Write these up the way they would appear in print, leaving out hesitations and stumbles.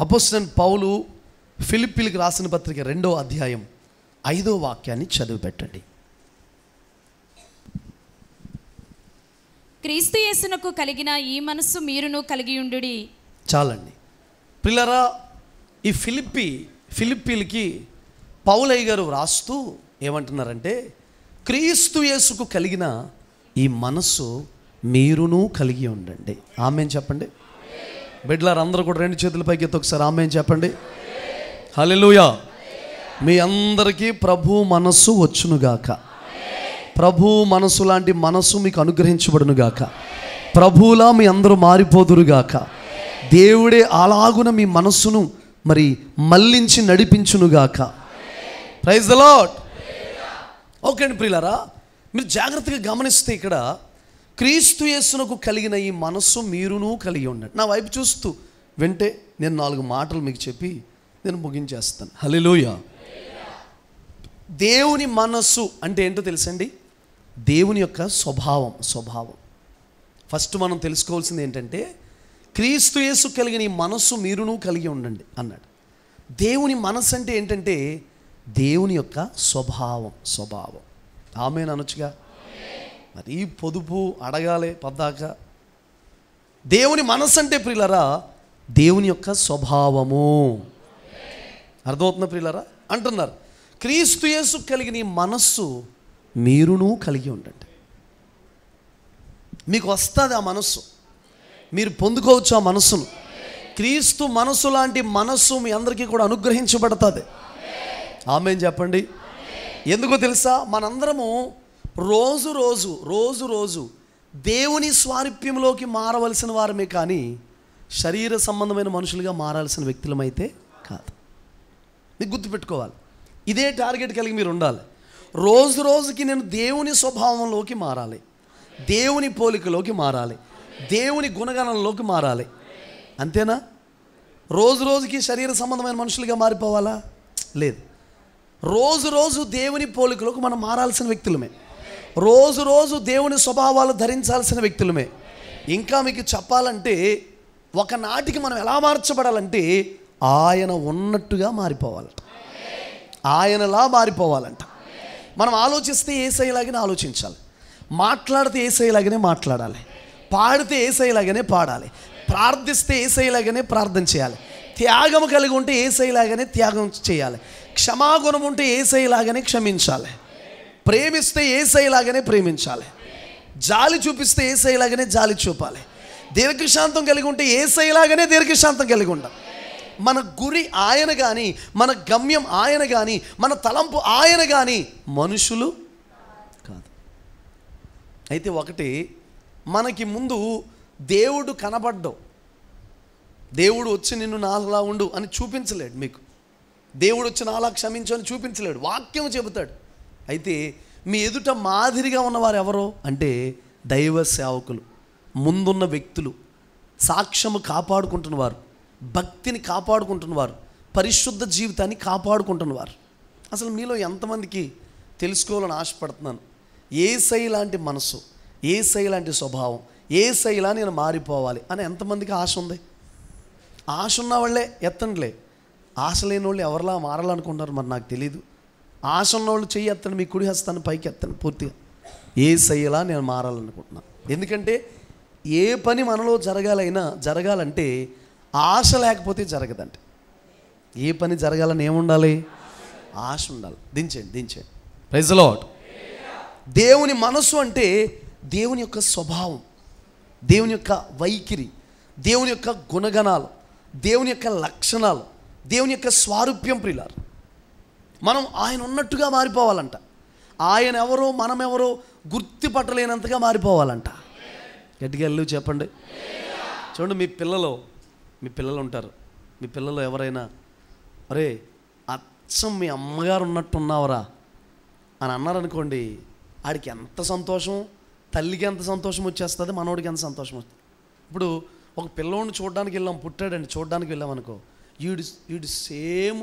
అపోస్తలుడైన పౌలు ఫిలిప్పీలకు రాసిన పత్రిక 2వ అధ్యాయం 5వ వాక్యాన్ని చదివి పెట్టండి. క్రీస్తు యేసునకు కలిగిన ఈ మనస్సు మీరును కలిగి ఉండుడి. చాలండి ప్రియులారా, ఈ ఫిలిప్పీలకి పౌలయ్య గారు రాస్తూ ఏమంటున్నారంటే, క్రీస్తు యేసుకు కలిగిన ఈ మనస్సు మీరును కలిగి ఉండండి. ఆమేన్ చెప్పండి. బిడ్డలారా అందరూ కూడా 2 చేతుల పైకి ఎత్తి ఒకసారి ఆమేన్ చెప్పండి. హల్లెలూయా. మీ అందరికీ ప్రభు మనస్సు వచ్చునుగాక. ప్రభు మనసు లాంటి మనసు మీకు అనుగ్రహించబడునుగాక. ప్రభువులా మీ అందరూ మారిపోదురుగాక. దేవుడే అలాగున మీ మనస్సును మరి మళ్ళించి నడిపించునుగాక. Praise the lord. ఓకే అండి ప్రియులారా, మీరు జాగ్రత్తగా గమనిస్తే ఇక్కడ క్రీస్తు యేసునకు కలిగిన ఈ మనస్సు మీరును కలిగి ఉండండి. నా వైపు చూస్తూ వింటే నేను 4 మాటలు మీకు చెప్పి నేను ముగించేస్తాను. హల్లెలూయా. దేవుని మనస్సు అంటే ఏంటో తెలుసండి? దేవుని యొక్క స్వభావం. ఫస్ట్ మనం తెలుసుకోవాల్సింది ఏంటంటే, క్రీస్తు యేసు కలిగిన ఈ మనస్సు మీరును కలిగి ఉండండి అన్నాడు. దేవుని మనస్సు అంటే ఏంటంటే దేవుని యొక్క స్వభావం. ఆమేన్ అనొచ్చుగా. మరి పొదుపు అడగాలి పద్దాక. దేవుని మనస్సు అంటే ప్రియులరా దేవుని యొక్క స్వభావము. అర్థమవుతుందా ప్రియులరా? అంటున్నారు క్రీస్తు యేసు కలిగిన ఈ మనస్సు మీరును కలిగి ఉండండి. మీకు వస్తుంది ఆ మనస్సు, మీరు పొందుకోవచ్చు ఆ మనస్సును. క్రీస్తు మనస్సు లాంటి మనస్సు మీ అందరికీ కూడా అనుగ్రహించబడుతుంది. ఆమేన్ చెప్పండి. ఎందుకో తెలుసా? మనందరము రోజు దేవుని స్వారూప్యంలోకి మారవలసిన వారమే కానీ శరీర సంబంధమైన మనుషులుగా మారాల్సిన వ్యక్తులమైతే కాదు. మీకు గుర్తుపెట్టుకోవాలి, ఇదే టార్గెట్ కలిగి మీరు ఉండాలి. రోజుకి నేను దేవుని స్వభావంలోకి మారాలి, దేవుని పోలికలోకి మారాలి, దేవుని గుణగణంలోకి మారాలి. అంతేనా? రోజుకి శరీర సంబంధమైన మనుషులుగా మారిపోవాలా? లేదు. రోజు దేవుని పోలికలోకి మనం మారాల్సిన వ్యక్తులమే. రోజు దేవుని స్వభావాలు ధరించాల్సిన వ్యక్తులమే. ఇంకా మీకు చెప్పాలంటే ఒకనాటికి మనం ఎలా మార్చబడాలంటే ఆయన ఉన్నట్టుగా మారిపోవాలంట, ఆయనలా మారిపోవాలంట. మనం ఆలోచిస్తే యేసయ్యలాగానే ఆలోచించాలి, మాట్లాడితే యేసయ్యలాగానే మాట్లాడాలి, పాడితే యేసయ్యలాగానే పాడాలి, ప్రార్థిస్తే యేసయ్యలాగానే ప్రార్థన చేయాలి, త్యాగం కలిగి ఉంటే యేసయ్యలాగానే త్యాగం చేయాలి, క్షమాగుణం ఉంటే యేసయ్యలాగానే క్షమించాలి, ప్రేమిస్తే యేసయ్యలాగానే ప్రేమించాలి, జాలి చూపిస్తే యేసయ్యలాగానే జాలి చూపాలి, దీర్ఘశాంతం కలిగి ఉంటే యేసయ్యలాగానే దీర్ఘశాంతం కలిగి ఉండాలి. మన గురి ఆయన కానీ, మన గమ్యం ఆయన కానీ, మన తలంపు ఆయన కానీ మనుషులు కాదు. అయితే ఒకటి, మనకి ముందు దేవుడు కనబడ్డావు, దేవుడు వచ్చి నిన్ను నాలా ఉండు అని చూపించలేడు. మీకు దేవుడు వచ్చి నాలా క్షమించు అని చూపించలేడు, వాక్యం చెబుతాడు. అయితే మీ ఎదుట మాదిరిగా ఉన్నవారు ఎవరో అంటే దైవ సేవకులు, ముందున్న వ్యక్తులు, సాక్ష్యము కాపాడుకుంటున్నవారు, భక్తిని కాపాడుకుంటున్నవారు, పరిశుద్ధ జీవితాన్ని కాపాడుకుంటున్నవారు. అసలు మీలో ఎంతమందికి తెలుసుకోవాలని ఆశపడుతున్నాను, యేసయ్య లాంటి మనసు, యేసయ్య లాంటి స్వభావం, యేసయ్యలా నేను మారిపోవాలి అని ఎంతమందికి ఆశ ఉంది? ఆశ ఉన్న వాళ్ళే ఎత్తండిలే, ఆశ లేని వాళ్ళు ఎవరిలా మారాలనుకుంటారు మరి నాకు తెలీదు. ఆశ ఉన్నవాళ్ళు చెయ్యి ఎత్తండి, మీ కుడి హస్తాన్ని పైకి ఎత్తండి పూర్తిగా. యేసయ్యలా నేను మారాలనుకుంటున్నాను. ఎందుకంటే ఏ పని మనలో జరగాలంటే ఆశ లేకపోతే జరగదంటే. ఏ పని జరగాలని ఏముండాలి? ఆశ ఉండాలి. దించండి. Praise the lord. దేవుని మనస్సు అంటే దేవుని యొక్క స్వభావం, దేవుని యొక్క వైఖరి, దేవుని యొక్క గుణగణాలు, దేవుని యొక్క లక్షణాలు, దేవుని యొక్క స్వారూప్యం. ప్రియులారు, మనం ఆయన ఉన్నట్టుగా మారిపోవాలంట. ఆయన ఎవరో మనం ఎవరో గుర్తుపట్టలేనంతగా మారిపోవాలంట. గట్టిగా వెళ్ళి చెప్పండి. చూడండి, మీ పిల్లలు ఉంటారు. మీ పిల్లలు ఎవరైనా అరే అచ్చం మీ అమ్మగారు ఉన్నట్టున్నావరా అని అన్నారనుకోండి, ఆడికి ఎంత సంతోషం, తల్లికి ఎంత సంతోషం వచ్చేస్తుంది, మనోడికి ఎంత సంతోషం వస్తుంది. ఇప్పుడు ఒక పిల్లోడిని చూడడానికి వెళ్ళాం, పుట్టాడండి, చూడడానికి వెళ్ళాం అనుకో, వీడు సేమ్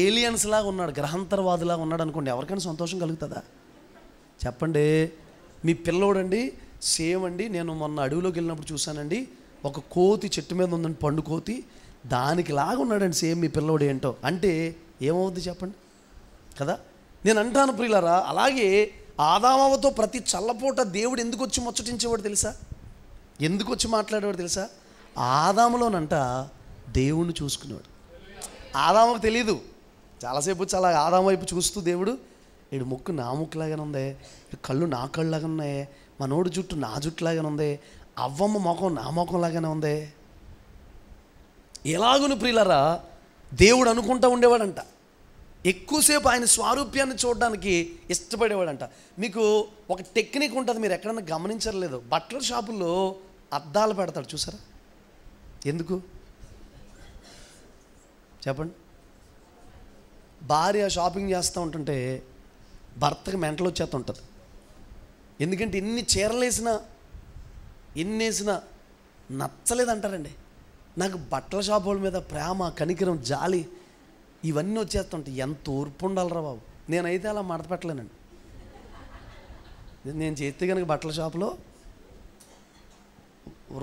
ఏలియన్స్ లాగా ఉన్నాడు, గ్రహాంతరవాదిలాగా ఉన్నాడు అనుకోండి, ఎవరికైనా సంతోషం కలుగుతుందా? చెప్పండి. మీ పిల్లోడండి సేమ్ అండి, నేను మొన్న అడవిలోకి వెళ్ళినప్పుడు చూశానండి, ఒక కోతి చెట్టు మీద ఉందండి, పండు కోతి, దానికి లాగా ఉన్నాడండి సేమ్ మీ పిల్లోడు ఏంటో అంటే ఏమవుద్ది చెప్పండి కదా. నేను అంటాను ప్రియులారా, అలాగే ఆదామవతో ప్రతి చల్లపూట దేవుడు ఎందుకు వచ్చి ముచ్చటించేవాడు తెలుసా? ఎందుకు వచ్చి మాట్లాడేవాడు తెలుసా? ఆదాములోనంట దేవుణ్ణి చూసుకునేవాడు. ఆదాముకు తెలీదు. చాలాసేపు వచ్చి అలా ఆదాము వైపు చూస్తూ దేవుడు, వీడు ముక్కు నా ముక్కులాగానే ఉంది, కళ్ళు నా కళ్ళులాగా ఉన్నాయి, మనోడు జుట్టు నా జుట్టులాగానే ఉంది, అవ్వమ్మ ముఖం నా ముఖంలాగానే ఉంది. ఎలాగును ప్రియులారా దేవుడు అనుకుంటూ ఉండేవాడంట. ఎక్కువసేపు ఆయన స్వారూప్యాన్ని చూడడానికి ఇష్టపడేవాడంట. మీకు ఒక టెక్నిక్ ఉంటుంది, మీరు ఎక్కడన్నా గమనించలేదు, బట్టల షాపుల్లో అద్దాలు పెడతాడు చూసారా? ఎందుకు చెప్పండి? భార్య షాపింగ్ చేస్తూ ఉంటుంటే భర్తకి మెంటలు వచ్చేస్తుంటుంది. ఎందుకంటే ఎన్ని చీరలు వేసినా ఎన్ని వేసినా నచ్చలేదంటారండి. నాకు బట్టల షాపు వాళ్ళ మీద ప్రేమ, కనికరం, జాలి ఇవన్నీ వచ్చేస్తుంటాయి. ఎంత ఓర్పు ఉండాలిరా బాబు. నేనైతే అలా మడత పెట్టలేనండి. నేను చేస్తే కనుక బట్టల షాపులో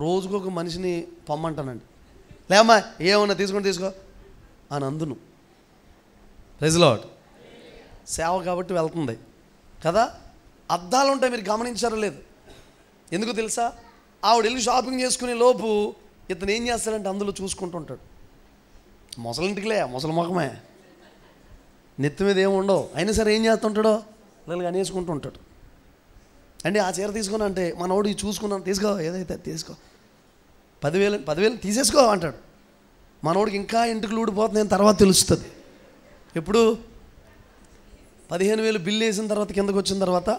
రోజుకొక మనిషిని పొమ్మంటానండి. లేమ్మా ఏమన్నా తీసుకో అని అందును. Praise Lord. సేవ కాబట్టి వెళ్తుంది కదా. అద్దాలు ఉంటాయి, మీరు గమనించారో లేదు. ఎందుకు తెలుసా? ఆవిడ వెళ్ళి షాపింగ్ చేసుకునే లోపు ఇతను ఏం చేస్తాడంటే అందులో చూసుకుంటూ ఉంటాడు. ముసలింటికిలే, ముసలి ముఖమే, నెత్తి మీద ఏమి ఉండవు, అయినా సరే ఏం చేస్తుంటాడో ఇలాగ అనేసుకుంటూ ఉంటాడు. అంటే ఆ చీర తీసుకుని అంటే మనోడు చూసుకున్నాను, తీసుకో ఏదైతే తీసుకో, 10,000 తీసేసుకో అంటాడు. మనోడికి ఇంకా ఇంటికి ఊడిపోతుంది అని తర్వాత తెలుస్తుంది. ఎప్పుడు 15,000 బిల్లు వేసిన తర్వాత కిందకు వచ్చిన తర్వాత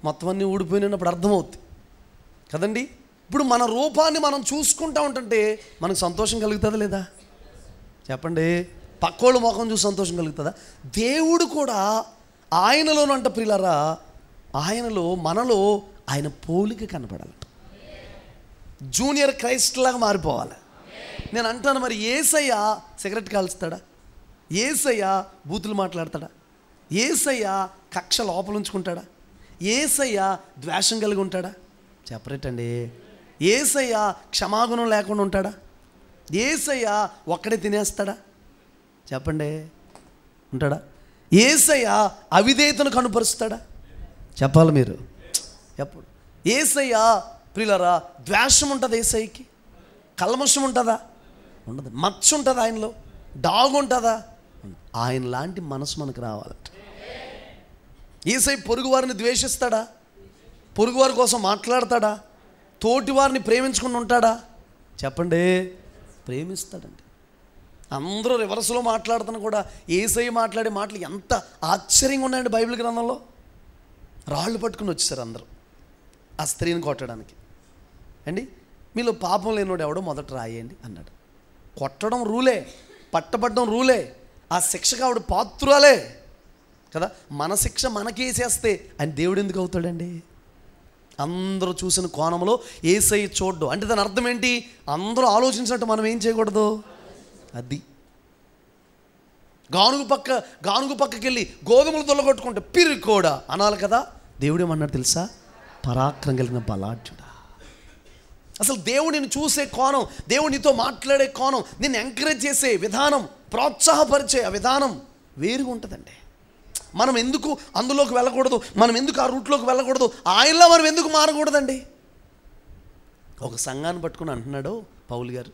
మొత్తం అన్నీ ఊడిపోయినప్పుడు అర్థమవుతుంది కదండి. ఇప్పుడు మన రూపాన్ని మనం చూసుకుంటూ ఉంటుంటే మనకు సంతోషం కలుగుతుందా లేదా చెప్పండి? పక్కోళ్ళ ముఖం చూసి సంతోషం కలుగుతుందా? దేవుడు కూడా ఆయనలోనంట ప్రియులారా, ఆయనలో మనలో ఆయన పోలిక కనపడాలి. జూనియర్ క్రైస్ట్ లాగా మారిపోవాలి. నేను అంటాను, మరి యేసయ్య సిగరెట్ కాల్స్తాడా? యేసయ్య బూతులు మాట్లాడతాడా? యేసయ్య కక్ష లోపల ఉంచుకుంటాడా? యేసయ్య ద్వేషం కలిగి ఉంటాడా? చెప్పరేటండి. యేసయ్య క్షమాగుణం లేకుండా ఉంటాడా? యేసయ్య ఒక్కడే తినేస్తాడా? చెప్పండి, ఉంటాడా? యేసయ్య అవిధేయతను కనుపరుస్తాడా? చెప్పాలి మీరు. ఎప్పుడు యేసయ్య ప్రియులారా ద్వేషం ఉంటుంది యేసయ్యకి? కల్మషం ఉంటుందా? ఉండదు. మచ్చ ఉంటుంది ఆయనలో? డాగు ఉంటుందా? ఆయన లాంటి మనసు మనకు రావాలంట. యేసయ్య పొరుగు వారిని ద్వేషిస్తాడా? పొరుగువారి కోసం మాట్లాడతాడా? తోటి వారిని ప్రేమించుకుని ఉంటాడా? చెప్పండి, ప్రేమిస్తాడండి. అందరూ రివర్స్లో మాట్లాడుతున్నా కూడా యేసయ్య మాట్లాడే మాటలు ఎంత ఆశ్చర్యంగా ఉన్నాయండి. బైబిల్ గ్రంథంలో రాళ్ళు పట్టుకుని వచ్చేసారు అందరూ ఆ స్త్రీని కొట్టడానికి. అండి, మీలో పాపం లేనివాడు ఎవడో మొదట రాయండి అన్నాడు. కొట్టడం రూలే, పట్టబడ్డం రూలే, ఆ శిక్షకు ఆవిడ పాత్రురాలే కదా. మన శిక్ష మనకేసేస్తే ఆయన దేవుడు ఎందుకు అవుతాడండి? అందరూ చూసిన కోణంలో యేసయ్య చూడ్డు అంటే దాని అర్థం ఏంటి? అందరూ ఆలోచించినట్టు మనం ఏం చేయకూడదు. అది గానుగు పక్కకి వెళ్ళి గోధుమలు దొల్లగొట్టుకుంటే పిరికోడా అనాలి కదా. దేవుడేమన్నాడు తెలుసా? పరాక్రమం కలిగిన బలాఢ్యుడా. అసలు దేవుడిని చూసే కోణం, దేవుడితో మాట్లాడే కోణం, నిన్ను ఎంకరేజ్ చేసే విధానం, ప్రోత్సాహపరిచే ఆ విధానం వేరుగా ఉంటుందండి. మనం ఎందుకు అందులోకి వెళ్ళకూడదు? మనం ఎందుకు ఆ రూట్లోకి వెళ్ళకూడదు? ఆయనలో మనం ఎందుకు మారకూడదండి? ఒక సంఘాన్ని పట్టుకుని అంటున్నాడు పౌలు గారు,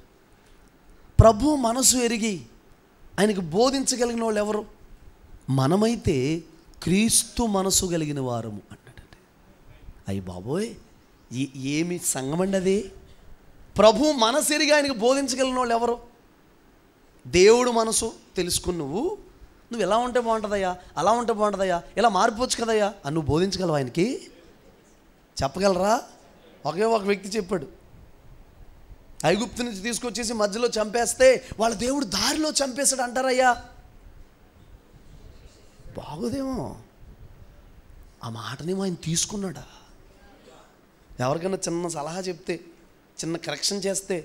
ప్రభు మనసు ఎరిగి ఆయనకు బోధించగలిగిన వాళ్ళు ఎవరు? మనమైతే క్రీస్తు మనసు కలిగిన వారము అన్నాడండి. అయ్యి బాబోయ్, ఏమి సంఘం అండి అది? ప్రభు మనసు ఎరిగి ఆయనకు బోధించగలిగిన వాళ్ళు ఎవరు? దేవుడు మనసు తెలుసుకుని నువ్వు ఎలా ఉంటే బాగుంటుందయ్యా, అలా ఉంటే బాగుంటుందయ్యా, ఇలా మారిపోవచ్చు కదయ్యా అని నువ్వు బోధించగలవు? ఆయనకి చెప్పగలరా? ఒకే ఒక వ్యక్తి చెప్పాడు, ఐగుప్తు నుంచి తీసుకొచ్చేసి మధ్యలో చంపేస్తే వాళ్ళ దేవుడు దారిలో చంపేశాడు అంటారయ్యా. బాగోదేమో. ఆ మాటనేమో ఆయన తీసుకున్నాడా? ఎవరికైనా చిన్న సలహా చెప్తే, చిన్న కరెక్షన్ చేస్తే,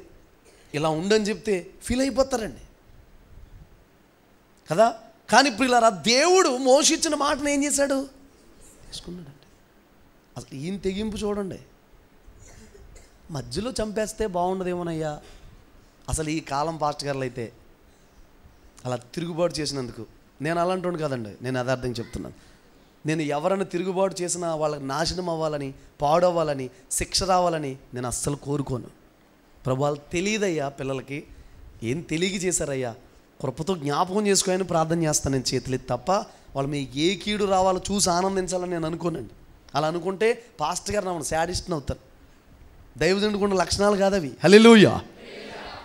ఇలా ఉండని చెప్తే ఫీల్ అయిపోతారండి కదా. కానీ ప్రియులారా, దేవుడు మోషే ఇచ్చిన మాటను ఏం చేశాడు? తీసుకున్నాడండి. అసలు ఈయన తెగింపు చూడండి. మధ్యలో చంపేస్తే బాగుండదేమోనయ్యా. అసలు ఈ కాలం పాస్టర్ గారులు అయితే అలా తిరుగుబాటు చేసినందుకు, నేను అలాంటి కదండి, నేను యథార్థంగా చెప్తున్నాను. నేను ఎవరైనా తిరుగుబాటు చేసినా వాళ్ళకి నాశనం అవ్వాలని, పాడవ్వాలని, శిక్ష రావాలని నేను అస్సలు కోరుకోను. ప్రభు వాళ్ళు తెలియదయ్యా, పిల్లలకి ఏం తెలియక చేశారయ్యా, కృపతో జ్ఞాపకం చేసుకోని ప్రార్థన చేస్తాను నేను చేతులు తప్ప వాళ్ళు మీకు ఏ కీడు రావాలో చూసి ఆనందించాలని నేను అనుకోనండి. అలా అనుకుంటే పాస్టర్ గారు నన్ను శాడిస్ట్ని అవుతాను. దైవజనుడికి ఉన్న లక్షణాలు కాదు అవి. హల్లెలూయా.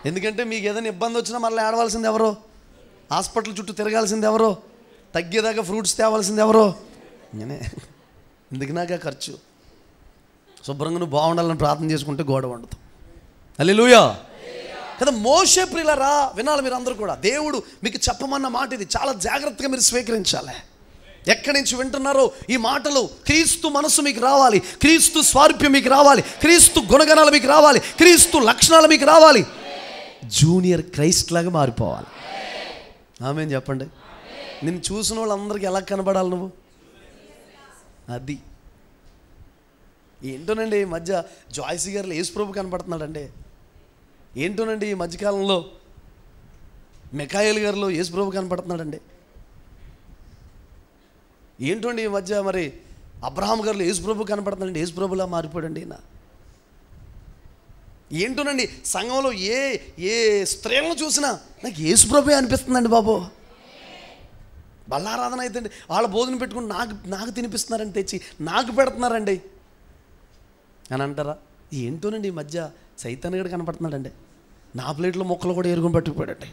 ఎందుకంటే మీకు ఏదైనా ఇబ్బంది వచ్చినా మళ్ళీ ఆడవలసింది ఎవరో, హాస్పిటల్ చుట్టూ తిరగాల్సింది ఎవరో, తగ్గేదాకా ఫ్రూట్స్ తేవాల్సింది ఎవరో, నేనే. ఎందుకు నాక ఖర్చు? శుభ్రంగా నువ్వు బాగుండాలని ప్రార్థన చేసుకుంటే గొడవ ఉండదు. హల్లెలూయా కదా. మోషే ప్రియులారా వినాలి మీరు అందరూ కూడా. దేవుడు మీకు చెప్పమన్న మాట ఇది చాలా జాగ్రత్తగా మీరు స్వీకరించాలి. ఎక్కడి నుంచి వింటున్నారో ఈ మాటలు, క్రీస్తు మనసు మీకు రావాలి, క్రీస్తు స్వారూప్యం మీకు రావాలి, క్రీస్తు గుణగణాలు మీకు రావాలి, క్రీస్తు లక్షణాలు మీకు రావాలి. జూనియర్ క్రైస్ట్ లాగా మారిపోవాలి. ఆమేన్ చెప్పండి. నిన్ను చూసిన వాళ్ళందరికీ ఎలా కనబడాలి నువ్వు? అది ఏంటోనండి ఈ మధ్య జాయ్సీ గారు యేసుప్రభు కనపడుతున్నాడండి. ఏంటోనండి ఈ మధ్యకాలంలో మిఖాయేల్ గారిలో యేసుప్రభు కనపడుతున్నాడండి. ఏంటోండి ఈ మధ్య మరి అబ్రహాం గారిలో యేసుప్రభు కనపడుతున్నాడండి. యేసుప్రభులా మారిపోయాడండి ఈయన. ఏంటోనండి సంఘంలో ఏ స్త్రీలను చూసినా నాకు యేసుప్రభువే అనిపిస్తుందండి బాబు. బల్లారాధన అయితే వాళ్ళ భోజనం పెట్టుకుని నాకు తినిపిస్తున్నారని తెచ్చి నాకు పెడుతున్నారండి అని అంటారా? ఏంటోనండి ఈ మధ్య సైతాన్ గడు కనపడుతున్నాడండి. నా ప్లేట్లో మొక్కలు కూడా ఎరుగుని పట్టుకుపోయాడండి.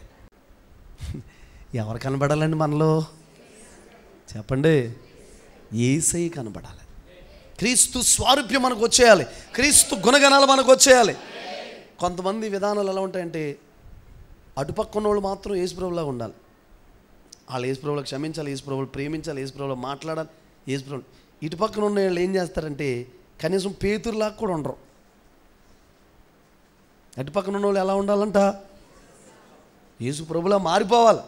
ఎవరు కనబడాలండి మనలో చెప్పండి? యేసయ్య కనబడాలి. క్రీస్తు స్వారూప్యం మనకు వచ్చేయాలి, క్రీస్తు గుణగణాలు మనకు వచ్చేయాలి. కొంతమంది విధానాలు ఎలా ఉంటాయంటే అటుపక్కన వాళ్ళు మాత్రం యేసుప్రభులా ఉండాలి. వాళ్ళు యేసుప్రభులకు క్షమించాలి, యేసుప్రభులు ప్రేమించాలి, యేసుప్రభులు మాట్లాడాలి, యేసుప్రభులు. ఇటుపక్కన ఉన్న వాళ్ళు ఏం చేస్తారంటే కనీసం పేతురులాగా కూడా ఉండరు. అటుపక్కన ఉన్న వాళ్ళు ఎలా ఉండాలంట? యేసుప్రభులా మారిపోవాలి.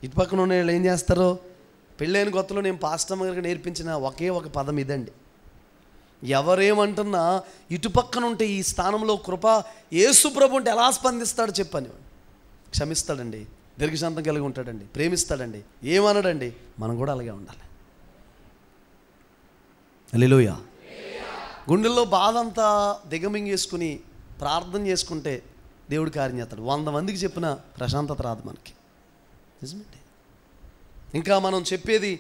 ఇటుపక్కన ఉన్న వాళ్ళు ఏం చేస్తారు? పెళ్ళైన కొత్తలో నేను పాస్టర్ గారికి నేర్పించిన ఒకే ఒక పదం ఇదండి. ఎవరేమంటున్నా ఇటుపక్కన ఉంటే ఈ స్థానంలో కృప యేసుప్రభు ఉంటే ఎలా స్పందిస్తాడో చెప్పని. క్షమిస్తాడండి, దీర్ఘశాంతం కలిగి ఉంటాడండి, ప్రేమిస్తాడండి, ఏమనడండి. మనం కూడా అలాగే ఉండాలి. హల్లెలూయా. గుండెల్లో బాధ అంతా దిగమింగేసుకుని ప్రార్థన చేసుకుంటే దేవుడు కార్యం చేస్తాడు. 100 మందికి చెప్పిన ప్రశాంతత రాదు మనకి. నిజమండి. ఇంకా మనం చెప్పేది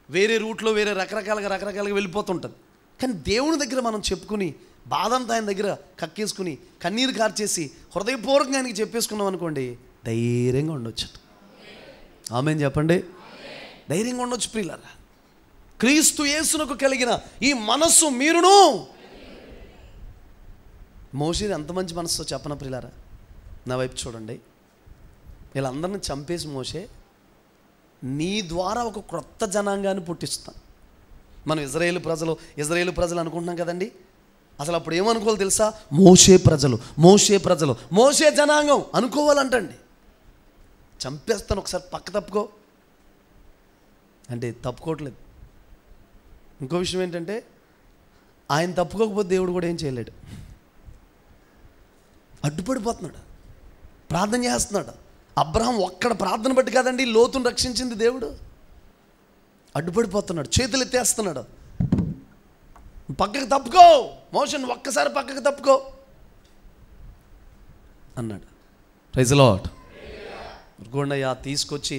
వేరే రూట్లో వేరే రకరకాలుగా వెళ్ళిపోతుంటుంది. కానీ దేవుని దగ్గర మనం చెప్పుకుని బాధంతా ఆయన దగ్గర కక్కేసుకుని కన్నీరు కార్చేసి హృదయపూర్వకంగా ఆయనకి చెప్పేసుకున్నాం అనుకోండి, ధైర్యంగా ఉండొచ్చు. ఆమేన్ చెప్పండి. ధైర్యంగా ఉండొచ్చు ప్రియులారా. క్రీస్తు యేసునకు కలిగిన ఈ మనస్సు మీరును. మోషేది ఎంత మంచి మనస్సు చెప్పన ప్రియులారా. నా వైపు చూడండి. వీళ్ళందరినీ చంపేసి మోషే నీ ద్వారా ఒక క్రొత్త జనాంగాన్ని పుట్టిస్తాను. మనం ఇజ్రాయేలు ప్రజలు అనుకుంటున్నాం కదండి. అసలు అప్పుడు ఏమనుకోవాలి తెలుసా? మోషే ప్రజలు మోషే జనాంగం అనుకోవాలంటండి. చంపేస్తాను, ఒకసారి పక్క తప్పుకో అంటే తప్పుకోవట్లేదు. ఇంకో విషయం ఏంటంటే ఆయన తప్పుకోకపోతే దేవుడు కూడా ఏం చేయలేడు. అడ్డుపడిపోతున్నాడు, ప్రార్థన చేస్తున్నాడు. అబ్రహాం ఒక్కడ ప్రార్థన బట్టి కాదండి లోతును రక్షించింది దేవుడు. అడ్డుపడిపోతున్నాడు, చేతులు ఎత్తేస్తున్నాడు. పక్కకు తప్పుకో మోషే, ఒక్కసారి పక్కకు తప్పుకో అన్నాడు. Praise the lord. గుర్గొండయ్య తీసుకొచ్చి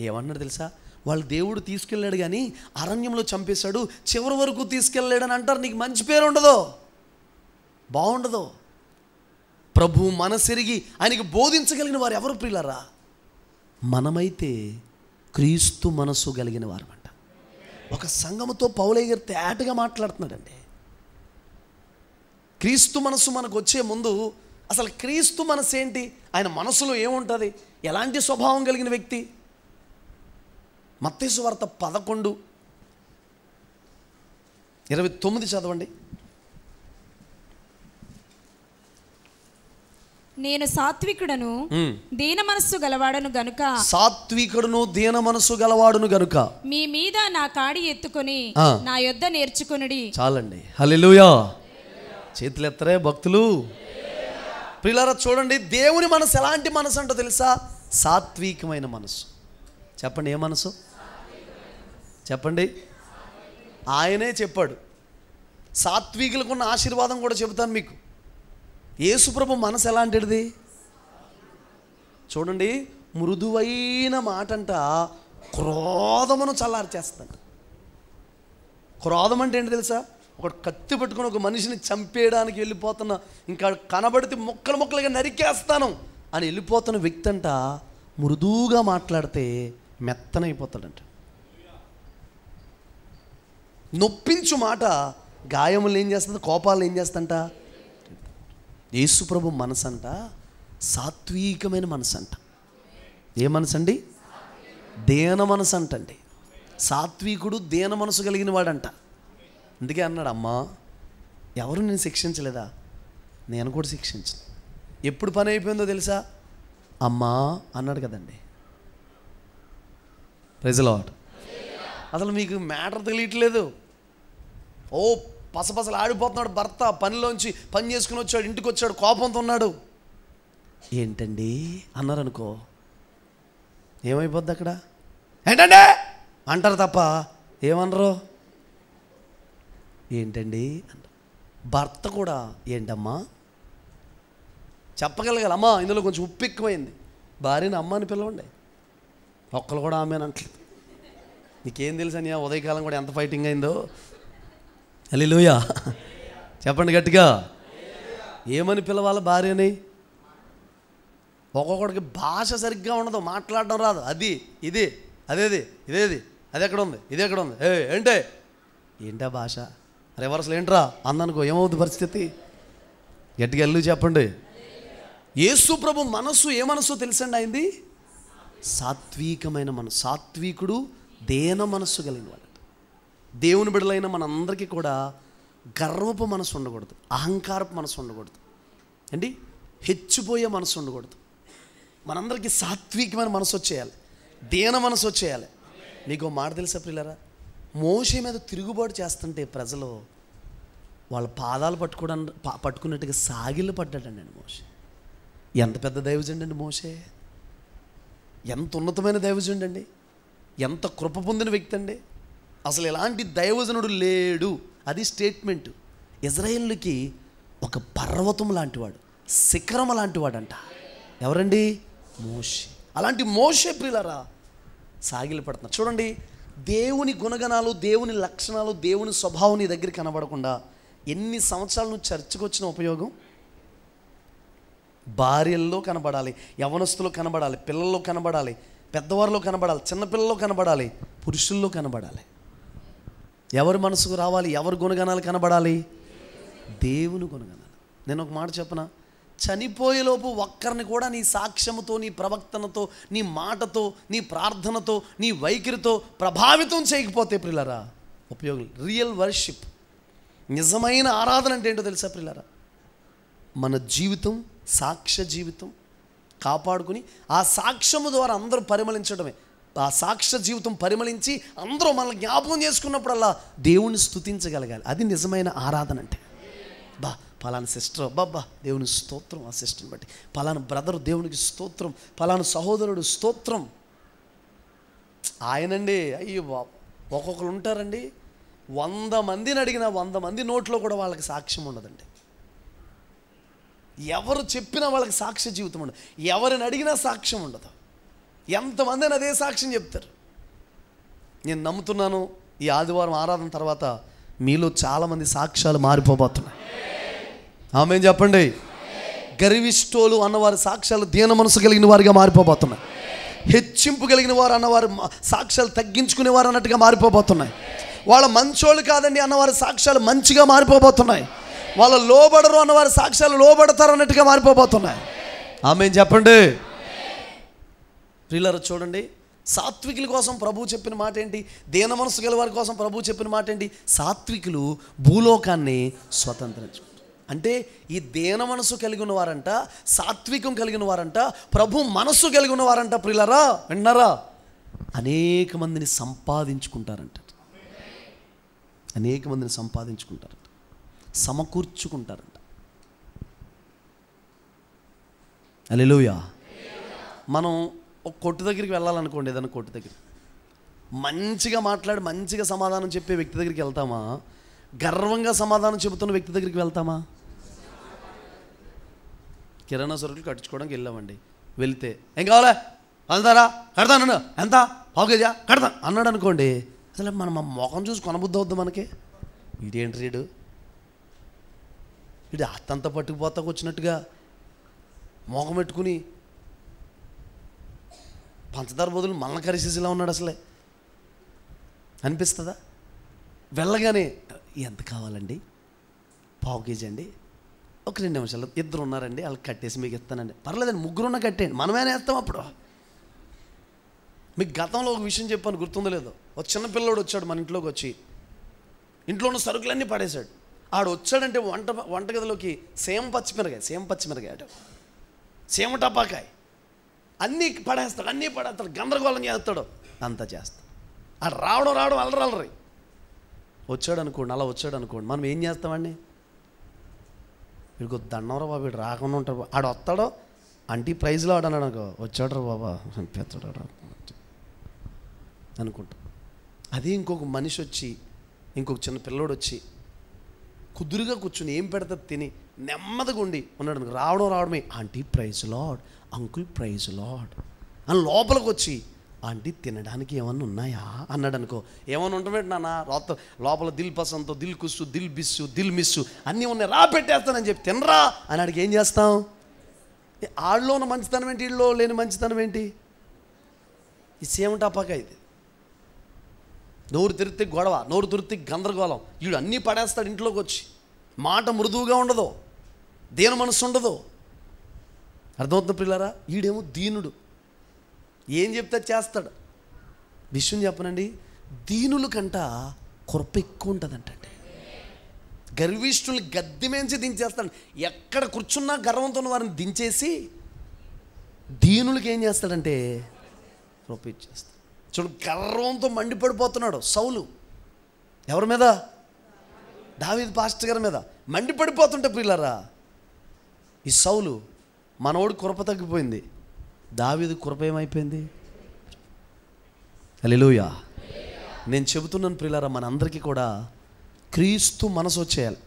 ఏమన్నాడు తెలుసా? వాళ్ళు దేవుడు తీసుకెళ్ళాడు కానీ అరణ్యంలో చంపేశాడు, చివరి వరకు తీసుకెళ్ళాడని అంటారు. నీకు మంచి పేరు ఉండదు, బాగుండదు. ప్రభు మనసెరిగి ఆయనకి బోధించగలిగిన వారు ఎవరు ప్రియులారా? మనమైతే క్రీస్తు మనస్సు కలిగిన వారు అంట. ఒక సంఘముతో పౌలయ్య గారు తేటగా మాట్లాడుతున్నాడండి. క్రీస్తు మనస్సు మనకు వచ్చే ముందు అసలు క్రీస్తు మనస్సు ఏంటి, ఆయన మనసులో ఏముంటుంది, ఎలాంటి స్వభావం కలిగిన వ్యక్తి? మత్తయి సువార్త 11:29 చదవండి. నేను సాత్వికుడను దీన మనస్సు గలవాడను గనుక మీ మీద నా కాడి ఎత్తుకొని నా యొద్ద నేర్చుకొనుడి. చాలండి. హల్లెలూయా. చేతులు ఎత్తరే భక్తులు. ప్రియులారా చూడండి, దేవుని మనసు ఎలాంటి మనసు అంటో తెలుసా? సాత్వికమైన మనసు. చెప్పండి, ఏ మనసు? చెప్పండి. ఆయనే చెప్పాడు. సాత్వికులకు ఉన్న ఆశీర్వాదం కూడా చెబుతాను మీకు. యేసుప్రభు మనసు ఎలాంటిది చూడండి. మృదువైన మాటంట క్రోధమును చల్లార్చేస్తాడు. క్రోధం అంటే ఏంటి తెలుసా? ఒక కత్తి పట్టుకుని ఒక మనిషిని చంపేయడానికి వెళ్ళిపోతున్న, ఇంకా కనబడితే ముక్కలు ముక్కలుగా నరికేస్తాను అని వెళ్ళిపోతున్న వ్యక్తి అంట మృదువుగా మాట్లాడితే మెత్తనైపోతాడంట. నొప్పించు మాట గాయములు ఏం చేస్తుంది? కోపాలు ఏం చేస్తంట? యేసుప్రభు మనసు అంట సాత్వికమైన మనసు అంట. ఏ మనసు అండి? దేన మనసు అంటండి. సాత్వికుడు దేన మనసు కలిగిన వాడంట. అందుకే అన్నాడు, అమ్మా ఎవరు నేను శిక్షించలేదా? నేను కూడా శిక్షించను. ఎప్పుడు పని అయిపోయిందో తెలుసా? అమ్మా అన్నాడు కదండి. Praise the Lord. అసలు మీకు మ్యాటర్ తెలియట్లేదు. ఓ పసపసలు ఆడిపోతున్నాడు భర్త. పనిలోంచి పని చేసుకుని వచ్చాడు, ఇంటికి వచ్చాడు, కోపంతో ఉన్నాడు. ఏంటండి అన్నారనుకో, ఏమైపోద్ది అక్కడ? ఏంటండి అంటారు తప్ప ఏమనరు. ఏంటండి అంటారు. భర్త కూడా ఏంటమ్మా చెప్పగలగాలి. అమ్మా ఇందులో కొంచెం ఉప్పు ఎక్కువైంది, భార్యని అమ్మ అని పిలవండి. ఒక్కరు కూడా ఆమె అంటలేదు. నీకేం తెలుసు అని ఉదయకాలం కూడా ఎంత ఫైటింగ్ అయిందో. హల్లెలూయా చెప్పండి గట్టిగా. ఏమని పిలవాలి భార్యని? ఒక్కొక్కడికి భాష సరిగ్గా ఉండదు, మాట్లాడడం రాదు. అది ఇది అదేది ఇదేది అది ఎక్కడ ఉంది ఇది ఎక్కడ ఉంది ఏంటే ఏంటా భాష? రివర్సల్ ఏంట్రా అందనుకో, ఏమవుతుంది పరిస్థితి? గట్టిగా వెళ్ళి చెప్పండి. యేసు ప్రభు మనసు ఏ మనసు తెలుసండి? అయింది సాత్వికమైన మనసు. సాత్వికుడు దేన మనస్సు కలిగిన వాడు. దేవుని బిడ్డలైన మనందరికీ కూడా గర్వపు మనసు ఉండకూడదు, అహంకారపు మనసు ఉండకూడదు అండి, హెచ్చిపోయే మనసు ఉండకూడదు. మనందరికీ సాత్వికమైన మనసు వచ్చేయాలి, దేన మనసు వచ్చేయాలి. మీకు మాట తెలుసా ప్రియులారా? మోషే మీద తిరుగుబాటు చేస్తుంటే ప్రజలు వాళ్ళ పాదాలు పట్టుకున్నట్టుగా సాగిళ్ళు పడ్డాడండి మోషే. ఎంత పెద్ద దైవజనుడు అండి మోషే! ఎంత ఉన్నతమైన దైవజనుడు అండి! ఎంత కృప పొందిన వ్యక్తి అండి! అసలు ఎలాంటి దైవజనుడు లేడు. అది స్టేట్మెంట్. ఇజ్రాయేలుకి ఒక పర్వతం లాంటివాడు, శిఖరం లాంటివాడంట. ఎవరండి? మోషే. అలాంటి మోషే ప్రియులారా సాగిలి పడుతున్నారు. చూడండి, దేవుని గుణగణాలు, దేవుని లక్షణాలు, దేవుని స్వభావం నీ దగ్గర కనబడకుండా ఎన్ని సంవత్సరాలు నువ్వు చర్చకు వచ్చిన ఉపయోగం? భార్యల్లో కనబడాలి, యవనస్తులో కనబడాలి, పిల్లల్లో కనబడాలి, పెద్దవారిలో కనబడాలి, చిన్నపిల్లల్లో కనబడాలి, పురుషుల్లో కనబడాలి. ఎవరి మనసుకు రావాలి? ఎవరి గుణగణాలు కనబడాలి? దేవుని గుణగణాలు. నేను ఒక మాట చెప్పనా? చనిపోయేలోపు ఒక్కరిని కూడా నీ సాక్ష్యముతో, నీ ప్రవక్తనతో, నీ మాటతో, నీ ప్రార్థనతో, నీ వైఖరితో ప్రభావితం చేయకపోతే ప్రియులారా ఉపయోగం. రియల్ వర్షిప్, నిజమైన ఆరాధన అంటే ఏంటో తెలుసా ప్రియులారా? మన జీవితం సాక్ష్య జీవితం కాపాడుకుని ఆ సాక్ష్యము ద్వారా అందరూ పరిమళించడమే. ఆ సాక్ష్య జీవితం పరిమళించి అందరూ మనల్ని జ్ఞాపకం చేసుకున్నప్పుడల్లా దేవుని స్తుతించగలగాలి. అది నిజమైన ఆరాధన అంటే. బా పలానా సిస్టర్, అబ్బాబ్బా దేవుని స్తోత్రం, ఆ సిస్టర్ని బట్టి. పలానా బ్రదరు దేవునికి స్తోత్రం, పలానా సహోదరుడు స్తోత్రం. ఆయనండి అయ్యో ఒక్కొక్కరు ఉంటారండి, 100 మందిని అడిగిన 100 మంది నోట్లో కూడా వాళ్ళకి సాక్ష్యం ఉండదండి. ఎవరు చెప్పినా వాళ్ళకి సాక్ష్య జీవితం ఉండదు, ఎవరిని అడిగినా సాక్ష్యం ఉండదు. ఎంతమందిని అదే సాక్ష్యం చెప్తారు. నేను నమ్ముతున్నాను ఈ ఆదివారం ఆరాధన తర్వాత మీలో చాలామంది సాక్ష్యాలు మారిపోబోతున్నాయి. ఆమేన్ చెప్పండి. గర్విష్ఠులు అన్నవారి సాక్ష్యాలు దీన మనసు కలిగిన వారిగా మారిపోబోతున్నాయి. హెచ్చింపు కలిగిన వారు అన్నవారు సాక్ష్యాలు తగ్గించుకునేవారు అన్నట్టుగా మారిపోబోతున్నాయి. వాళ్ళ మంచోళ్ళు కాదండి అన్నవారి సాక్ష్యాలు మంచిగా మారిపోబోతున్నాయి. వాళ్ళ లోబడరు అన్నవారి సాక్ష్యాలు లోబడతారు అన్నట్టుగా మారిపోబోతున్నాయి. ఆమేన్ చెప్పండి. ప్రియులారా చూడండి, సాత్వికుల కోసం ప్రభువు చెప్పిన మాట ఏంటి? దీన మనసు గల వారి కోసం ప్రభువు చెప్పిన మాట ఏంటి? సాత్వికులు భూలోకాన్ని స్వతంత్రించుకుంటారు. అంటే ఈ దీన మనసు కలిగి ఉన్నవారంట, సాత్వికం కలిగిన వారంట, ప్రభు మనస్సు కలిగి ఉన్నవారంట ప్రియులారా విన్నారా, అనేక మందిని సంపాదించుకుంటారంట. అనేక మందిని సంపాదించుకుంటారంట. సమకూర్చుకుంటారంట. హల్లెలూయా. మనం ఒక కొట్టు దగ్గరికి వెళ్ళాలనుకోండి, ఏదైనా కొట్టు దగ్గర మంచిగా మాట్లాడి మంచిగా సమాధానం చెప్పే వ్యక్తి దగ్గరికి వెళ్తామా, గర్వంగా సమాధానం చెబుతున్న వ్యక్తి దగ్గరికి వెళ్తామా? కిరాణా సరుకులు కట్టించుకోవడానికి వెళ్ళామండి, వెళ్తే ఏం కావాలా వెళ్తారా, కడతాను, ఎంత పావుకేజా కడతాను అన్నాడు అనుకోండి, అసలు మనం మా మొఖం చూసి కొనబుద్ధి అవుద్ది మనకి. ఇదేంటి రీడు, ఇది అత్తంతా పట్టుకుపోతాకు వచ్చినట్టుగా మొఖం పెట్టుకుని పంచదార బదులు మళ్ళీ కరిసేసిలా ఉన్నాడు అసలే అనిపిస్తుందా? వెళ్ళగానే ఎంత కావాలండి, పావు కేజీ అండి, ఒక 2 నిమిషాలు, 2 ఉన్నారండి వాళ్ళకి కట్టేసి మీకు ఇస్తానండి. పర్లేదండి, 3 ఉన్నా కట్టేయండి, మనమేనే వేస్తాం. అప్పుడు మీకు గతంలో ఒక విషయం చెప్పాను, గుర్తుందో లేదో. ఒక చిన్న పిల్లోడు వచ్చాడు మన ఇంట్లోకి, వచ్చి ఇంట్లో ఉన్న సరుకులన్నీ పడేశాడు. ఆడు వచ్చాడంటే వంటగదిలోకి సేమ పచ్చిమిరకాయ సేమ టపాకాయ అన్నీ పడేస్తాడు, గందరగోళం చేస్తాడు, అంతా చేస్తాడు. ఆడు రావడం అల్లరి వచ్చాడు అనుకోండి, అలా వచ్చాడు అనుకోండి, మనం ఏం చేస్తామండి? వీడికి దండంరా బాబు, వీడు రాకుండా ఉంటాడు. ఆడు వస్తాడో అంటే ప్రైజ్లో ఆడన్నాడు అనుకో, వచ్చాడు బాబా పెద్దడు అనుకుంటాం. అదే ఇంకొక మనిషి వచ్చి, ఇంకొక చిన్న పిల్లోడు వచ్చి కుదురుగా కూర్చుని ఏం పెడతా తిని నెమ్మదిగా ఉండి ఉన్నాడు అనుకో, రావడమే aunty praise Lord, uncle praise Lord అని లోపలికి వచ్చి, ఆంటీ తినడానికి ఏమన్నా ఉన్నాయా అన్నాడు అనుకో, ఏమన్నా ఉంటామేంటి నాన్న, లోపల దిల్ పసంతో, దిల్ కుస్సు, దిల్ బిస్సు, దిల్ మిస్సు అన్నీ ఉన్నాయి, రా పెట్టేస్తానని చెప్పి తినరా అని అడిగి ఏం చేస్తాం? ఆళ్ళలో ఉన్న మంచితనం ఏంటి, వీళ్ళలో లేని మంచితనం ఏంటి? ఈ సేమ టపాకా ఇది. నోరు తెరితే గొడవ, నోరు తెరితే గందరగోళం. వీడు అన్నీ పడేస్తాడు ఇంట్లోకి వచ్చి, మాట మృదువుగా ఉండదు, దీన మనసు ఉండదు. అర్థమవుతుంది పిల్లరా? వీడేమో దీనుడు, ఏం చెప్తే చేస్తాడు. విషయం చెప్పనండి, దీనుల కంట కృప ఎక్కువ ఉంటుందంటండి. గర్విష్ఠుల్ని గద్దెమేంచి దించేస్తాడు. ఎక్కడ కూర్చున్నా గర్వంతో ఉన్న వారిని దించేసి దీనులకి ఏం చేస్తాడంటే కృప ఇచ్చేస్తాడు. చూడు, గర్వంతో మండిపడిపోతున్నాడు సౌలు. ఎవరి మీద? దావీదు పాస్టర్ గారి మీద మండిపడిపోతుంటే పిల్లరా, ఈ సౌలు మనోడు కృప తగ్గిపోయింది, దావీదు కృప ఏమైపోయింది? హల్లెలూయా. నేను చెబుతున్నాను ప్రియులారా, మనందరికీ కూడా క్రీస్తు మనసు వచ్చేయాలి.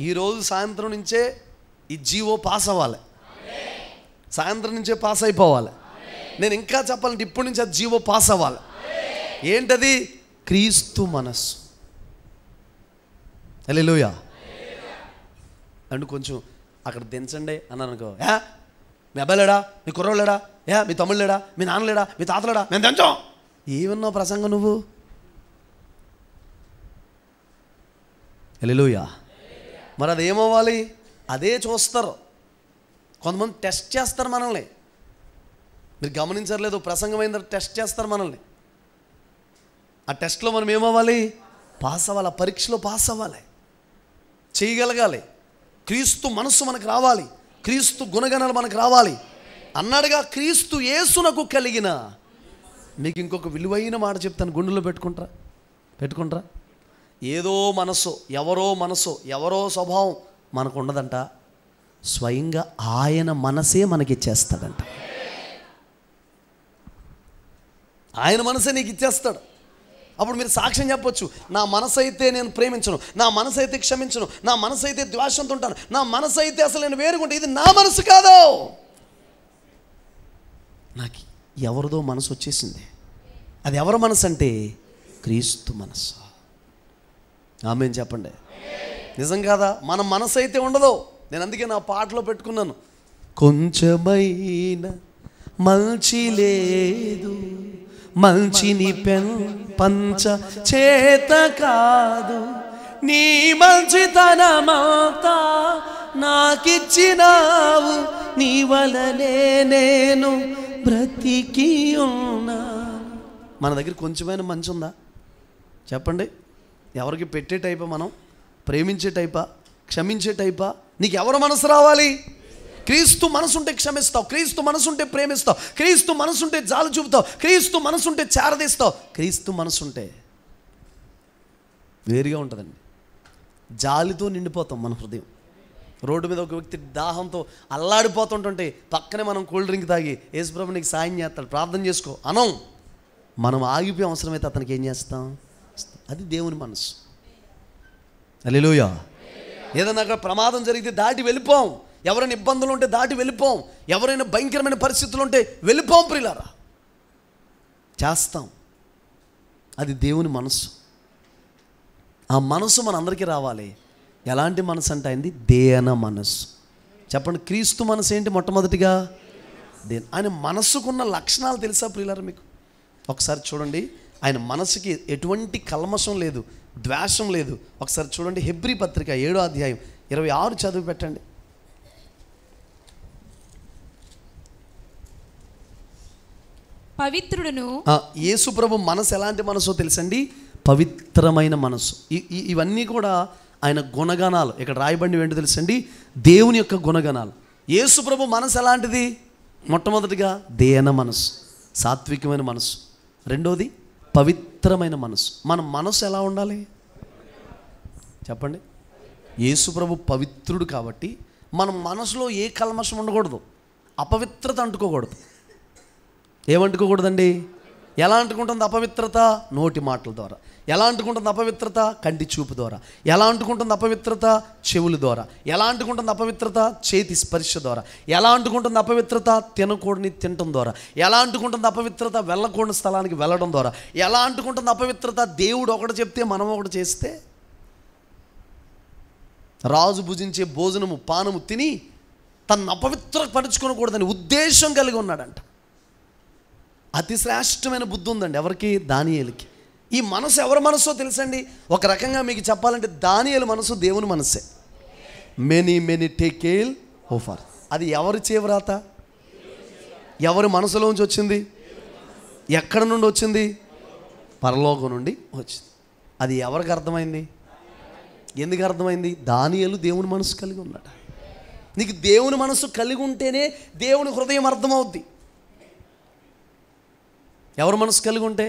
ఈరోజు సాయంత్రం నుంచే ఈ జీవో పాస్ అవ్వాలి, సాయంత్రం నుంచే పాస్ అయిపోవాలి. నేను ఇంకా చెప్పాలంటే ఇప్పటి నుంచి అది జీవో పాస్ అవ్వాలి. ఏంటది? క్రీస్తు మనస్సు. హల్లెలూయా. అండ్ కొంచెం అక్కడ దించండి అన్నాను అనుకో, మీ అబ్బాయి లేడా, మీ కుర్రోడు లేడా, మీ తమ్ముడు లేడా, మీ నాన్న లేడా, మీ తాత లేడా, మేము దించాం. ఏమన్నావు ప్రసంగం నువ్వు? హల్లెలూయా. మరి అది ఏమవ్వాలి? అదే చూస్తారు. కొంతమంది టెస్ట్ చేస్తారు మనల్ని. మీరు గమనించట్లేదు, ప్రసంగం అయిన తర్వాత టెస్ట్ చేస్తారు మనల్ని. ఆ టెస్ట్లో మనం ఏమవ్వాలి? పాస్ అవ్వాలి. ఆ పరీక్షలో పాస్ అవ్వాలి, చేయగలగాలి. క్రీస్తు మనస్సు మనకు రావాలి, క్రీస్తు గుణగణాలు మనకు రావాలి అన్నాడుగా. క్రీస్తు యేసునకు కలిగిన, మీకు ఇంకొక విలువైన మాట చెప్తాను, గుండెలో పెట్టుకుంటారా? ఏదో మనసు, ఎవరో స్వభావం మనకు ఉండదంట. స్వయంగా ఆయన మనసే మనకిచ్చేస్తాడంట. ఆయన మనసే నీకు ఇచ్చేస్తాడు. అప్పుడు మీరు సాక్ష్యం చెప్పొచ్చు, నా మనసు అయితే నేను ప్రేమించను, నా మనసు అయితే క్షమించను, నా మనసు అయితే ద్వేషంతో ఉంటాను, నా మనసు అయితే అసలు నేను వేరుగుంటే ఇది నా మనసు కాదు. నాకు ఎవరిదో మనసు వచ్చేసింది. అది ఎవరి మనసు అంటే క్రీస్తు మనసు. ఆమేన్ చెప్పండి. నిజం కాదా? మన మనసు అయితే ఉండదు. నేను అందుకే నా పాటలో పెట్టుకున్నాను, కొంచెమైన మంచి లేదు, మంచిని పంచ చేత కాదు, నీ మంచితనమంతా నాకిచ్చినావు, నీ వలనే నేను బ్రతికి ఉన్నా. మన దగ్గర కొంచెమైన మంచి ఉందా చెప్పండి? ఎవరికి పెట్టే టైపా, మనం ప్రేమించే టైపా, క్షమించే టైపా? నీకు ఎవరు మనసు రావాలి? క్రీస్తు మనసుంటే క్షమిస్తావు, క్రీస్తు మనసుంటే ప్రేమిస్తావు, క్రీస్తు మనసుంటే జాలు చూపుతావు, క్రీస్తు మనసుంటే చేరదీస్తావు. క్రీస్తు మనసుంటే వేరుగా ఉంటుందండి. జాలితో నిండిపోతాం మన హృదయం. రోడ్డు మీద ఒక వ్యక్తి దాహంతో అల్లాడిపోతుంటుంటే పక్కనే మనం కూల్ డ్రింక్ తాగి యేసుప్రభు నీకు సాయం చేస్తాడు, ప్రార్థన చేసుకో అనం. మనం ఆగిపోయే అవసరమైతే అతనికి ఏం చేస్తాం? అది దేవుని మనసు. హల్లెలూయా. ఏదైనా అక్కడ ప్రమాదం జరిగితే దాటి వెళ్ళిపోం. ఎవరైనా ఇబ్బందులు ఉంటే దాటి వెళ్ళిపోం. ఎవరైనా భయంకరమైన పరిస్థితులు ఉంటే వెళ్ళిపోం. ప్రియులారా, చేస్తాం. అది దేవుని మనసు. ఆ మనసు మనందరికీ రావాలి. ఎలాంటి మనసు అంటే అయింది? దేన మనసు. చెప్పండి, క్రీస్తు మనసు ఏంటి? మొట్టమొదటిగా ఆయన మనసుకున్న లక్షణాలు తెలుసా ప్రియులారా మీకు? ఒకసారి చూడండి, ఆయన మనసుకి ఎటువంటి కల్మషం లేదు, ద్వేషం లేదు. ఒకసారి చూడండి, హెబ్రీ పత్రిక 7వ అధ్యాయం 26 చదివి పెట్టండి. పవిత్రుడును. యేసు ప్రభు మనసు ఎలాంటి మనసో తెలుసండి? పవిత్రమైన మనసు. ఇవన్నీ కూడా ఆయన గుణగణాలు. ఇక్కడ రాయబడి ఏంటో తెలుసండి? దేవుని యొక్క గుణగణాలు. యేసు ప్రభు మనసు ఎలాంటిది? మొట్టమొదటిగా దేన మనసు, సాత్వికమైన మనసు. రెండోది పవిత్రమైన మనసు. మన మనసు ఎలా ఉండాలి చెప్పండి? యేసు ప్రభు పవిత్రుడు కాబట్టి మన మనసులో ఏ కల్మషం ఉండకూడదు, అపవిత్రత అంటుకోకూడదు. ఏమంటుకోకూడదండి? ఎలా అంటుకుంటుంది అపవిత్రత? నోటి మాటల ద్వారా. ఎలా అంటుకుంటుంది అపవిత్రత? కంటి చూపు ద్వారా. ఎలా అంటుకుంటుంది అపవిత్రత? చెవుల ద్వారా. ఎలా అంటుకుంటుంది అపవిత్రత? చేతి స్పర్శ ద్వారా. ఎలా అంటుకుంటుంది అపవిత్రత? తినకూడని తినటం ద్వారా. ఎలా అంటుకుంటుంది అపవిత్రత? వెళ్ళకూడని స్థలానికి వెళ్ళడం ద్వారా. ఎలా అంటుకుంటుంది అపవిత్రత? దేవుడు ఒకటి చెప్తే మనం ఒకటి చేస్తే. రాజు భుజించే భోజనము పానము తిని తను అపవిత్రపరుచుకోకూడదని ఉద్దేశం కలిగి ఉన్నాడంట. అతి శ్రేష్టమైన బుద్ధి ఉందండి ఎవరికి? దానియేలుకి. ఈ మనసు ఎవరి మనసో తెలుసండి? ఒక రకంగా మీకు చెప్పాలంటే దానియేలు మనసు దేవుని మనసే. Many take care of her. అది ఎవరి చేవ్రాత? ఎవరి మనసులోంచి వచ్చింది? ఎక్కడ నుండి వచ్చింది? పరలోకం నుండి వచ్చింది. అది ఎవరికి అర్థమైంది? ఎందుకు అర్థమైంది? దానియేలు దేవుని మనసు కలిగి ఉన్నాడు. నీకు దేవుని మనసు కలిగి ఉంటేనే దేవుని హృదయం అర్థమవుద్ది. ఎవరి మనసు కలిగి ఉంటే?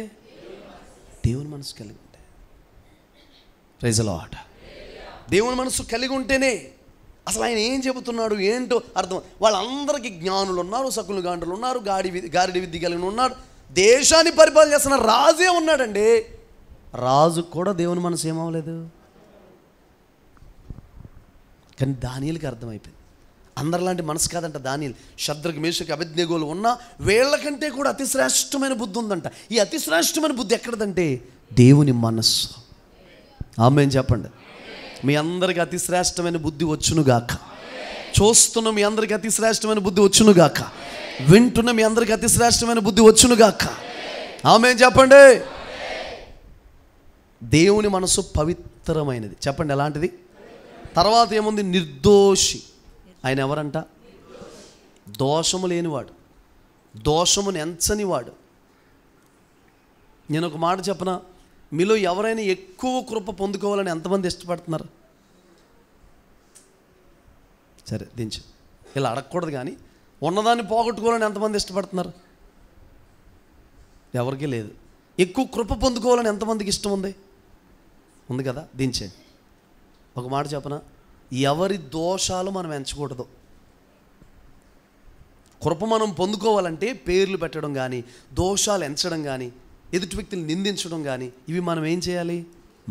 దేవుని మనసు కలిగి ఉంటే. Praise the lord. దేవుని మనసు కలిగి ఉంటేనే అసలు ఆయన ఏం చెబుతున్నాడు ఏంటో అర్థం. వాళ్ళందరికీ జ్ఞానులు ఉన్నారు, సకులు గాండులు ఉన్నారు, గారిడి విద్య కలిగిన ఉన్నాడు, దేశాన్ని పరిపాలన చేస్తున్న రాజే ఉన్నాడండి. రాజు కూడా దేవుని మనసు ఏమవ్వలేదు. కానీ దానియేలుకి అర్థమైపోయింది. అందరిలాంటి మనసు కాదంట దానియేలు. శద్రకు మేషకు అబేద్నెగోలు ఉన్న వీళ్ళకంటే కూడా అతి శ్రేష్టమైన బుద్ధి ఉందంట. ఈ అతి శ్రేష్టమైన బుద్ధి ఎక్కడదంటే దేవుని మనస్సు. ఆమేన్ చెప్పండి. మీ అందరికీ అతి శ్రేష్టమైన బుద్ధి వచ్చునుగాక. చూస్తున్న మీ అందరికీ అతి శ్రేష్టమైన బుద్ధి వచ్చునుగాక. వింటున్న మీ అందరికీ అతి శ్రేష్టమైన బుద్ధి వచ్చునుగాక. ఆమేన్ చెప్పండి. దేవుని మనసు పవిత్రమైనది. చెప్పండి ఎలాంటిది? తర్వాత ఏముంది? నిర్దోషి. ఆయన ఎవరంట? దోషము లేనివాడు, దోషమును ఎంచనివాడు. నేను ఒక మాట చెప్పనా? మీలో ఎవరైనా ఎక్కువ కృప పొందుకోవాలని ఎంతమంది ఇష్టపడుతున్నారు? సరే దించు, ఇలా అడగకూడదు. కానీ ఉన్నదాన్ని పోగొట్టుకోవాలని ఎంతమంది ఇష్టపడుతున్నారు? ఎవరికీ లేదు. ఎక్కువ కృప పొందుకోవాలని ఎంతమందికి ఇష్టం ఉంది? ఉంది కదా. దించే ఒక మాట చెప్పనా? ఎవరి దోషాలు మనం ఎంచకూడదు. కృప మనం పొందుకోవాలంటే పేర్లు పెట్టడం కానీ, దోషాలు ఎంచడం కానీ, ఎదుటి వ్యక్తిని నిందించడం కానీ, ఇవి మనం ఏం చేయాలి?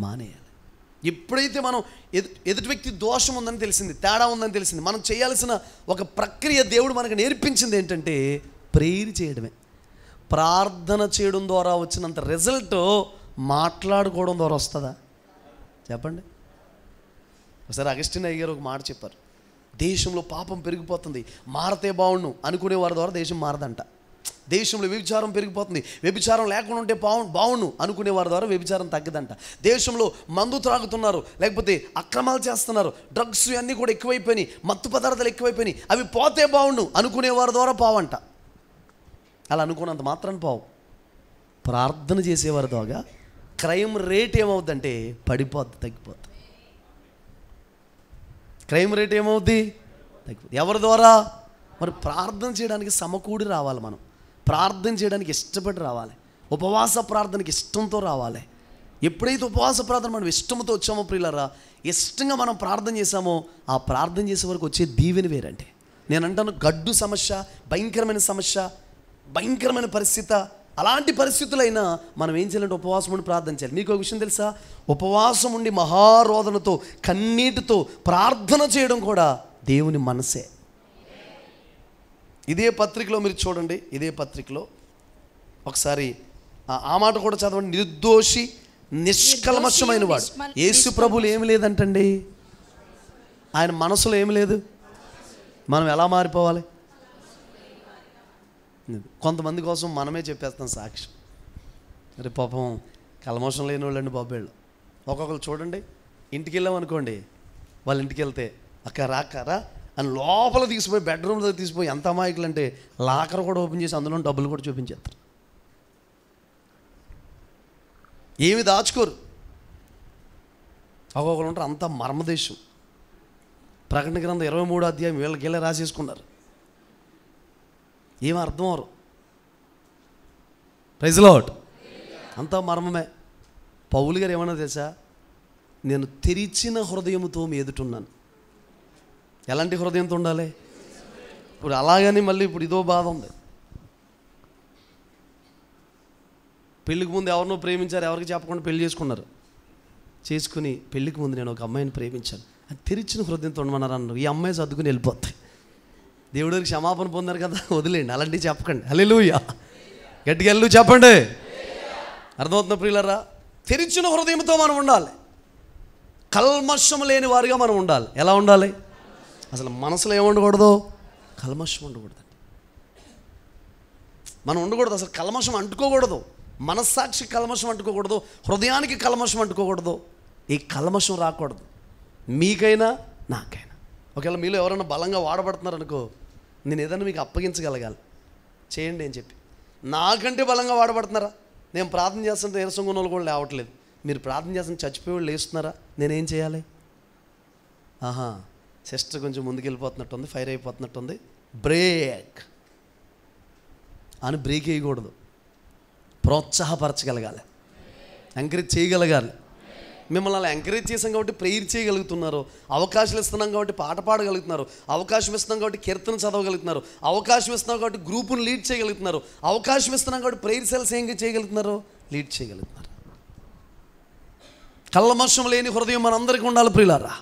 మానేయాలి. ఎప్పుడైతే మనం ఎదుటి వ్యక్తి దోషం ఉందని తెలిసింది, తేడా ఉందని తెలిసింది, మనం చేయాల్సిన ఒక ప్రక్రియ దేవుడు మనకు నేర్పించింది ఏంటంటే ప్రేయర్ చేయడమే. ప్రార్థన చేయడం ద్వారా వచ్చినంత రిజల్ట్ మాట్లాడుకోవడం ద్వారా వస్తుందా చెప్పండి? ఒకసారి అగస్టిన్ అయ్య గారు ఒక మాట చెప్పారు. దేశంలో పాపం పెరిగిపోతుంది, మారతే బాగుండు అనుకునే వారి ద్వారా దేశం మారదంట. దేశంలో వ్యభిచారం పెరిగిపోతుంది, వ్యభిచారం లేకుండా ఉంటే బాగుండు అనుకునే వారి ద్వారా వ్యభిచారం తగ్గదంట. దేశంలో మందు త్రాగుతున్నారు, లేకపోతే అక్రమాలు చేస్తున్నారు, డ్రగ్స్ అన్నీ కూడా ఎక్కువైపోయినాయి, మత్తు పదార్థాలు ఎక్కువైపోయినాయి, అవి పోతే బాగుండు అనుకునే వారి ద్వారా పావంట. అలా అనుకున్నంత మాత్రాన్ని పావు. ప్రార్థన చేసేవారి ద్వారా క్రైమ్ రేట్ ఏమవుద్దంటే పడిపోద్ది, తగ్గిపోద్ది. క్రైమ్ రేట్ ఏమవుద్ది? తగ్గిపోద్ది. ఎవరి ద్వారా? మరి ప్రార్థన చేయడానికి సమకూడి రావాలి. మనం ప్రార్థన చేయడానికి ఇష్టపడి రావాలి. ఉపవాస ప్రార్థనకి ఇష్టంతో రావాలి. ఎప్పుడైతే ఉపవాస ప్రార్థన మనం ఇష్టంతో వచ్చామో ప్రియులారా, ఇష్టంగా మనం ప్రార్థన చేసామో ఆ ప్రార్థన చేసే వరకు వచ్చే దీవెన వేరంటే. నేను అంటాను, గడ్డు సమస్య, భయంకరమైన సమస్య, భయంకరమైన పరిస్థితి, అలాంటి పరిస్థితులైనా మనం ఏం చేయాలంటే ఉపవాసం ఉండి ప్రార్థన చేయాలి. మీకు ఒక విషయం తెలుసా, ఉపవాసం ఉండి మహారోదనతో కన్నీటితో ప్రార్థన చేయడం కూడా దేవుని మనసే. ఇదే పత్రికలో మీరు చూడండి, ఇదే పత్రికలో ఒకసారి ఆ మాట కూడా చదవండి. నిర్దోషి నిష్కల్మషమైన వాడు. యేసు ప్రభువులు ఏమి లేదంటండి, ఆయన మనసులో ఏమి లేదు. మనం ఎలా మారిపోవాలి? కొంతమంది కోసం మనమే చెప్పేస్తాం సాక్ష్యం. మరి పాపం కల్మషం లేని వాళ్ళండి బాబేళ్ళు. ఒక్కొక్కరు చూడండి, ఇంటికి వెళ్ళాం అనుకోండి, వాళ్ళ ఇంటికి వెళ్తే అక్క రాకారా అని లోపల తీసిపోయి బెడ్రూమ్లో తీసిపోయి, ఎంత అమాయకులు అంటే లాకర్ కూడా ఓపెన్ చేసి అందులో డబ్బులు కూడా చూపించేస్తారు. ఏమి దాచుకోరు. ఒక్కొక్కరు ఉంటారు అంత మర్మదేశం. ప్రకటన గ్రంథం 23వ అధ్యాయం వీళ్ళకెళ్ళే రాసేసుకున్నారు. ఏం అర్థం అవరు. Praise lord. అంతా మర్మమే. పౌలు గారు ఏమన్నా తెలుసా, నేను తెరిచిన హృదయంతో మీ ఎదుటున్నాను. ఎలాంటి హృదయంతో ఉండాలి? ఇప్పుడు అలాగని మళ్ళీ ఇప్పుడు ఇదో బాధ ఉంది. పెళ్ళికి ముందు ఎవరినో ప్రేమించారు, ఎవరికి చెప్పకుండా పెళ్లి చేసుకున్నారు. చేసుకుని పెళ్ళికి ముందు నేను ఒక అమ్మాయిని ప్రేమించాను, అది తెరిచిన హృదయంతో ఉండమన్నారు అన్నారు. ఈ అమ్మాయి సర్దుకుని వెళ్ళిపోతాయి. దేవుడికి క్షమాపణ పొందారు కదా, వదిలేండి, అలాంటివి చెప్పకండి. హల్లెలూయా, గట్టిగా వెళ్ళు చెప్పండి. అర్థమవుతున్న ప్రియులారా, తెరిచిన హృదయంతో మనం ఉండాలి. కల్మషం లేని వారిగా మనం ఉండాలి. ఎలా ఉండాలి? అసలు మనసులో ఏముండకూడదు? కల్మషం ఉండకూడదండి. మనం ఉండకూడదు, అసలు కల్మషం అంటుకోకూడదు. మనస్సాక్షి కల్మషం అంటుకోకూడదు, హృదయానికి కల్మషం అంటుకోకూడదు. ఈ కల్మషం రాకూడదు మీకైనా నాకైనా. ఒకవేళ మీలో ఎవరైనా బలంగా వాడబడుతున్నారు అనుకో, నేను ఏదైనా మీకు అప్పగించగలగాలి, చేయండి అని చెప్పి. నాకంటే బలంగా వాడబడుతున్నారా? నేను ప్రార్థన చేస్తుంటే నీరసంగా ఉన్న వాళ్ళు కూడా లేవట్లేదు. మీరు ప్రార్థన చేస్తుంటే చచ్చిపోయే వాళ్ళు లేస్తున్నారా? నేనేం చేయాలి? ఆహా, సిస్టర్ కొంచెం ముందుకు వెళ్ళిపోతున్నట్టుంది, ఫైర్ అయిపోతున్నట్టుంది, బ్రేక్ అని బ్రేక్ వేయకూడదు. ప్రోత్సాహపరచగలగాలి, ఎంకరేజ్ చేయగలగాలి. మిమ్మల్ని అలా ఎంకరేజ్ చేసాం కాబట్టి ప్రేయర్ చేయగలుగుతున్నారు, అవకాశాలు ఇస్తున్నాం కాబట్టి పాట పాడగలుగుతున్నారు, అవకాశం ఇస్తున్నాం కాబట్టి కీర్తన చదవగలుగుతున్నారు, అవకాశం ఇస్తున్నాం కాబట్టి గ్రూపును లీడ్ చేయగలుగుతున్నారు, అవకాశం ఇస్తున్నాం కాబట్టి ప్రేయర్ సెల్స్ ఏం చేయగలుగుతున్నారు? లీడ్ చేయగలుగుతున్నారు. కల్మషం లేని హృదయం మనందరికీ ఉండాలి ప్రియులారా.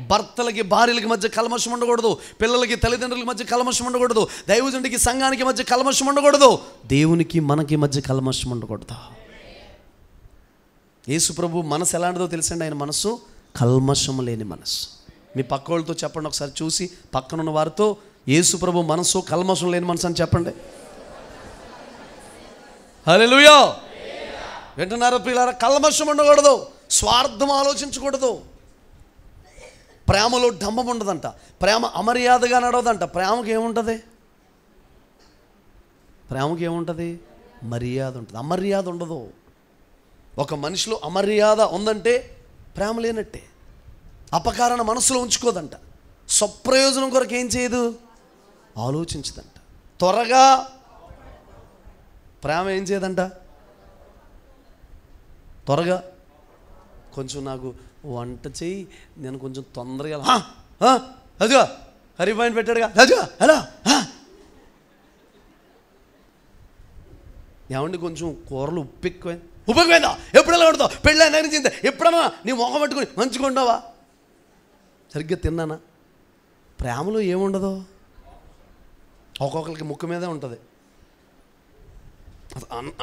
భర్తలకి భార్యలకి మధ్య కల్మషం ఉండకూడదు, పిల్లలకి తల్లిదండ్రులకి మధ్య కల్మషం ఉండకూడదు, దైవజనుడికి సంఘానికి మధ్య కల్మషం ఉండకూడదు, దేవునికి మనకి మధ్య కల్మషం ఉండకూడదు. యేసు ప్రభు మనసు ఎలాంటిదో తెలుసండి, ఆయన మనసు కల్మషం లేని మనసు. మీ పక్క వాళ్ళతో చెప్పండి ఒకసారి, చూసి పక్కనున్న వారితో, యేసు ప్రభు మనసు కల్మషం లేని మనసు అని చెప్పండి. హల్లెలూయా. వింటున్నారా ప్రియులారా? కల్మషం ఉండకూడదు, స్వార్థం ఆలోచించకూడదు, ప్రేమలో డంబం ఉండదంట, ప్రేమ అమర్యాదగా నడవదంట. ప్రేమకి ఏముంటుంది? ప్రేమకి ఏముంటుంది? మర్యాద ఉంటుంది, అమర్యాద ఉండదు. ఒక మనిషిలో అమర్యాద ఉందంటే ప్రేమ లేనట్టే. అపకారణ మనసులో ఉంచుకోదంట, స్వప్రయోజనం కొరకు ఏం చేయదు, ఆలోచించదంట. త్వరగా ప్రేమ ఏం చేయదంట, త్వరగా కొంచెం నాకు వంట చేయి, నేను కొంచెం తొందరగా, అదిగా హరి పాయింట్ పెట్టాడుగా, అదిగా హలో ఏమండి కొంచెం కూరలు ఉప్పు ఎక్కువైందా? ఎప్పుడెలా కొడతావు? పెళ్ళి నరిచిందా? ఎప్పుడన్నా నీ మొహం పట్టుకుని మంచిగా ఉండవా? సరిగ్గా తిన్నానా? ప్రేమలో ఏముండదు, ఒక్కొక్కరికి ముక్కు మీదే ఉంటుంది.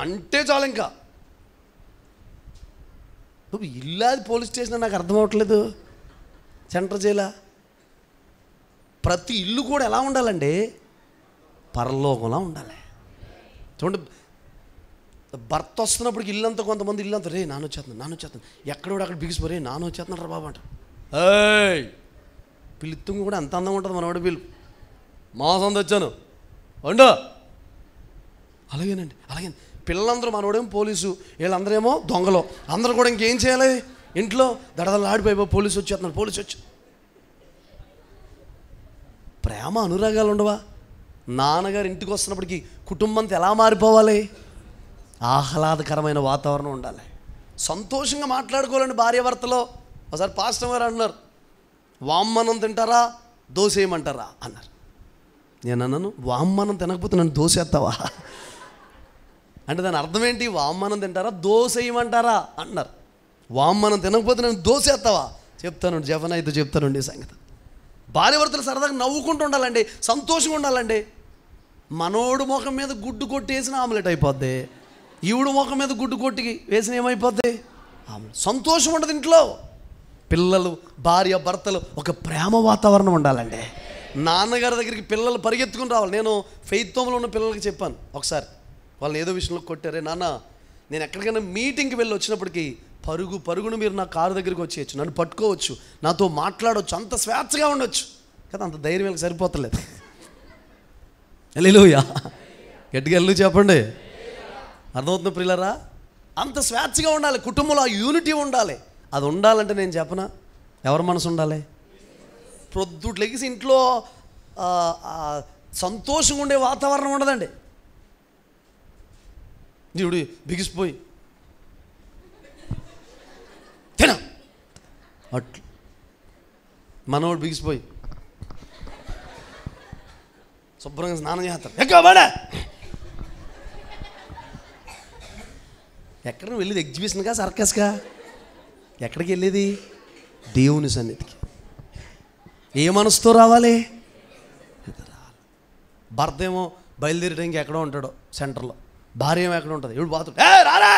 అంటే చాలు. ఇంకా నువ్వు ఇల్లాది పోలీస్ స్టేషన్ నాకు అర్థం అవ్వట్లేదు, సెంటర్ జైలా. ప్రతి ఇల్లు కూడా ఎలా ఉండాలండి? పరలోకంలా ఉండాలి. చూడండి, భర్త వస్తున్నప్పటికి ఇల్లంతా, కొంతమంది ఇల్లంతా రే నాన్న వచ్చేస్తున్నాను, ఎక్కడో అక్కడ బిగిసిపోయి నాన్న వచ్చేస్తున్నాడు రా బాబు అంట. పిలుత్తుంగు కూడా అంత అందంగా ఉంటుంది మనవాడి పిల్లు. మాసం తెచ్చాను వండు, అలాగేనండి అలాగే. పిల్లలందరూ మనవాడేమో పోలీసు, వీళ్ళందరూ ఏమో దొంగలు. అందరూ కూడా ఇంకేం చేయాలి? ఇంట్లో దడదలాడిపోయి పోలీసు వచ్చేస్తున్నాడు, పోలీసు వచ్చి. ప్రేమ అనురాగాలు ఉండవా? నాన్నగారు ఇంటికి వస్తున్నప్పటికీ కుటుంబంతో ఎలా మారిపోవాలి? ఆహ్లాదకరమైన వాతావరణం ఉండాలి. సంతోషంగా మాట్లాడుకోవాలండి భార్యాభర్తలో. ఒకసారి పాస్టర్ గారు అన్నారు, వామ్మనం తింటారా దోశ వేయమంటారా అన్నారు. నేను అన్నాను, వామ్మనం తినకపోతే నన్ను దోశ వేస్తావా అంటే దాని అర్థం ఏంటి? వామ్మనం తింటారా దోశ వేయమంటారా అన్నారు. వామ్మనం తినకపోతే నన్ను దోశ వేస్తావా? చెప్తాను, జపన అయితే చెప్తానండి ఈ సంగతి. భార్యాభర్తలు సరదాగా నవ్వుకుంటూ ఉండాలండి, సంతోషంగా ఉండాలండి. మనోడు ముఖం మీద గుడ్డు కొట్టి వేసిన ఆమ్లెట్ అయిపోద్ది, ఈవిడు ముఖం మీద గుడ్డు కొట్టి వేసిన ఏమైపోద్ది? ఆమ్లెట్. సంతోషం ఉండదు ఇంట్లో. పిల్లలు, భార్య, భర్తలు ఒక ప్రేమ వాతావరణం ఉండాలండి. నాన్నగారి దగ్గరికి పిల్లలు పరిగెత్తుకుని రావాలి. నేను ఫెయిత్ హోమ్లో ఉన్న పిల్లలకి చెప్పాను ఒకసారి, వాళ్ళని ఏదో విషయంలో కొట్టారే, నాన్న నేను ఎక్కడికైనా మీటింగ్కి వెళ్ళి వచ్చినప్పటికీ పరుగును మీరు నా కారు దగ్గరికి వచ్చేయచ్చు, నన్ను పట్టుకోవచ్చు, నాతో మాట్లాడవచ్చు, అంత స్వేచ్ఛగా ఉండొచ్చు కదా. అంత ధైర్యం వీళ్ళకి సరిపోతలేదు. హల్లెలూయా, గట్టిగా వెళ్ళి చెప్పండి. అర్థమవుతుంది ప్రియులారా? అంత స్వేచ్ఛగా ఉండాలి కుటుంబంలో, ఆ యూనిటీ ఉండాలి. అది ఉండాలంటే నేను చెప్పనా, ఎవరి మనసు ఉండాలి? ప్రొద్దుట్లు లెగిసి ఇంట్లో సంతోషంగా ఉండే వాతావరణం ఉండదండి. దేవుడు బిగిసిపోయి తిన అట్లు, మనోడు బిగిసిపోయి శుభ్రంగా స్నానం చేస్తారు, ఎక్కడా ఎక్కడ వెళ్ళేది? ఎగ్జిబిషన్గా, సర్కస్గా? ఎక్కడికి వెళ్ళేది? దేవుని సన్నిధికి. ఏ మనసుతో రావాలి? భర్త ఏమో బయలుదేరే టైంకి ఎక్కడో ఉంటాడో సెంటర్లో, భార్య ఏమో ఎక్కడ ఉంటుంది, ఇప్పుడు బాత్రూమ్ రారా.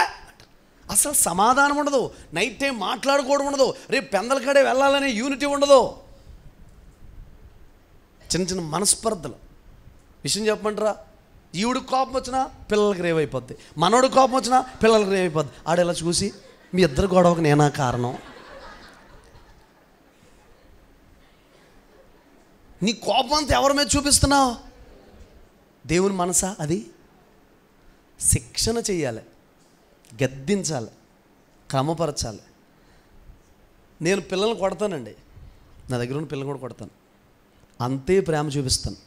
అసలు సమాధానం ఉండదు, నైట్ టైం మాట్లాడుకోవడం ఉండదు, రేపు పెందల కాడే వెళ్ళాలనే యూనిటీ ఉండదు. చిన్న చిన్న మనస్పర్ధలు. విషయం చెప్పమంటారా? ఈవిడికి కోపం వచ్చినా పిల్లలకి రేవైపోద్ది, మనోడికి కోపం వచ్చినా పిల్లలకి రేవైపోద్ది. ఆడెలా చూసి మీ ఇద్దరు గొడవకు నేనా కారణం? నీ కోపం అంతా ఎవరి మీద చూపిస్తున్నావు? దేవుని మనసా అది? శిక్షణ చెయ్యాలి, గద్దించాలి, క్రమపరచాలి. నేను పిల్లల్ని కొడతానండి, నా దగ్గర ఉన్న పిల్లలు కూడా కొడతాను, అంతే ప్రేమ చూపిస్తాను.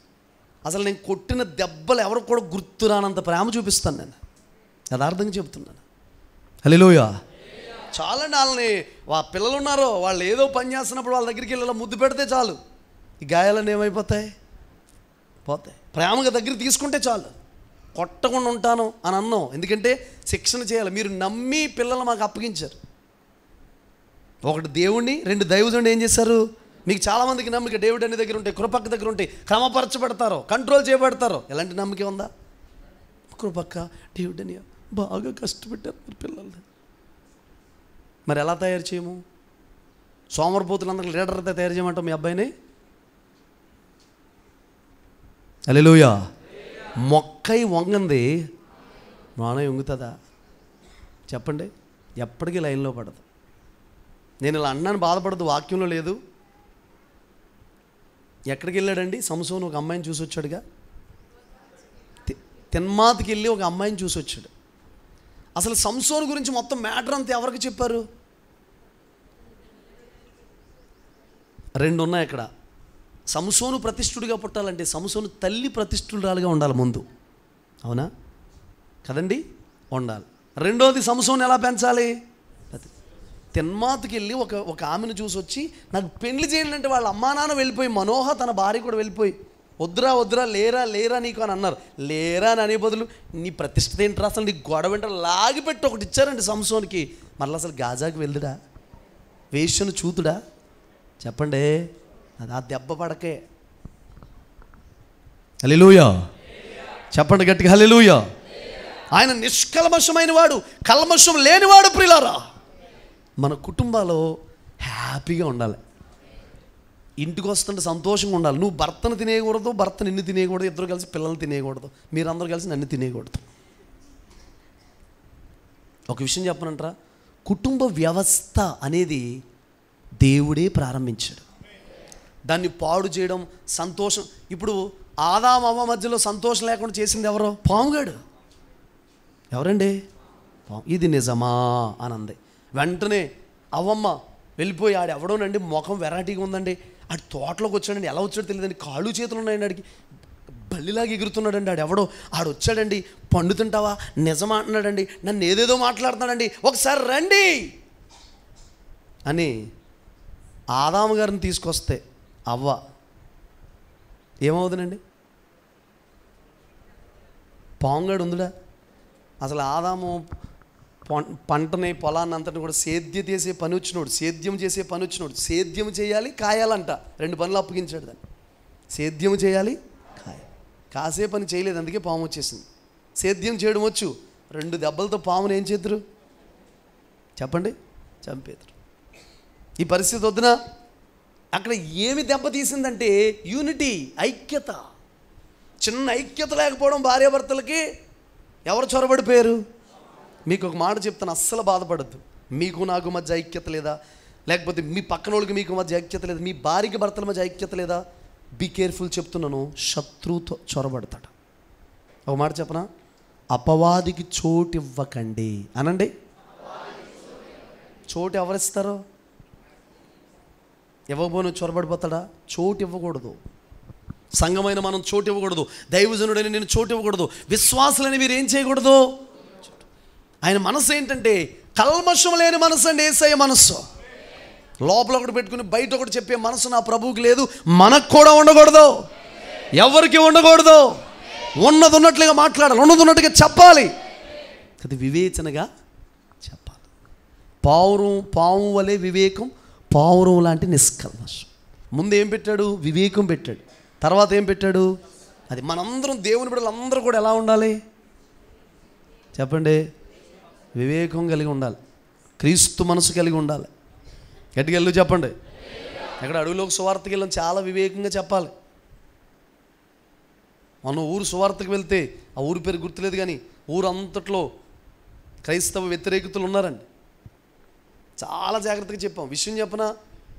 అసలు నేను కొట్టిన దెబ్బలు ఎవరికి కూడా గుర్తురానంత ప్రేమ చూపిస్తాను నేను, యథార్థంగా చెప్తున్నాను. హల్లెలూయా. చాలండి. వాళ్ళని పిల్లలు ఉన్నారో వాళ్ళు ఏదో పని చేస్తున్నప్పుడు వాళ్ళ దగ్గరికి వెళ్ళి ముద్దు పెడితే చాలు, ఈ గాయాలన్నీ ఏమైపోతాయి? పోతాయి. ప్రేమగా దగ్గర తీసుకుంటే చాలు. కొట్టకుండా ఉంటాను అని అన్నాం, ఎందుకంటే శిక్షణ చేయాలి. మీరు నమ్మి పిల్లలు మాకు అప్పగించారు. ఒకటి దేవుణ్ణి, రెండు దైవజనుడు ఏం చేశారు? మీకు చాలామందికి నమ్మిక దేవుడు అన్ని దగ్గర ఉంటాయి, కృపక్క దగ్గర ఉంటాయి, క్రమపరచబడతారో, కంట్రోల్ చేయబడతారో. ఎలాంటి నమ్మిక ఉందా? కృపక్క, దేవుడు అని బాగా కష్టపెట్టారు మీరు పిల్లల్ని. మరి ఎలా తయారు చేయము? సోమరపోతులందరికీ లీడర్ అయితే తయారు చేయమంటాం మీ అబ్బాయిని? హల్లెలూయా. మొక్కై వంగంది మానవ వంగుతుందా? చెప్పండి. ఎప్పటికీ లైన్లో పడదు. నేను ఇలా అన్నాను, బాధపడదు, వాక్యంలో లేదు. ఎక్కడికి వెళ్ళాడండి సంసోను? ఒక అమ్మాయిని చూసి వచ్చాడుగా. తిన్మాతికి వెళ్ళి ఒక అమ్మాయిని చూసి వచ్చాడు. అసలు సంసోను గురించి మొత్తం మ్యాటర్ అంతా ఎవరికి చెప్పారు? రెండు ఉన్నాయి అక్కడ. సంసోను ప్రతిష్ఠుడిగా పుట్టాలంటే సంసోను తల్లి ప్రతిష్ఠురాలుగా ఉండాలి ముందు, అవునా కదండి? ఉండాలి. రెండోది సంసోను ఎలా పెంచాలి? తిన్మాతికి వెళ్ళి ఒక ఆమెను చూసి వచ్చి నాకు పెళ్లి చేయాలంటే వాళ్ళ అమ్మా నాన్న వెళ్ళిపోయి, మనోహ తన భార్య కూడా వెళ్ళిపోయి, వద్దురా లేరా నీకు అని అన్నారు. లేరా అని అనే బదులు నీ ప్రతిష్ఠత ఏంటరా, అసలు నీ గొడవ ఏంటో లాగిపెట్టి ఒకటి ఇచ్చారండి సంసోనికి. మళ్ళీ అసలు గాజాకి వెళ్ళుడా, వేశ్యను చూతుడా? చెప్పండి. అది ఆ దెబ్బ పడకే. హల్లెలూయా. చెప్పండి గట్టిగా, హల్లెలూయా. ఆయన నిష్కల్మషమైన వాడు, కల్మషం లేనివాడు. ప్రియులారా, మన కుటుంబాల్లో హ్యాపీగా ఉండాలి. ఇంటికి వస్తుంటే సంతోషంగా ఉండాలి. నువ్వు భర్తను తినేయకూడదు, భర్త నిన్ను తినేయకూడదు, ఇద్దరు కలిసి పిల్లల్ని తినేయకూడదు, మీరందరూ కలిసి నన్ను తినేయకూడదు. ఒక విషయం చెప్పనంటారా, కుటుంబ వ్యవస్థ అనేది దేవుడే ప్రారంభించాడు. దాన్ని పాడు చేయడం, సంతోషం. ఇప్పుడు ఆదాము అవ్వ మధ్యలో సంతోషం లేకుండా చేసింది ఎవరో? పాముగాడు. ఎవరండి? పాము. ఇది నిజమా అని అంది. వెంటనే అవ్వమ్మ వెళ్ళిపోయి, ఆడు ఎవడోనండి ముఖం వెరైటీగా ఉందండి, ఆడు తోటలోకి వచ్చాడండి, ఎలా వచ్చాడో తెలియదండి, కాళ్ళు చేతులు ఉన్నాయండి, ఆడికి బల్లిలాగా ఎగురుతున్నాడండి ఆడెవడో, ఆడొచ్చాడండి, పండు తింటావా, నిజమా అంటున్నాడండి, నన్ను ఏదేదో మాట్లాడుతున్నాడండి, ఒకసారి రండి అని ఆదాము గారిని తీసుకొస్తే అవ్వ ఏమవుతుందండి? పాంగాడు ఉందిడా. అసలు ఆదాము పంటని పొలాన్ని అంతటి కూడా సేద్యం చేసే పని వచ్చినోడు, సేద్యం చేసే పని వచ్చినోడు. సేద్యం చేయాలి, కాయాలంట, 2 పనులు అప్పగించాడు దాన్ని. సేద్యం చేయాలి, కాసే పని చేయలేదు, అందుకే పాము వచ్చేసింది. సేద్యం చేయడం వచ్చు, 2 దెబ్బలతో పామును ఏం చేద్దరు చెప్పండి? చంపేద్దరు. ఈ పరిస్థితి వద్దునా? అక్కడ ఏమి దెబ్బ తీసిందంటే యూనిటీ, ఐక్యత. చిన్న ఐక్యత లేకపోవడం భార్యాభర్తలకి ఎవరు చొరబడిపోయారు? మీకు ఒక మాట చెప్తాను, అస్సలు బాధపడద్దు. మీకు నాకు మధ్య ఐక్యత లేదా, లేకపోతే మీ పక్కన వాళ్ళకి మీకు మధ్య ఐక్యత లేదా, మీ భార్యకి భర్తల మధ్య ఐక్యత లేదా, బీ కేర్ఫుల్ చెప్తున్నాను, శత్రువుతో చొరబడతాడు. ఒక మాట చెప్పనా? అపవాదికి చోటు ఇవ్వకండి అనండి. చోటు ఎవరిస్తారో ఇవ్వకపోను చొరబడిపోతాడా? చోటు ఇవ్వకూడదు. సంఘమైన మనం చోటు ఇవ్వకూడదు. దైవజనుడని నేను చోటు ఇవ్వకూడదు. విశ్వాసులని మీరు ఏం చేయకూడదు? ఆయన మనసు ఏంటంటే కల్మషం లేని మనసు అండి, యేసయ్య మనస్సు. లోపల ఒకటి పెట్టుకుని బయట ఒకటి చెప్పే మనసు నా ప్రభువుకి లేదు, మనకు కూడా ఉండకూడదు, ఎవరికి ఉండకూడదు. ఉన్నది ఉన్నట్లుగా మాట్లాడాలి, ఉన్నది ఉన్నట్టుగా చెప్పాలి, అది వివేచనగా చెప్పాలి. పావు వలె వివేకం, పావురం లాంటి నిష్కల్మషం. ముందు ఏం పెట్టాడు? వివేకం పెట్టాడు. తర్వాత ఏం పెట్టాడు? అది మనందరం దేవుని బిడ్డలు అందరూ కూడా ఎలా ఉండాలి చెప్పండి? వివేకం కలిగి ఉండాలి, క్రీస్తు మనసు కలిగి ఉండాలి. గట్టిగా చెప్పండి. ఎక్కడ అడవిలోకి సువార్తకి వెళ్ళాం, చాలా వివేకంగా చెప్పాలి. మనం ఊరు సువార్తకి వెళ్తే, ఆ ఊరి పేరు గుర్తులేదు కానీ ఊరు అంతట్లో క్రైస్తవ వ్యతిరేకతలు ఉన్నారండి. చాలా జాగ్రత్తగా చెప్పాం. విషయం చెప్పిన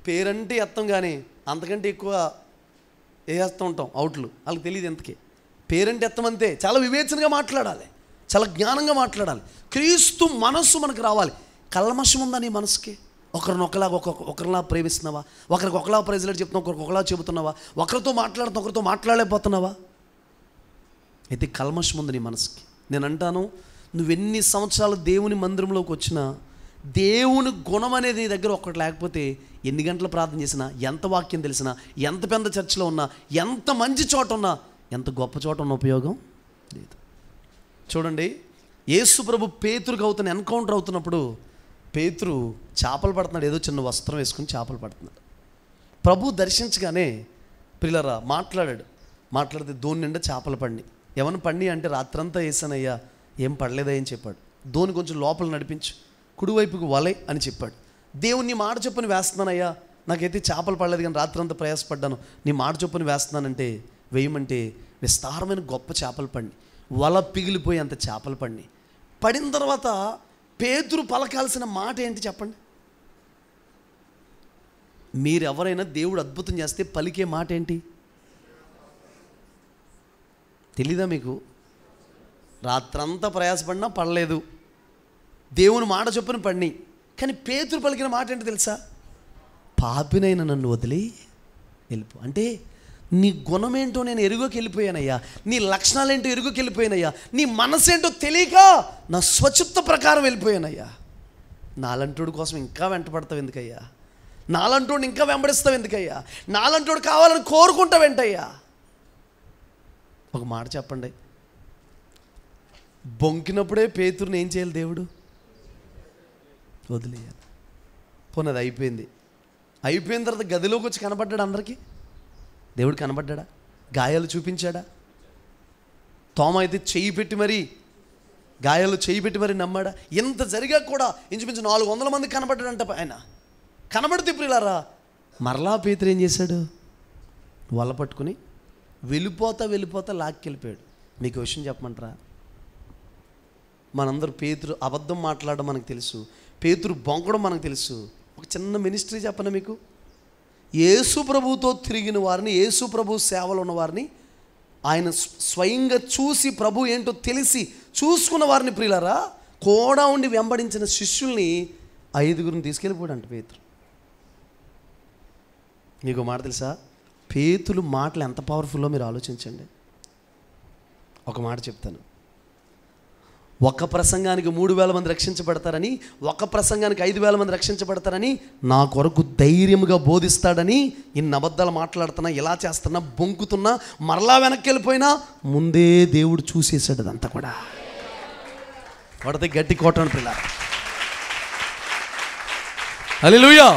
పేరంటే ఎత్తం కానీ అంతకంటే ఎక్కువ వేస్తూ ఉంటాం అవుట్లు, వాళ్ళకి తెలియదు ఎంతకీ. పేరంటే ఎత్తమంతే. చాలా వివేచనగా మాట్లాడాలి, చాలా జ్ఞానంగా మాట్లాడాలి. క్రీస్తు మనస్సు మనకు రావాలి. కల్మషం ఉందా నీ మనసుకి? ఒకరిలా ప్రేమిస్తున్నావా? ఒకరికి ఒకలా ప్రైజ్లాడు చెప్తున్నావా? ఒకరికి ఒకలా చెబుతున్నావా? ఒకరితో మాట్లాడుతున్నావు, ఒకరితో మాట్లాడలేకపోతున్నావా? అయితే కల్మషం ఉంది నీ మనసుకి. నేను అంటాను, నువ్వెన్ని సంవత్సరాలు దేవుని మందిరంలోకి వచ్చినా దేవుని గుణం అనేది నీ దగ్గర ఒక్కటి లేకపోతే ఎన్ని గంటలు ప్రార్థన చేసినా, ఎంత వాక్యం తెలిసినా, ఎంత పెద్ద చర్చిలో ఉన్నా, ఎంత మంచి చోట ఉన్నా, ఎంత గొప్ప చోట ఉన్న ఉపయోగం లేదు. చూడండి, యేసు ప్రభు పేతురుకి ఎన్కౌంటర్ అవుతున్నప్పుడు పేతురు చేపలు పడుతున్నాడు, ఏదో చిన్న వస్త్రం వేసుకుని చేపలు పడుతున్నాడు. ప్రభు దర్శించగానే పిల్లరా మాట్లాడితే దోని నిండా చేపలు పడి. ఏమన్నా పండి అంటే రాత్రంతా వేసానయ్యా, ఏం పడలేదా అని చెప్పాడు. దోని కొంచెం లోపల నడిపించు, కుడివైపుకు వలే అని చెప్పాడు. దేవుని నీ మాట చొప్పున వేస్తున్నానయ్యా, నాకైతే చేపలు పడలేదు కానీ రాత్రంతా ప్రయాసపడ్డాను, నీ మాట చొప్పున వేస్తున్నానంటే వేయమంటే విస్తారమైన గొప్ప చేపలు పండి, వల పిగిలిపోయి అంత చేపలు పడిన తర్వాత పేతురు పలకాల్సిన మాట ఏంటి చెప్పండి? మీరెవరైనా దేవుడు అద్భుతం చేస్తే పలికే మాట ఏంటి తెలీదా మీకు? రాత్రంతా ప్రయాసపడినా పడలేదు, దేవుని మాట చొప్పున పడిని. కానీ పేతురు పలికిన మాట ఏంటి తెలుసా? పాపినైనా నన్ను వదిలి వెళ్ళిపో. అంటే నీ గుణమేంటో నేను ఎరుగోకి వెళ్ళిపోయానయ్యా, నీ లక్షణాలేంటో ఎరుగోకి వెళ్ళిపోయానయ్యా, నీ మనసేంటో తెలియక నా స్వచిత్త ప్రకారం వెళ్ళిపోయానయ్యా. నాలంటోడు కోసం ఇంకా వెంటపడతావు ఎందుకయ్యా? నాలంటోడు ఇంకా వెంబడిస్తావు ఎందుకయ్యా? నాలంటోడు కావాలని కోరుకుంటావు ఏంటయ్యా? ఒక మాట చెప్పండి, బొంకినప్పుడే పేతురుని ఏం చేయాలి? దేవుడు వదిలేయాలి. పోనది అయిపోయిన తర్వాత గదిలోకి వచ్చి కనబడ్డాడు అందరికీ. దేవుడు కనబడ్డా? గాయాలు చూపించాడా? తోమ అయితే చెయ్యి పెట్టి మరీ నమ్మాడా? ఇంత జరిగా కూడా ఇంచుమించు 400 మంది కనబడ్డాడంట. ఆయన కనబడితే ప్రియులారా మరలా పేతురు ఏం చేశాడు? వల పట్టుకుని వెళ్ళిపోతా లాక్కెళ్ళిపోయాడు. మీకు విషయం చెప్పమంటారా? మనందరూ పేతురు అబద్ధం మాట్లాడడం మనకు తెలుసు, పేతురు బొంకడం మనకు తెలుసు. ఒక చిన్న మినిస్ట్రీ చెప్పనా మీకు? యేసు ప్రభుతో తిరిగిన వారిని, యేసు ప్రభు సేవలో ఉన్న వారిని ఆయన స్వయంగా చూసి ప్రభు ఏంటో తెలిసి చూసుకున్న వారిని ప్రియులారా కూడా ఉండి వెంబడించిన శిష్యుల్ని 5గురిని తీసుకెళ్ళిపోయాడంట పేతురు. మీకు మాట తెలుసా? పేతులు మాటలు ఎంత పవర్ఫుల్లో మీరు ఆలోచించండి. ఒక మాట చెప్తాను. ఒక ప్రసంగానికి 3,000 మంది రక్షించబడతారని, ఒక ప్రసంగానికి 5,000 మంది రక్షించబడతారని, నా కొరకు ధైర్యంగా బోధిస్తాడని ఇన్ని అబద్ధాలు మాట్లాడుతున్నా, ఇలా చేస్తున్నా, బొంకుతున్నా, మరలా వెనక్కి వెళ్ళిపోయినా ముందే దేవుడు చూసేసాడు అదంతా కూడా. పడితే గట్టి కొట్టండి పిల్లలు. హల్లెలూయా.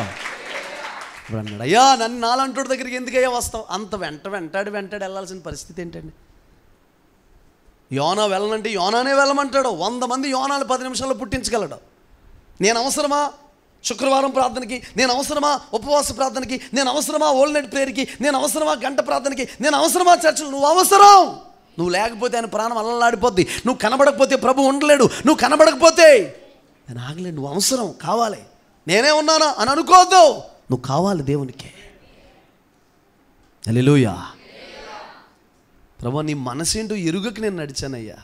ఇప్పుడు అన్నాడు, అయ్యా నన్ను నాలంటోడి దగ్గరికి ఎందుకయ్యా వస్తావు? అంత వెంటాడి వెళ్ళాల్సిన పరిస్థితి ఏంటండి? యోనా వెళ్ళనంటే యోనానే వెళ్ళమంటాడు. 100 మంది యోనాలు 10 నిమిషాల్లో పుట్టించగలడు. నేను అవసరమా శుక్రవారం ప్రార్థనకి? నేను అవసరమా ఉపవాస ప్రార్థనకి? నేను అవసరమా ఓల్డ్ నైట్ ప్రేయర్కి? నేను అవసరమా గంట ప్రార్థనకి? నేను అవసరమా చర్చలు? నువ్వు అవసరం. నువ్వు లేకపోతే ఆయన ప్రాణం అల్లలాడిపోద్ది. నువ్వు కనబడకపోతే ప్రభు ఉండలేడు. నువ్వు కనబడకపోతే ఆయన ఆగలేడు. నువ్వు అవసరం, కావాలి. నేనే ఉన్నానా అని అనుకోవద్దు. నువ్వు కావాలి దేవునికి. హల్లెలూయా. ప్రభు నీ మనసేంటో ఎరుగకి నేను నడిచానయ్యా.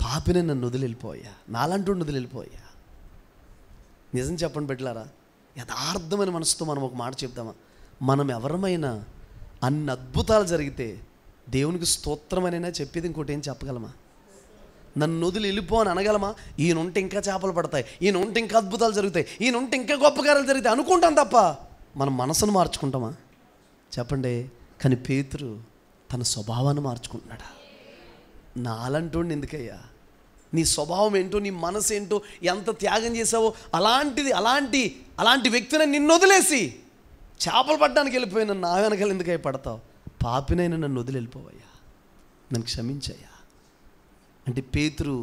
పాపిని నన్ను వదిలిపోయా, నాలంటూ వదిలిపోయా. నిజం చెప్పండి బిడ్డలారా, యథార్థమైన మనసుతో మనం ఒక మాట చెప్తామా? మనం ఎవరమైనా అన్ని అద్భుతాలు జరిగితే దేవునికి స్తోత్రమనైనా చెప్పేది, ఇంకోటి ఏం చెప్పగలమా? నన్ను వదిలి వెళ్ళిపో అని అనగలమా? ఈయన ఉంటే ఇంకా చేపలు పడతాయి, ఈయన ఉంటే ఇంకా అద్భుతాలు జరుగుతాయి, ఈయన ఉంటే ఇంకా గొప్ప కార్యాలు జరుగుతాయి అనుకుంటాం తప్ప మన మనసును మార్చుకుంటామా? చెప్పండి. కానీ పేతురు తన స్వభావాన్ని మార్చుకుంటున్నాడా? నాలంటోడిని ఎందుకయ్యా? నీ స్వభావం ఏంటో, నీ మనసు ఏంటో, ఎంత త్యాగం చేసావో అలాంటి వ్యక్తిని నిన్ను వదిలేసి చేపలు పట్టడానికి వెళ్ళిపోయిన నా వెనకాల ఎందుకయ్యా పడతావు? పాపినైనా నన్ను వదిలి వెళ్ళిపోవయ్యా, నన్ను క్షమించయ్యా అంటే పేతురు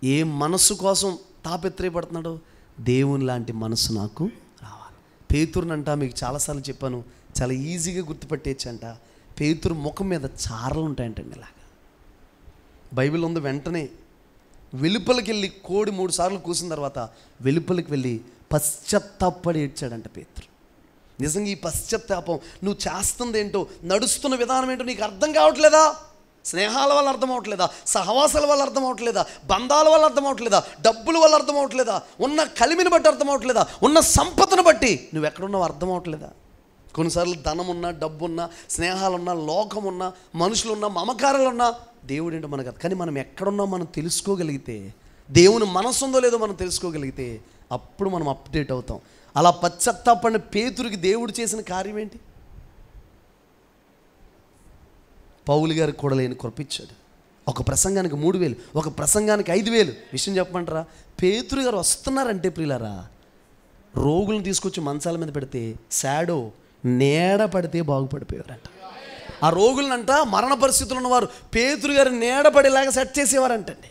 ఏ మనస్సు కోసం తాపెత్రేయబడుతున్నాడో, దేవుని లాంటి మనస్సు నాకు రావాలి. పేతురునంట మీకు చాలాసార్లు చెప్పాను, చాలా ఈజీగా గుర్తుపట్టేయచ్చంట. పేతురు ముఖం మీద చారలు ఉంటాయంటండి. ఇలాగా బైబిల్ ఉంది. వెంటనే వెలుపలికి వెళ్ళి కోడి 3 సార్లు కూసిన తర్వాత వెలుపలికి వెళ్ళి పశ్చాత్తాపడి ఏడ్చాడంట పేతురు. నిజంగా ఈ పశ్చాత్తాపం, నువ్వు చేస్తుంది ఏంటో, నడుస్తున్న విధానం ఏంటో నీకు అర్థం కావట్లేదా? స్నేహాల వల్ల అర్థం అవట్లేదా? సహవాసాల వల్ల అర్థం అవట్లేదా? బంధాల వల్ల అర్థం అవట్లేదా? డబ్బుల వల్ల అర్థం అవట్లేదా? ఉన్న కలిమిని బట్టి అర్థం అవట్లేదా? ఉన్న సంపదను బట్టి నువ్వు ఎక్కడున్నావు అర్థం అవట్లేదా? కొన్నిసార్లు ధనమున్నా, డబ్బున్నా, స్నేహాలున్నా, లోకమున్నా, మనుషులున్నా, మమకారాలున్నా దేవుడు ఏంటో మనకు. కానీ మనం ఎక్కడున్నా మనం తెలుసుకోగలిగితే, దేవుని మనసు ఉందో లేదో మనం తెలుసుకోగలిగితే అప్పుడు మనం అప్డేట్ అవుతాం. అలా పశ్చాత్తాపడిన పేతురికి దేవుడు చేసిన కార్యం ఏంటి? పౌలు గారికి కూడా లేని కృపించాడు. ఒక ప్రసంగానికి 3,000, ఒక ప్రసంగానికి 5,000. విషయం చెప్పమంటారా? పేతురు గారు వస్తున్నారంటే ప్రియులారా, రోగులను తీసుకొచ్చి మంచాల మీద పెడితే షాడో నీడ పడితే బాగుపడిపోయారంట. ఆ రోగులనంట మరణ పరిస్థితులు ఉన్నవారు పేతురు గారు నీడ పడేలాగా సెట్ చేసేవారంటండి.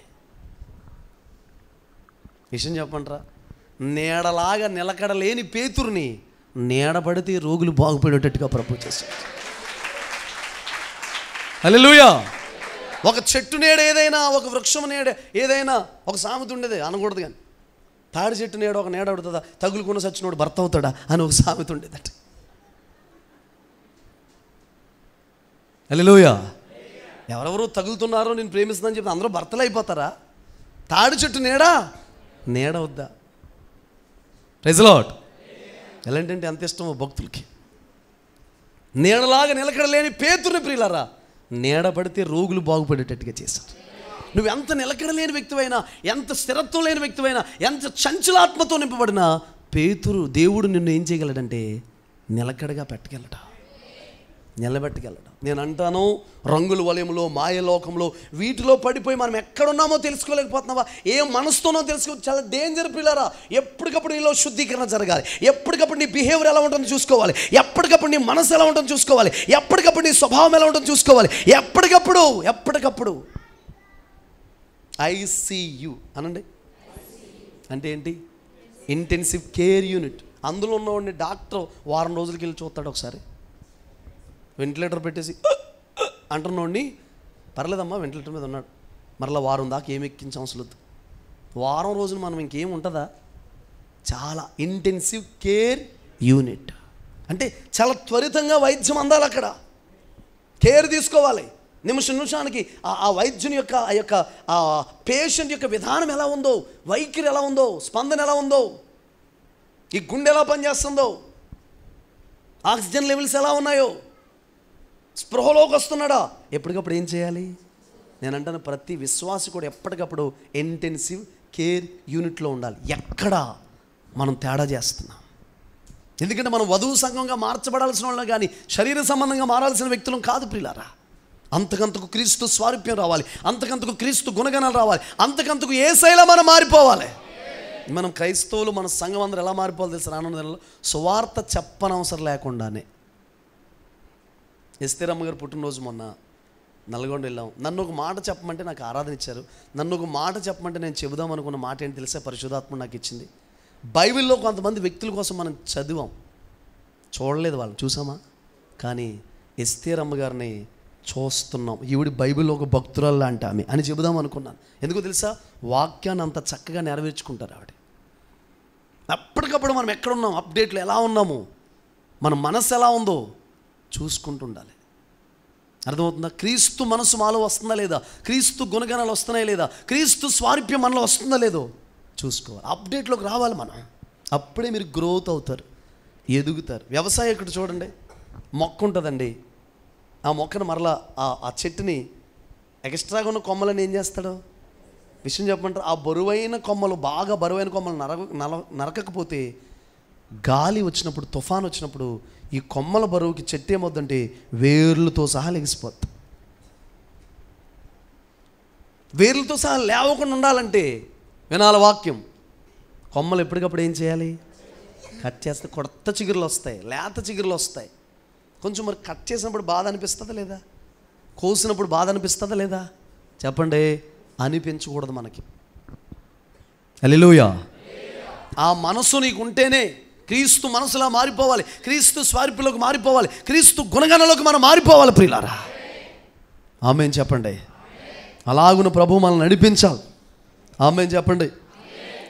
విషయం చెప్పమంటారా? నీడలాగా నిలకడలేని పేతురుని నీడ పడితే రోగులు బాగుపడేటట్టుగా ప్రభు చేశారు. హల్లెలూయా. ఒక చెట్టు నీడ ఏదైనా, ఒక వృక్షం నీడ ఏదైనా, ఒక సామెత ఉండేది అనకూడదు కానీ, తాడి చెట్టు నీడ ఒక నీడ పడుతుందా, తగులుకున్న సచ్చినోడు భర్త అవుతాడా అని ఒక సామెత ఉండేదట. హల్లెలూయా. ఎవరెవరో తగులుతున్నారో నేను ప్రేమిస్తుందని చెప్పి అందరూ భర్తలు అయిపోతారా? తాడి చెట్టు నీడ వద్దా? Praise Lord. ఎలాంటి అంత ఇష్టమో భక్తులకి. నీడలాగా నిలకడలేని పేతురుని ప్రియులారా నీడ పడితే రోగులు బాగుపడేటట్టుగా చేశారు. నువ్వు ఎంత నిలకడలేని వ్యక్తివైనా, ఎంత స్థిరత్వం లేని వ్యక్తివైనా, ఎంత చంచలాత్మతో నింపబడినా పేతురు దేవుడు నిన్ను ఏం చేయగలడంటే నిలకడగా నిలబెట్టగలడు. నేను అంటాను, రంగుల వలయంలో, మాయలోకంలో వీటిలో పడిపోయి మనం ఎక్కడున్నామో తెలుసుకోలేకపోతున్నావా? ఏ మనసుతోనో తెలుసుకో. చాలా డేంజర్ పిల్లరా. ఎప్పటికప్పుడు నీలో శుద్ధీకరణ జరగాలి. ఎప్పటికప్పుడు నీ బిహేవియర్ ఎలా ఉంటుందో చూసుకోవాలి. ఎప్పటికప్పుడు నీ మనసు ఎలా ఉంటుందో చూసుకోవాలి. ఎప్పటికప్పుడు నీ స్వభావం ఎలా ఉంటుందో చూసుకోవాలి. ఎప్పటికప్పుడు ICU అనండి అంటే ఏంటి? Intensive care unit. అందులో ఉన్నవాడిని డాక్టర్ వారం రోజులకి వెళ్ళి చూస్తాడు. ఒకసారి వెంటిలేటర్ పెట్టేసి అంటున్నోడిని, పర్లేదమ్మా వెంటిలేటర్ మీద ఉన్నాడు, మరలా వారం దాకా ఏమి ఎక్కించే అవసరం లేదు. వారం రోజులు మనం ఇంకేం ఉంటుందా? చాలా ఇంటెన్సివ్ కేర్ యూనిట్ అంటే చాలా త్వరితంగా వైద్యం అందాలి. అక్కడ కేర్ తీసుకోవాలి. నిమిషానికి ఆ వైద్యుని యొక్క ఆ యొక్క ఆ పేషెంట్ యొక్క విధానం ఎలా ఉందో, వైఖరి ఎలా ఉందో, స్పందన ఎలా ఉందో, ఈ గుండె ఎలా పనిచేస్తుందో, ఆక్సిజన్ లెవెల్స్ ఎలా ఉన్నాయో, స్పృహలోకి వస్తున్నాడా, ఎప్పటికప్పుడు ఏం చేయాలి? నేను అంటాను ప్రతి విశ్వాసి కూడా ఎప్పటికప్పుడు ఇంటెన్సివ్ కేర్ యూనిట్లో ఉండాలి. ఎక్కడ మనం తేడా చేస్తున్నాం? ఎందుకంటే మనం వధువు సంఘంగా మార్చబడాల్సిన వాళ్ళం కానీ శరీర సంబంధంగా మారాల్సిన వ్యక్తులం కాదు ప్రియులారా. అంతకంతకు క్రీస్తు స్వారూప్యం రావాలి, అంతకంతకు క్రీస్తు గుణగణాలు రావాలి, అంతకంతకు యేసయ్యలా మనం మారిపోవాలి. మనం క్రైస్తవులు మన సంఘం అందరూ ఎలా మారిపోవాలి తెలుసు? రానున్న నెలలో సువార్త చెప్పనవసరం లేకుండానే. ఎస్తేరమ్మ గారు పుట్టినరోజు మొన్న నల్గొండ వెళ్ళాం. నన్ను ఒక మాట చెప్పమంటే నాకు ఆరాధన ఇచ్చారు. నన్ను ఒక మాట చెప్పమంటే నేను చెబుదాం అనుకున్న మాట ఏంటి తెలిసే? పరిశుద్ధాత్మ నాకు ఇచ్చింది. బైబిల్లో కొంతమంది వ్యక్తుల కోసం మనం చదివాం, చూడలేదు, వాళ్ళని చూసామా? కానీ ఎస్తేరమ్మ గారిని చూస్తున్నాం. ఈవిడి బైబిల్లో ఒక భక్తురాలు లాంటి ఆమె అని చెబుదాం అనుకున్నాను. ఎందుకో తెలుసా? వాక్యాన్ని అంత చక్కగా నెరవేర్చుకుంటారు ఆవిడ. అప్పటికప్పుడు మనం ఎక్కడున్నాం, అప్డేట్లు ఎలా ఉన్నాము, మన మనసు ఎలా ఉందో చూసుకుంటుండాలి. అర్థమవుతుందా? క్రీస్తు మనసు మాలో వస్తుందా లేదా, క్రీస్తు గుణగణాలు వస్తున్నాయా లేదా, క్రీస్తు స్వారూప్యం మనలో వస్తుందా లేదో చూసుకోవాలి. అప్డేట్లోకి రావాలి మనం. అప్పుడే మీరు గ్రోత్ అవుతారు, ఎదుగుతారు. వ్యవసాయకుడు చూడండి, మొక్క ఉంటుందండి. ఆ మొక్కను మరలా ఆ చెట్టుని ఎక్స్ట్రాగా ఉన్న కొమ్మలని ఏం చేస్తాడు? విషయం చెప్పమంటారు, ఆ బరువైన కొమ్మలు, బాగా బరువైన కొమ్మలు నరకకపోతే గాలి వచ్చినప్పుడు, తుఫాన్ వచ్చినప్పుడు ఈ కొమ్మల బరువుకి చెట్టు ఏమవుతుందంటే వేర్లతో సహా లెగిసిపోద్ది. వేర్లతో సహా లేవకుండా ఉండాలంటే వినాలి వాక్యం. కొమ్మలు ఎప్పటికప్పుడు ఏం చేయాలి? కట్ చేస్తే కొత్త చిగురులు వస్తాయి, లేత చిగురులు వస్తాయి. కొంచెం మరి కట్ చేసినప్పుడు బాధ అనిపిస్తుందా లేదా? కోసినప్పుడు బాధ అనిపిస్తుందా లేదా? చెప్పండి. అనిపించకూడదు మనకి. హల్లెలూయా. ఆ మనసు నీకు ఉంటేనే క్రీస్తు మనసులా మారిపోవాలి, క్రీస్తు స్వారూప్యంలోకి మారిపోవాలి, క్రీస్తు గుణగణంలోకి మనం మారిపోవాలి ప్రియులారా. ఆమేన్ చెప్పండి. అలాగున ప్రభువు మనల్ని నడిపించాలి. ఆమేన్ చెప్పండి.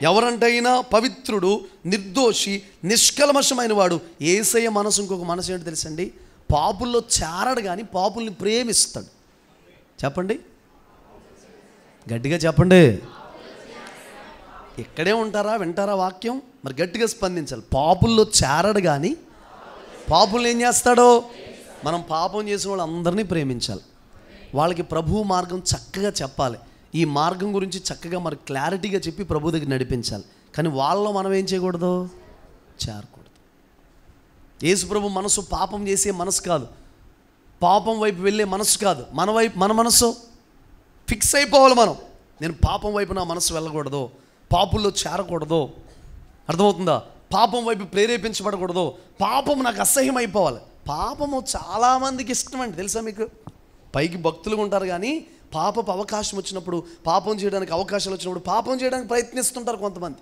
ఎవరంటైనా పవిత్రుడు, నిర్దోషి, నిష్కల్మషమైన వాడు యేసయ్య మనసు. ఇంకొక మనసు ఏంటి తెలుసండి? పాపుల్లో చేరడు కానీ పాపుల్ని ప్రేమిస్తాడు. చెప్పండి, గట్టిగా చెప్పండి. ఇక్కడే ఉంటారా? వింటారా వాక్యం? మరి గట్టిగా స్పందించాలి. పాపుల్లో చేరడు కానీ పాపుల్ని ఏం చేస్తాడో? మనం పాపం చేసిన వాళ్ళు అందరినీ ప్రేమించాలి. వాళ్ళకి ప్రభు మార్గం చక్కగా చెప్పాలి. ఈ మార్గం గురించి చక్కగా మరి క్లారిటీగా చెప్పి ప్రభు దగ్గర నడిపించాలి. కానీ వాళ్ళలో మనం ఏం చేయకూడదు? చేరకూడదు. యేసు ప్రభు మనసు పాపం చేసే మనసు కాదు, పాపం వైపు వెళ్ళే మనసు కాదు. మన మనసు ఫిక్స్ అయిపోవాలి. మనం నేను పాపం వైపు నా మనసు వెళ్ళకూడదు, పాపుల్లో చేరకూడదు. అర్థమవుతుందా? పాపం వైపు ప్రేరేపించబడకూడదు, పాపం నాకు అసహ్యం అయిపోవాలి. పాపము చాలామందికి ఇష్టం అండి, తెలుసా మీకు? పైకి భక్తులుగా ఉంటారు కానీ పాపపు అవకాశం వచ్చినప్పుడు, పాపం చేయడానికి అవకాశాలు వచ్చినప్పుడు పాపం చేయడానికి ప్రయత్నిస్తుంటారు కొంతమంది.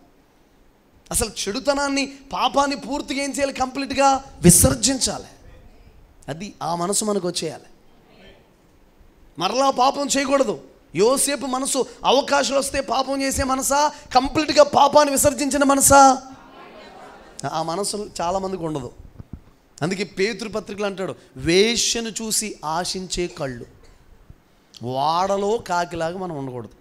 అసలు చెడుతనాన్ని, పాపాన్ని పూర్తిగా ఏం చేయాలి? కంప్లీట్గా విసర్జించాలి. అది ఆ మనసు మనకు వచ్చేయాలి. మరలా పాపం చేయకూడదు. యోసేపు మనసు అవకాశాలు వస్తే పాపం చేసే మనసా, కంప్లీట్గా పాపాన్ని విసర్జించిన మనసా? ఆ మనసు చాలామందికి ఉండదు. అందుకే పేతురు పత్రికలు అంటాడు, వేశ్యను చూసి ఆశించే కళ్ళు. వాడలో కాకిలాగా మనం ఉండకూడదు.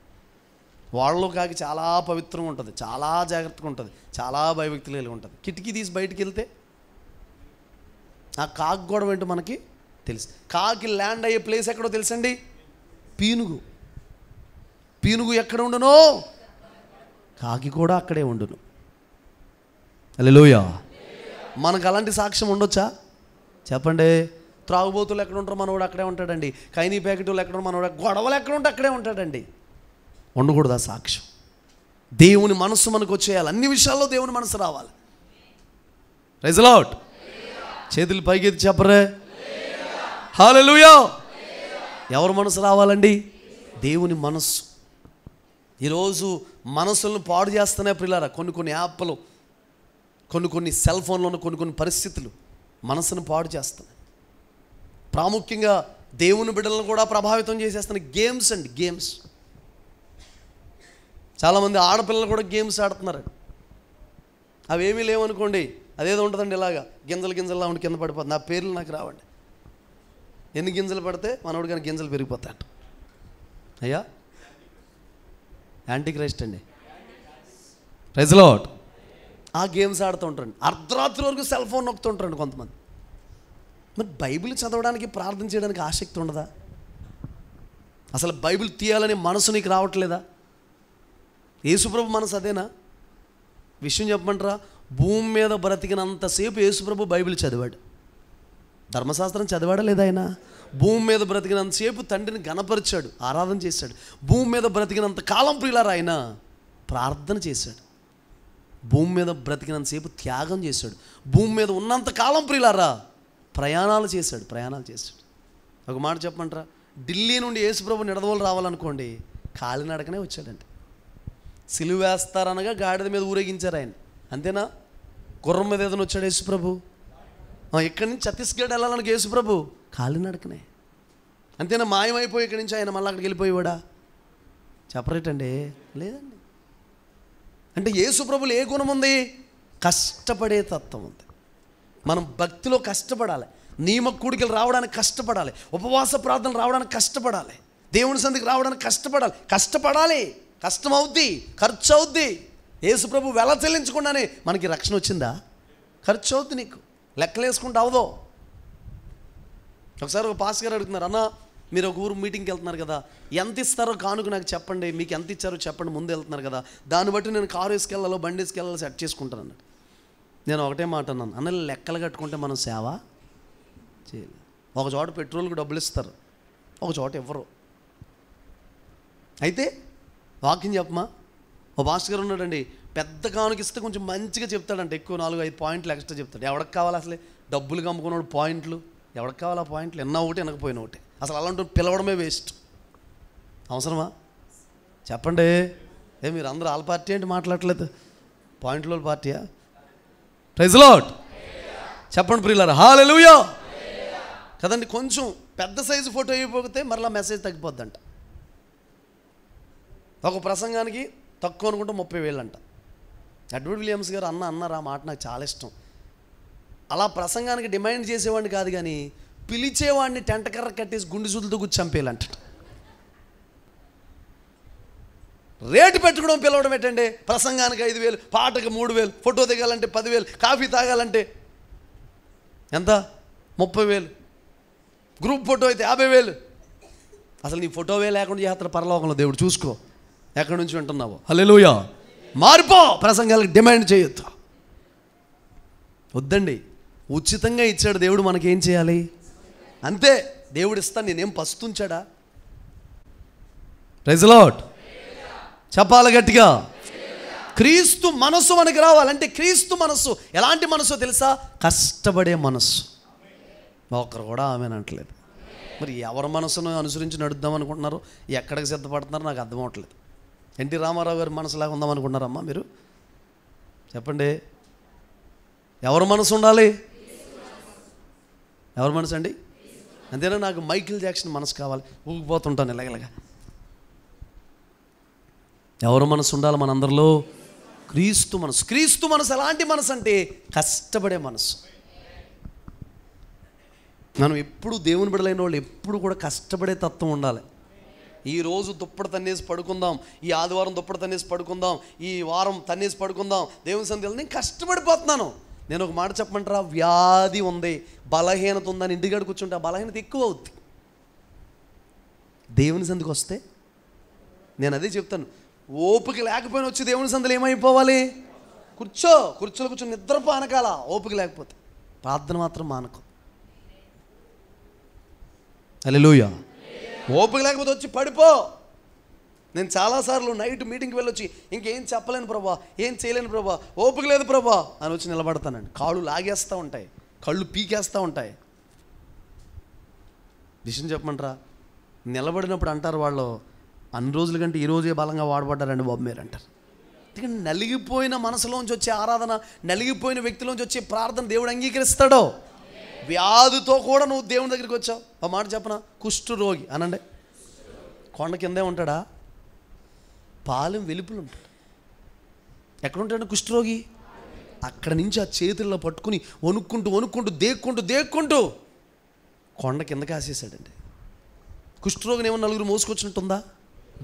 వాడలో కాకి చాలా పవిత్రంగా ఉంటుంది, చాలా జాగ్రత్తగా ఉంటుంది, చాలా భయభక్తులు కలిగి ఉంటుంది. కిటికీ తీసి బయటికి వెళ్తే ఆ కాకి గొడవ ఏంటో మనకి తెలుసు. కాకి ల్యాండ్ అయ్యే ప్లేస్ ఎక్కడో తెలుసండి? పీనుగు. పీనుగు ఎక్కడ ఉండునో కాకి కూడా అక్కడే ఉండును. హల్లెలూయా. మనకు అలాంటి సాక్ష్యం ఉండొచ్చా? చెప్పండి. త్రాగుబోతులు ఎక్కడ ఉంటారో మనోడు అక్కడే ఉంటాడండి. కైనీ ప్యాకెట్లు ఎక్కడ మనోడు, గొడవలు ఎక్కడ ఉంటే అక్కడే ఉంటాడండి. ఉండకూడదు ఆ సాక్ష్యం. దేవుని మనసు మనకు వచ్చేయాలి. అన్ని విషయాల్లో దేవుని మనసు రావాలి. Praise the Lord. చేతులు పైకెత్తి చెప్పరే హల్లెలూయా. ఎవరి మనసు రావాలండి? దేవుని మనస్సు. ఈరోజు మనసులను పాడు చేస్తున్నాయి ప్రియులారా. కొన్ని యాప్లు, కొన్ని సెల్ ఫోన్లోని కొన్ని పరిస్థితులు మనసును పాడు చేస్తున్నాయి. ప్రాముఖ్యంగా దేవుని బిడ్డలను కూడా ప్రభావితం చేసేస్తున్నాయి గేమ్స్ అండి. గేమ్స్. చాలామంది ఆడపిల్లలు కూడా గేమ్స్ ఆడుతున్నారండి. అవేమీ లేవనుకోండి, అదేదో ఉంటుందండి, ఇలాగా గింజల్లా ఉండి కింద పడిపోతుంది. నా పేర్లు నాకు రావండి. ఎన్ని గింజలు పడితే మనోడు కానీ గింజలు పెరిగిపోతాయంట. అయ్యా, యాంటీ క్రైస్ట్ అండి. Praise the Lord. ఆ గేమ్స్ ఆడుతూ ఉంటారండి. అర్ధరాత్రి వరకు సెల్ ఫోన్ నొక్కుతూ ఉంటారండి కొంతమంది. మరి బైబిల్ చదవడానికి, ప్రార్థన చేయడానికి ఆసక్తి ఉండదా? అసలు బైబిల్ తీయాలనే మనసు నీకు రావట్లేదా? యేసుప్రభు మనసు అదేనా? విషయం చెప్పమంటారా? భూమి మీద బ్రతికినంతసేపు యేసుప్రభు బైబిల్ చదివాడు. ధర్మశాస్త్రం చదివాడా లేదా? ఆయన భూమి మీద బ్రతికినంతసేపు తండ్రిని గణపరిచాడు, ఆరాధన చేశాడు. భూమి మీద బ్రతికినంత కాలం ప్రియులారా ఆయన ప్రార్థన చేశాడు. భూమి మీద బ్రతికినంతసేపు త్యాగం చేశాడు. భూమి మీద ఉన్నంత కాలం ప్రియులారా ప్రయాణాలు చేశాడు. ఒక మాట చెప్పమంటారా? ఢిల్లీ నుండి యేసుప్రభు నిడదవోలు రావాలనుకోండి, కాలినడకనే వచ్చాడండి. సిలువ వేస్తారనగా గాడిద మీద ఊరేగించారు ఆయన, అంతేనా? గుర్రం మీద ఏదైనా వచ్చాడు యేసుప్రభు? ఇక్కడి నుంచి ఛత్తీస్గఢ్ వెళ్ళాలనుకో యేసుప్రభు కాలినడకనే, అంతేనా? మాయమైపోయి ఇక్కడి నుంచి ఆయన మళ్ళీ అక్కడికి వెళ్ళిపోయేవాడా? చెప్పరేటండి? లేదండి. అంటే యేసుప్రభులో ఏ గుణం ఉంది? కష్టపడే తత్వం ఉంది. మనం భక్తిలో కష్టపడాలి, నియమ కూడికలు రావడానికి కష్టపడాలి, ఉపవాస ప్రార్థనలు రావడానికి కష్టపడాలి, దేవుని సన్నిధికి రావడానికి కష్టపడాలి. కష్టం అవుద్ది, ఖర్చు అవుద్ది. యేసుప్రభు వెల చెల్లించకుండానే మనకి రక్షణ వచ్చిందా? ఖర్చు అవుద్ది, నీకు లెక్కలు వేసుకుంటూ అవదో. ఒకసారి ఒక పాస్ గారు అడుగుతున్నారు, అన్న మీరు ఒక ఊరు మీటింగ్కి వెళ్తున్నారు కదా, ఎంత ఇస్తారో కానుక నాకు చెప్పండి, మీకు ఎంత ఇచ్చారో చెప్పండి, ముందు వెళ్తున్నారు కదా, దాన్ని బట్టి నేను కారు వేసుకెళ్ళాలో బండి వేసుకెళ్ళాలో సెట్ చేసుకుంటాను అన్నాడు. నేను ఒకటే మాట అన్నాను, అన్న లెక్కలు కట్టుకుంటే మనం సేవ చేయాలి. ఒక చోట పెట్రోల్కి డబ్బులు ఇస్తారు, ఒక చోట ఇవ్వరు. అయితే వాక్యం చెప్పమా, ఓ మాస్టర్ గారు ఉన్నాడండి, పెద్ద కానుక ఇస్తే కొంచెం మంచిగా చెప్తాడంటే, ఎక్కువ 4-5 పాయింట్లు ఎక్స్ట్రా చెప్తాడు. ఎవరికి కావాలి అసలే డబ్బులు కమ్ముకున్నాడు పాయింట్లు? ఎవరికి కావాలి ఆ పాయింట్లు? ఎన్న ఒకటి వెనకపోయిన ఒకటి. అసలు అలాంటి పిలవడమే వేస్ట్. అవసరమా చెప్పండి? మీరు అందరూ ఆల్ పార్టీ ఏంటి మాట్లాడట్లేదు? పాయింట్లో పార్టీయా? ప్రైజ్ లార్డ్ చెప్పండి ప్రియులారా, హల్లెలూయా కదండి. కొంచెం పెద్ద సైజు ఫోటో అయిపోతే మరలా మెసేజ్ తగ్గిపోద్దంట. ఒక ప్రసంగానికి తక్కువ అనుకుంటే 30,000 అంట. ఎడ్వర్డ్ విలియమ్స్ గారు అన్నారు ఆ మాట, నాకు చాలా ఇష్టం. అలా ప్రసంగానికి డిమాండ్ చేసేవాడిని కాదు, కానీ పిలిచేవాడిని టెంట కర్ర కట్టేసి గుండె సూదులతో కూర్చు చంపేయాలంట. రేటు పెట్టుకోవడం పిలవడం ఏంటండి? ప్రసంగానికి 5,000, పాటకు 3,000, ఫోటో దిగాలంటే 10,000, కాఫీ తాగాలంటే ఎంత? 30,000, గ్రూప్ ఫోటో అయితే 50,000. అసలు నీ ఫోటోవే లేకుండా చేస్తారు పరలోకంలో దేవుడు, చూసుకో ఎక్కడి నుంచి వింటున్నావు. హల్లెలూయా. మారిపో, ప్రసంగాలకు డిమాండ్ చేయొద్దు. వద్దండి, ఉచితంగా ఇచ్చాడు దేవుడు, మనకేం చేయాలి? అంతే, దేవుడు ఇస్తాను, నేనేం పస్తుంచాడా? ప్రైజ్ లార్డ్ చెప్పాలి గట్టిగా. క్రీస్తు మనస్సు మనకి రావాలంటే, క్రీస్తు మనస్సు ఎలాంటి మనస్సు తెలుసా? కష్టపడే మనస్సు. ఒకరు కూడా ఆమెనంటలేదు. మరి ఎవరి మనసును అనుసరించి నడుద్దాం అనుకుంటున్నారు, ఎక్కడికి సిద్ధపడుతున్నారో నాకు అర్థం అవ్వట్లేదు. ఎన్టీ రామారావు గారి మనసులాగా ఉందాం అనుకుంటున్నారమ్మా మీరు? చెప్పండి, ఎవరి మనసు ఉండాలి? ఎవరి మనసు అండి? అంతేనా? నాకు మైకిల్ జాక్సన్ మనసు కావాలి, ఊగిపోతుంటాను ఇలాగలాగా. ఎవరి మనసు ఉండాలి మనందరిలో? క్రీస్తు మనసు. క్రీస్తు మనసు ఎలాంటి మనసు అంటే కష్టపడే మనసు. మనం ఎప్పుడు దేవుని బిడ్డలైన వాళ్ళు ఎప్పుడు కూడా కష్టపడే తత్వం ఉండాలి. ఈరోజు దుప్పటి తన్నేసి పడుకుందాం, ఈ ఆదివారం దుప్పటి తన్నేసి పడుకుందాం, ఈ వారం తన్నేసి పడుకుందాం, దేవుని సన్నిధిలో నేను కష్టపడిపోతున్నాను. నేను ఒక మాట చెప్పమంటారా? వ్యాధి ఉంది, బలహీనత ఉందని ఇంటికాడ కూర్చుంటే ఆ బలహీనత ఎక్కువ అవుద్ది. దేవుని సన్నిధికి వస్తే నేను అదే చెప్తాను, ఓపిక లేకపోయినా వచ్చి దేవుని సన్నిధిలో ఏమైపోవాలి? కుర్చీలో కూర్చొని నిద్రపో అనకాల. ఓపిక లేకపోతే ప్రార్థన మాత్రం మానకు. హల్లెలూయా. ఓపిక లేకపోతే వచ్చి పడిపో. నేను చాలాసార్లు నైట్ మీటింగ్కి వెళ్ళొచ్చి ఇంకేం చెప్పలేను ప్రభా, ఏం చేయలేను ప్రభా, ఓపిక లేదు ప్రభా అని వచ్చి నిలబడతానండి. కాళ్ళు లాగేస్తూ ఉంటాయి, కళ్ళు పీకేస్తూ ఉంటాయి. విషయం చెప్పమంటారా? నిలబడినప్పుడు అంటారు వాళ్ళు, అన్ని రోజుల కంటే ఈ రోజే బలంగా వాడబడ్డారండి బాబు మీరు అంటారు. ఎందుకంటే నలిగిపోయిన మనసులోంచి వచ్చే ఆరాధన, నలిగిపోయిన వ్యక్తిలోంచి వచ్చే ప్రార్థన దేవుడు అంగీకరిస్తాడో. వ్యాధితో కూడా నువ్వు దేవుని దగ్గరికి వచ్చావు. ఆ మాట చెప్పనా? కుష్టు రోగి అనండి, కొండ కిందే ఉంటాడా? పాలెం వెలుపులు ఉంటాడు. ఎక్కడ ఉంటాడు కుష్ఠరోగి? అక్కడ నుంచి ఆ చేతుల్లో పట్టుకుని వణుక్కుంటూ దేక్కుంటూ కొండ కింద కాసేసాడండి. కుష్ఠరోగిని ఏమన్నా నలుగురు మోసుకొచ్చినట్టుందా?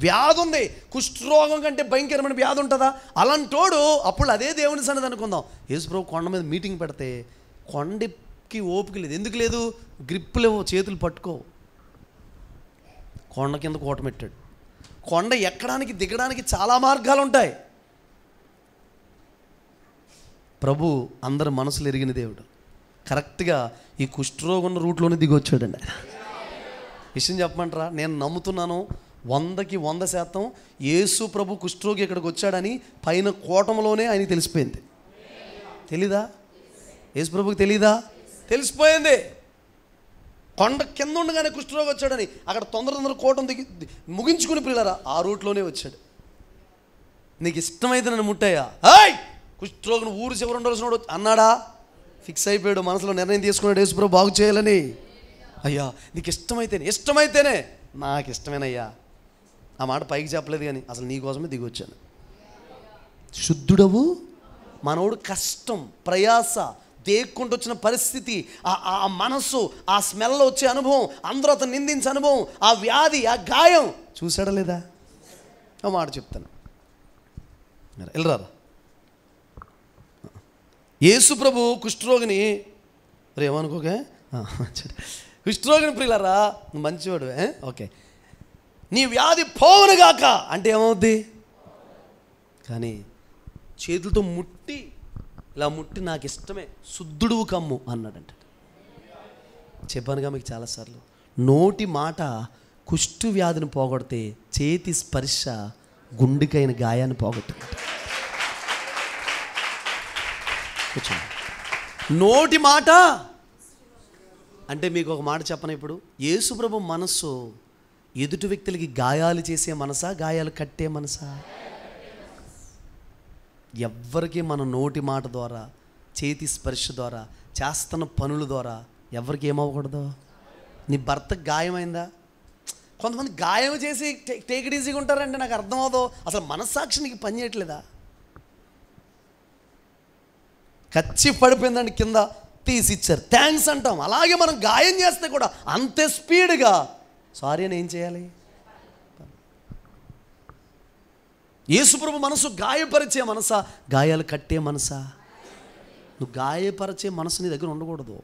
వ్యాధి ఉంది. కుష్ఠరోగం కంటే భయంకరమైన వ్యాధి ఉంటుందా? అలాంటోడు అప్పుడు అదే దేవుని సన్నిధి అనుకుందాం. యేసుప్రభు కొండ మీద మీటింగ్ పెడితే కొండకి ఓపిక లేదు. ఎందుకు లేదు? గ్రిప్పులేవో, చేతులు పట్టుకో. కొండ కింద కోటమెట్టాడు. కొండ ఎక్కడానికి దిగడానికి చాలా మార్గాలు ఉంటాయి. ప్రభు అందరి మనసులు ఎరిగిన దేవుడు. కరెక్ట్గా ఈ కుష్ఠరోగం ఉన్న రూట్లోనే దిగి వచ్చాడండి ఆయన. విషయం చెప్పమంటారా, నేను నమ్ముతున్నాను 100కి 100% యేసు ప్రభు కుష్ఠరోగి ఇక్కడికి వచ్చాడని పైన కోటంలోనే ఆయన తెలిసిపోయింది. తెలీదా? యేసు ప్రభుకి తెలీదా? తెలిసిపోయింది. కొండ కింద ఉండగానే కుష్ఠరోగి వచ్చాడని అక్కడ తొందర కోటం దిగి ముగించుకుని పిల్లరా ఆ రూట్లోనే వచ్చాడు. నీకు ఇష్టమైతే నన్ను ముట్టయ్యా, హాయ్ కుష్ఠరోగిని ఊరు చివరి ఉండవలసిన అన్నాడా? ఫిక్స్ అయిపోయాడు, మనసులో నిర్ణయం తీసుకున్నాడు యేసు ప్రభు బాగు చేయాలని. అయ్యా నీకు ఇష్టమైతేనే నాకు ఇష్టమేనయ్యా. ఆ మాట పైకి చెప్పలేదు కానీ అసలు నీకోసమే దిగి వచ్చాను. శుద్ధుడవు మనోడు కష్టం ప్రయాస దేక్కుంటూ వచ్చిన పరిస్థితి, ఆ మనస్సు, ఆ స్మెల్లో వచ్చే అనుభవం, అందరూ అతను నిందించే అనుభవం, ఆ వ్యాధి, ఆ గాయం చూసాడా లేదా? ఆ మాట చెప్తాను, వెళ్ళరారా. యేసు ప్రభు కుష్ఠరోగిని ఏమనుకోకే, కుష్ఠరోగిని ప్రియులారా మంచివాడు, ఓకే నీ వ్యాధి పోవునుగాక అంటే ఏమవుద్ది? కానీ చేతులతో ముట్టి ఇలా ముట్టి నాకు ఇష్టమే శుద్ధుడువు కమ్ము అన్నాడంట. చెప్పానుగా మీకు చాలాసార్లు, నోటి మాట కుష్టు వ్యాధిని పోగొడితే చేతి స్పర్శ గుండెకైన గాయాన్ని పోగొట్టింది. నోటి మాట అంటే మీకు ఒక మాట చెప్పను. ఇప్పుడు యేసుప్రభు మనస్సు ఎదుటి వ్యక్తులకి గాయాలు చేసే మనసా, గాయాలు కట్టే మనసా? ఎవ్వరికి మన నోటి మాట ద్వారా, చేతి స్పర్శ ద్వారా, చేస్తున్న పనుల ద్వారా ఎవరికి ఏమవ్వకూడదు. నీ భర్తకు గాయమైందా? కొంతమంది గాయం చేసి టేక్ ఇట్ ఈజీగా ఉంటారంటే నాకు అర్థం అవదో. అసలు మనస్సాక్షి నీకు పని చేయట్లేదా? కచ్చి పడిపోయిందండి కింద తీసిచ్చారు థ్యాంక్స్ అంటాం. అలాగే మనం గాయం చేస్తే కూడా అంతే స్పీడ్గా సారీ అని ఏం చేయాలి? యేసుప్రభు మనసు గాయపరిచే మనసా, గాయాలు కట్టే మనసా? నువ్వు గాయపరిచే మనసు నీ దగ్గర ఉండకూడదు.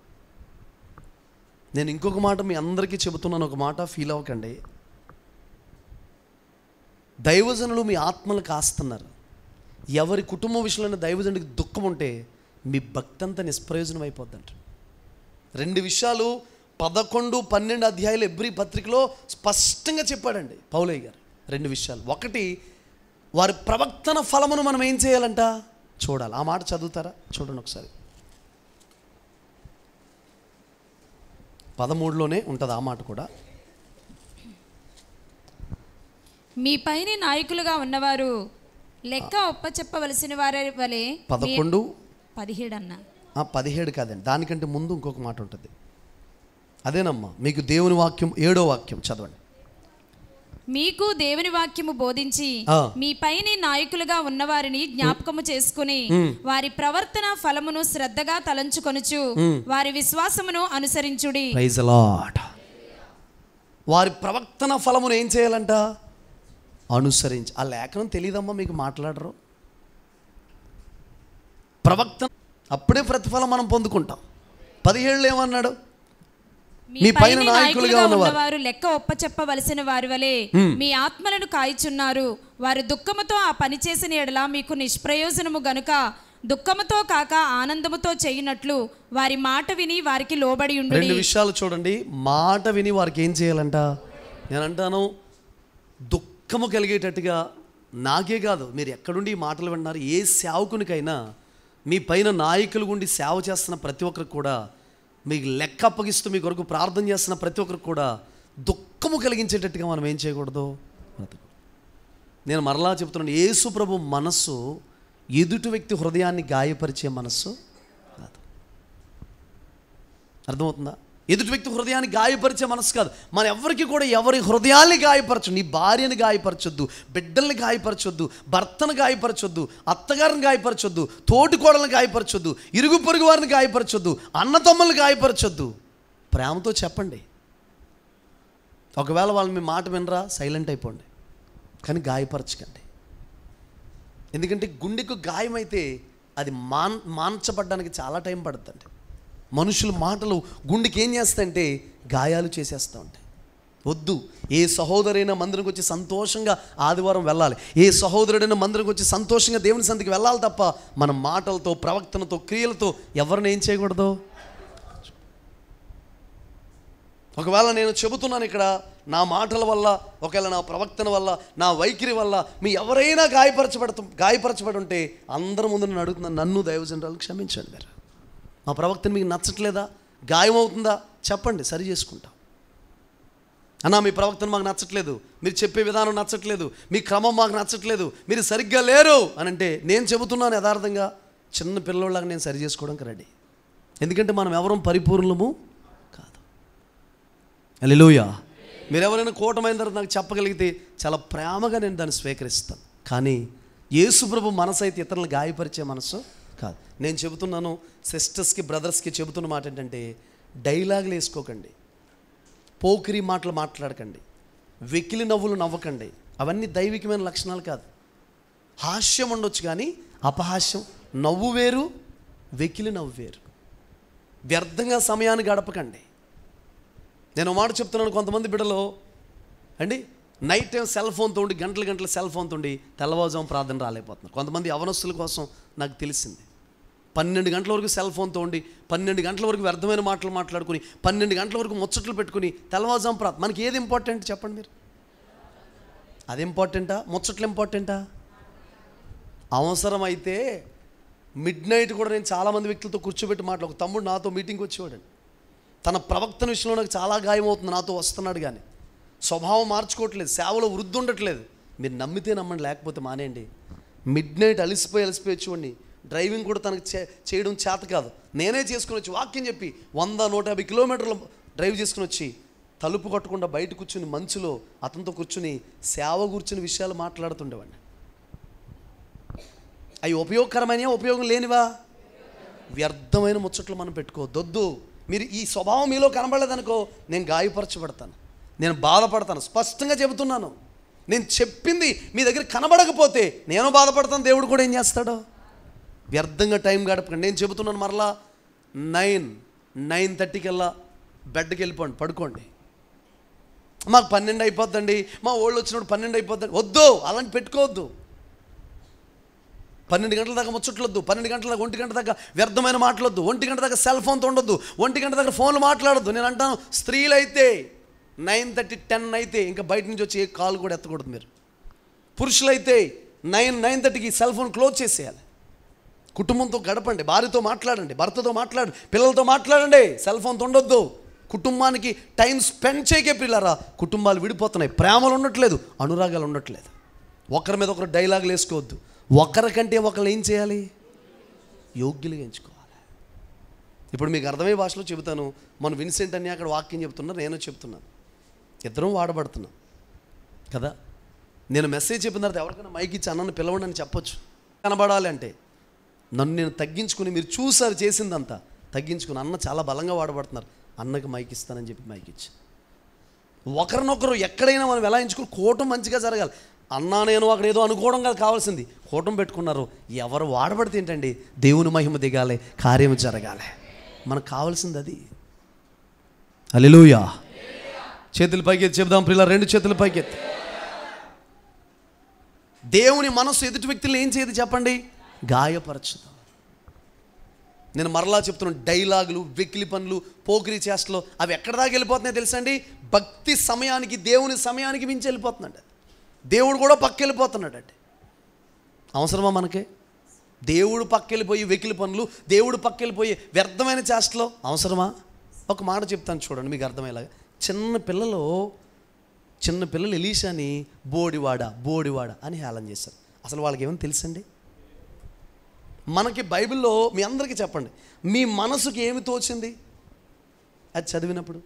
నేను ఇంకొక మాట మీ అందరికీ చెబుతున్నాను, ఒక మాట ఫీల్ అవ్వకండి. దైవజనులు మీ ఆత్మలు కాస్తున్నారు. ఎవరి కుటుంబ విషయంలో దైవజనుడికి దుఃఖం ఉంటే మీ భక్తి అంతా నిష్ప్రయోజనం అయిపోద్దంట. 2 విషయాలు 11, 12 అధ్యాయులు ఎబ్రీ పత్రికలో స్పష్టంగా చెప్పాడండి పౌలయ్య గారు. 2 విషయాలు. ఒకటి, వారి ప్రవక్తన ఫలమును మనం ఏం చేయాలంట? చూడాలి. ఆ మాట చదువుతారా? చూడండి ఒకసారి. 13లోనే ఉంటుంది ఆ మాట కూడా. మీ పైన నాయకులుగా ఉన్నవారు లెక్క ఒప్పచెప్పవలసిన వారి వలె 11, 17 అన్న 17 కాదండి, దానికంటే ముందు ఇంకొక మాట ఉంటుంది. అదేనమ్మా మీకు దేవుని వాక్యం 7వ వాక్యం చదవండి. మీకు దేవుని వాక్యము బోధించి మీ పైన నాయకులుగా ఉన్నవారిని జ్ఞాపకము చేసుకుని వారి ప్రవర్తన ఫలమును శ్రద్ధగా తలంచుకొనుచు వారి విశ్వాసమును అనుసరించుడి. Praise the lord. వారి ప్రవర్తన ఫలమును ఏం చేయాలంట? అనుసరించి. ఆ లేఖనం తెలియదమ్మా మీకు, మాట్లాడరు. ప్రవక్త అప్పుడే ప్రతిఫలం మనం పొందుకుంటాం. 17 ఏమన్నాడు? మీ పైన నాయకులుగా ఉన్నవారు లెక్క ఒప్పచెప్పవలసిన వారి వలె మీ ఆత్మలను కాయిచున్నారు. వారి దుఃఖముతో ఆ పని చేసిన ఎడల మీకు నిష్ప్రయోజనము గనుక దుఃఖముతో కాక ఆనందముతో చేయునట్లు వారి మాట విని వారికి లోబడి ఉండుడి. 2 విషయాలు చూడండి. మాట విని వారికి ఏం చేయాలంట? నేను అంటాను, దుఃఖము కలిగేటట్టుగా నాకే కాదు, మీరు ఎక్కడుండి ఈ మాటలు విన్నారు, ఏ సేవకునికైనా మీ పైన నాయకులు గుండి సేవ చేస్తున్న ప్రతి ఒక్కరికి కూడా, మీకు లెక్క అప్పగిస్తూ మీ కొరకు ప్రార్థన చేస్తున్న ప్రతి ఒక్కరికి కూడా దుఃఖము కలిగించేటట్టుగా మనం ఏం చేయకూడదు. నేను మరలా చెప్తున్నాను, యేసు ప్రభు మనస్సు ఎదుటి వ్యక్తి హృదయాన్ని గాయపరిచే మనస్సు కాదు. అర్థమవుతుందా? ఎదుటి వ్యక్తి హృదయాన్ని గాయపరిచే మనసు కాదు. మన ఎవరికి కూడా ఎవరి హృదయాన్ని గాయపరచు. నీ భార్యని గాయపరచొద్దు, బిడ్డల్ని గాయపరచొద్దు, భర్తను గాయపరచొద్దు, అత్తగారిని గాయపరచొద్దు, తోటికోడలను గాయపరచొద్దు, ఇరుగు పొరుగు వారిని గాయపరచొద్దు, అన్నతమ్ములను గాయపరచొద్దు. ప్రేమతో చెప్పండి. ఒకవేళ వాళ్ళు మీ మాట వినరా, సైలెంట్ అయిపోండి, కానీ గాయపరచకండి. ఎందుకంటే గుండెకు గాయమైతే అది మాన్చబడ్డానికి చాలా టైం పడుతుంది. మనుషుల మాటలు గుండెకి ఏం చేస్తాయంటే గాయాలు చేసేస్తూ ఉంటాయి. వద్దు. ఏ సహోదరైనా మందిరంకి వచ్చి సంతోషంగా ఆదివారం వెళ్ళాలి. ఏ సహోదరుడైనా మందిరంకి వచ్చి సంతోషంగా దేవుని సన్నిధికి వెళ్ళాలి తప్ప మన మాటలతో, ప్రవక్తనతో, క్రియలతో ఎవరిని ఏం చేయకూడదు. ఒకవేళ నేను చెబుతున్నాను ఇక్కడ, నా మాటల వల్ల, ఒకవేళ నా ప్రవక్తన వల్ల, నా వైఖరి వల్ల మీ ఎవరైనా గాయపరచబడి ఉంటే అందరి ముందు నేను అడుగుతున్నాను, నన్ను దైవజనురాలు క్షమించండి. మీరు మా ప్రవక్తను మీకు నచ్చట్లేదా, గాయమవుతుందా చెప్పండి, సరి చేసుకుంటాం. అన్నా మీ ప్రవక్తను మాకు నచ్చట్లేదు, మీరు చెప్పే విధానం నచ్చట్లేదు, మీ క్రమం మాకు నచ్చట్లేదు, మీరు సరిగ్గా లేరు అని అంటే నేను చెబుతున్నాను యథార్థంగా, చిన్న పిల్లలాగా నేను సరి చేసుకోవడానికి రెడీ. ఎందుకంటే మనం ఎవరం పరిపూర్ణము కాదు. హల్లెలూయా. మీరు ఎవరైనా కూటమైన తర్వాత నాకు చెప్పగలిగితే చాలా ప్రేమగా నేను దాన్ని స్వీకరిస్తాను. కానీ యేసు ప్రభు మనసు అయితే ఇతరులను గాయపరిచే మనసు కాదు. నేను చెబుతున్నాను సిస్టర్స్కి, బ్రదర్స్కి చెబుతున్న మాట ఏంటంటే, డైలాగులు వేసుకోకండి, పోకిరి మాటలు మాట్లాడకండి, వెకిలి నవ్వులు నవ్వకండి. అవన్నీ దైవికమైన లక్షణాలు కాదు. హాస్యం ఉండొచ్చు కానీ అపహాస్యం. నవ్వు వేరు, వెకిలి నవ్వు వేరు. వ్యర్థంగా సమయాన్ని గడపకండి. నేను మాట చెప్తున్నాను, కొంతమంది బిడ్డలు అండి నైట్ టైం సెల్ ఫోన్తో ఉండి గంటలు సెల్ ఫోన్తో ఉండి తెల్లవారుజాము ప్రార్థన రాలేకపోతున్నారు. కొంతమంది యవనస్తుల కోసం నాకు తెలిసింది, 12 గంటల వరకు సెల్ ఫోన్తో ఉండి 12 గంటల వరకు వ్యర్థమైన మాటలు మాట్లాడుకుని 12 గంటల వరకు ముచ్చట్లు పెట్టుకుని తెల్లవారుజాము ప్రార్థన. మనకి ఏది ఇంపార్టెంట్ చెప్పండి మీరు? అది ఇంపార్టెంటా, ముచ్చట్లు ఇంపార్టెంటా? అవసరమైతే మిడ్నైట్ కూడా నేను చాలామంది వ్యక్తులతో కూర్చోబెట్టి ఒక తమ్ముడు నాతో మీటింగ్కి వచ్చేవాడండి. తన ప్రవక్తన విషయంలో నాకు చాలా గాయం అవుతుంది, నాతో వస్తున్నాడు కానీ స్వభావం మార్చుకోవట్లేదు, సేవలో వృద్ధి ఉండట్లేదు. మీరు నమ్మితే నమ్మండి, లేకపోతే మానేయండి. మిడ్నైట్ అలిసిపోయి వచ్చేవాడిని. డ్రైవింగ్ కూడా తనకు చేయడం చేత కాదు, నేనే చేసుకుని వచ్చి వాక్యం చెప్పి 100-150 కిలోమీటర్లు డ్రైవ్ చేసుకుని వచ్చి తలుపు కట్టకుండా బయట కూర్చుని మంచులో అతనితో కూర్చుని సేవ కూర్చుని విషయాలు మాట్లాడుతుండేవాడిని. అవి ఉపయోగకరమైనవా, ఉపయోగం లేనివా? వ్యర్థమైన ముచ్చట్లు మనం పెట్టుకోవద్దు. మీరు ఈ స్వభావం మీలో కనబడలేదనుకో, నేను గాయపరచబడతాను, నేను బాధపడతాను. స్పష్టంగా చెబుతున్నాను. నేను చెప్పింది మీ దగ్గర కనబడకపోతే నేను బాధపడతాను, దేవుడు కూడా ఏం చేస్తాడో. వ్యర్థంగా టైం గడపకండి. నేను చెబుతున్నాను మరలా, 9:30 కల్లా బెడ్కి వెళ్ళిపోండి, పడుకోండి. మాకు 12 అయిపోద్దండి, మా వాళ్ళు వచ్చినప్పుడు 12 అయిపోద్దండి. వద్దు, అలాంటి పెట్టుకోవద్దు. 12 గంటల దాకా ముచ్చట్లొద్దు, 12 గంటల దాకా 1 గంట దాకా వ్యర్థమైన మాటలొద్దు, 1 గంట దాకా సెల్ ఫోన్తో ఉండొద్దు, 1 గంట దాకా ఫోన్లు మాట్లాడొద్దు. నేను అంటాను, స్త్రీలైతే 9:30-10 అయితే ఇంకా బయట నుంచి వచ్చి ఏ కాల్ కూడా ఎత్తకూడదు మీరు. పురుషులైతే 9:30కి సెల్ ఫోన్ క్లోజ్ చేసేయాలి. కుటుంబంతో గడపండి, భార్యతో మాట్లాడండి, భర్తతో మాట్లాడండి, పిల్లలతో మాట్లాడండి, సెల్ ఫోన్తో ఉండొద్దు. కుటుంబానికి టైం స్పెండ్ చేయకే పిల్లరా, కుటుంబాలు విడిపోతున్నాయి, ప్రేమలు ఉండట్లేదు, అనురాగాలు ఉండట్లేదు. ఒకరి మీద ఒకరు డైలాగులు వేసుకోవద్దు. ఒకరికంటే ఒకరు ఏం చేయాలి? యోగ్యులుగా ఎంచుకోవాలి. ఇప్పుడు మీకు అర్థమయ్యే భాషలో చెబుతాను. మన విన్సెంట్ అని అక్కడ వాక్యం చెప్తున్నారు, నేను చెప్తున్నాను, ఇద్దరం వాడబడుతున్నాం కదా. నేను మెసేజ్ చెప్పిన తర్వాత ఎవరికైనా మైక్ ఇచ్చి అన్నను పిలవండి అని చెప్పొచ్చు. కనబడాలి అంటే నన్ను నేను తగ్గించుకుని, మీరు చూసారు చేసిందంతా తగ్గించుకుని, అన్న చాలా బలంగా వాడబడుతున్నారు, అన్నకి మైక్ ఇస్తానని చెప్పి మైక్ ఇచ్చి, ఒకరినొకరు ఎక్కడైనా మనం ఎలా ఎంచుకుని కూటం మంచిగా జరగాలి. అన్నా నేను అక్కడ ఏదో అనుకోవడం కాదు కావాల్సింది, కూటం పెట్టుకున్నారు. ఎవరు వాడబడితే ఏంటండి, దేవుని మహిమ దిగాలి, కార్యం జరగాలి. మనకు కావాల్సింది అది. హల్లెలూయా. చేతులు పైకెత్తి చెబుదాం ప్రియుల, 2 చేతులు పైకెత్తి. దేవుని మనసు ఎదుటి వ్యక్తులు ఏం చేయదు చెప్పండి? గాయపరచదు. నేను మరలా చెప్తున్నాను, డైలాగులు, వెకిలి పనులు, పోకిరి చేష్టలు అవి ఎక్కడ దాకా వెళ్ళిపోతున్నాయో తెలుసండి? భక్తి సమయానికి, దేవుని సమయానికి మించి వెళ్ళిపోతున్నాడు. దేవుడు కూడా పక్కెళ్ళిపోతున్నాడండి. అవసరమా మనకి? దేవుడు పక్కెళ్ళిపోయి వెకిలి పనులు, దేవుడు పక్కెళ్ళిపోయి వ్యర్థమైన చేష్టలు అవసరమా? ఒక మాట చెప్తాను చూడండి మీకు అర్థమయ్యేలాగా. చిన్న పిల్లలు ఎలీషాని బోడివాడ అని హేళన చేశారు. అసలు వాళ్ళకి ఏమని తెలుసండి? మనకి బైబిల్లో మీ అందరికీ చెప్పండి, మీ మనసుకి ఏమి తోచింది అది చదివినప్పుడు?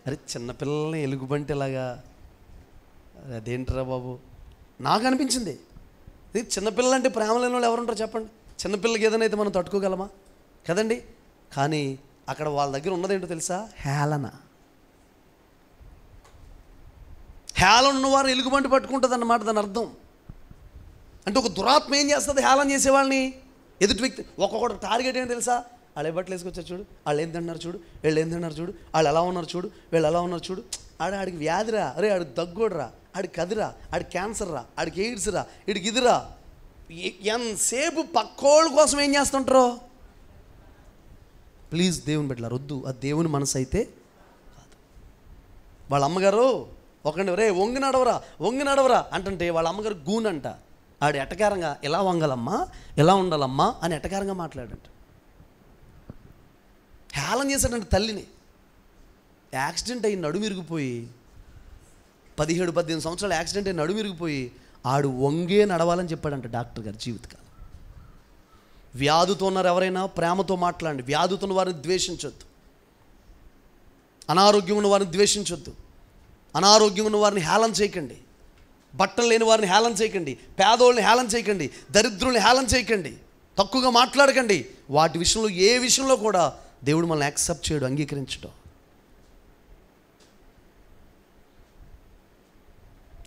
అరే చిన్నపిల్లల్ని ఎలుగుబంటిలాగా, అదేంటరా బాబు, నాకు అనిపించింది. చిన్నపిల్లలంటే ప్రేమ లేని వాళ్ళు ఎవరుంటారు చెప్పండి? చిన్నపిల్లలకి ఏదైనా అయితే మనం తట్టుకోగలమా? కదండి. కానీ అక్కడ వాళ్ళ దగ్గర ఉన్నదేంటో తెలుసా? హేళన. హేళన ఉన్నవారు ఎలుగుబంటి పట్టుకుంటుంది అన్నమాట దాని అర్థం. అంటే ఒక దురాత్మ ఏం చేస్తుంది? హేళన చేసేవాళ్ళని, ఎదుటి వ్యక్తి. ఒక్కొక్కటి టార్గెట్ ఏంటి తెలుసా? వాళ్ళు ఏ బట్టలు వేసుకొచ్చారు చూడు, వాళ్ళు ఏం తిన్నారు చూడు, వీళ్ళు ఏం తిన్నారు చూడు, వాళ్ళు ఎలా ఉన్నారు చూడు, వీళ్ళు ఎలా ఉన్నారు చూడు, ఆడికి వ్యాధిరా, అరే ఆడికి దగ్గుడురా, ఆడికి కదిరా, ఆడికి క్యాన్సర్ రా, ఆడికి ఎయిడ్స్ రా, వీడికి ఇదిరా. ఎంతసేపు పక్కోళ్ళ కోసం ఏం చేస్తుంటారో. ప్లీజ్ దేవుని పెట్టారు వద్దు, అది దేవుని మనసు అయితే కాదు. వాళ్ళ అమ్మగారు ఒకండి రే వంగి నడవరా అంటుంటే వాళ్ళ అమ్మగారు గూనంట. ఆడు ఎటకారంగా ఎలా వంగాలమ్మా, ఎలా ఉండాలమ్మా అని ఎటకారంగా మాట్లాడంట. హేళన చేశాడంటే తల్లిని. యాక్సిడెంట్ అయ్యి నడుమిరిగిపోయి 17-18 సంవత్సరాలు యాక్సిడెంట్ అయ్యి నడుమిరిగిపోయి ఆడు వంగే నడవాలని చెప్పాడంట డాక్టర్ గారు జీవితకాలం. వ్యాధితో ఉన్నారు ఎవరైనా ప్రేమతో మాట్లాడండి. వ్యాధితో ఉన్న వారిని ద్వేషించొద్దు, అనారోగ్యం ఉన్న వారిని ద్వేషించొద్దు, అనారోగ్యం ఉన్న వారిని హేళన చేయకండి, బట్టలు లేని వారిని హేళన చేయకండి, పేదోళ్ళని హేళన చేయకండి, దరిద్రుల్ని హేళన చేయకండి, తక్కువగా మాట్లాడకండి. వాటి విషయంలో ఏ విషయంలో కూడా దేవుడు మనల్ని యాక్సెప్ట్ చేయడం, అంగీకరించడం.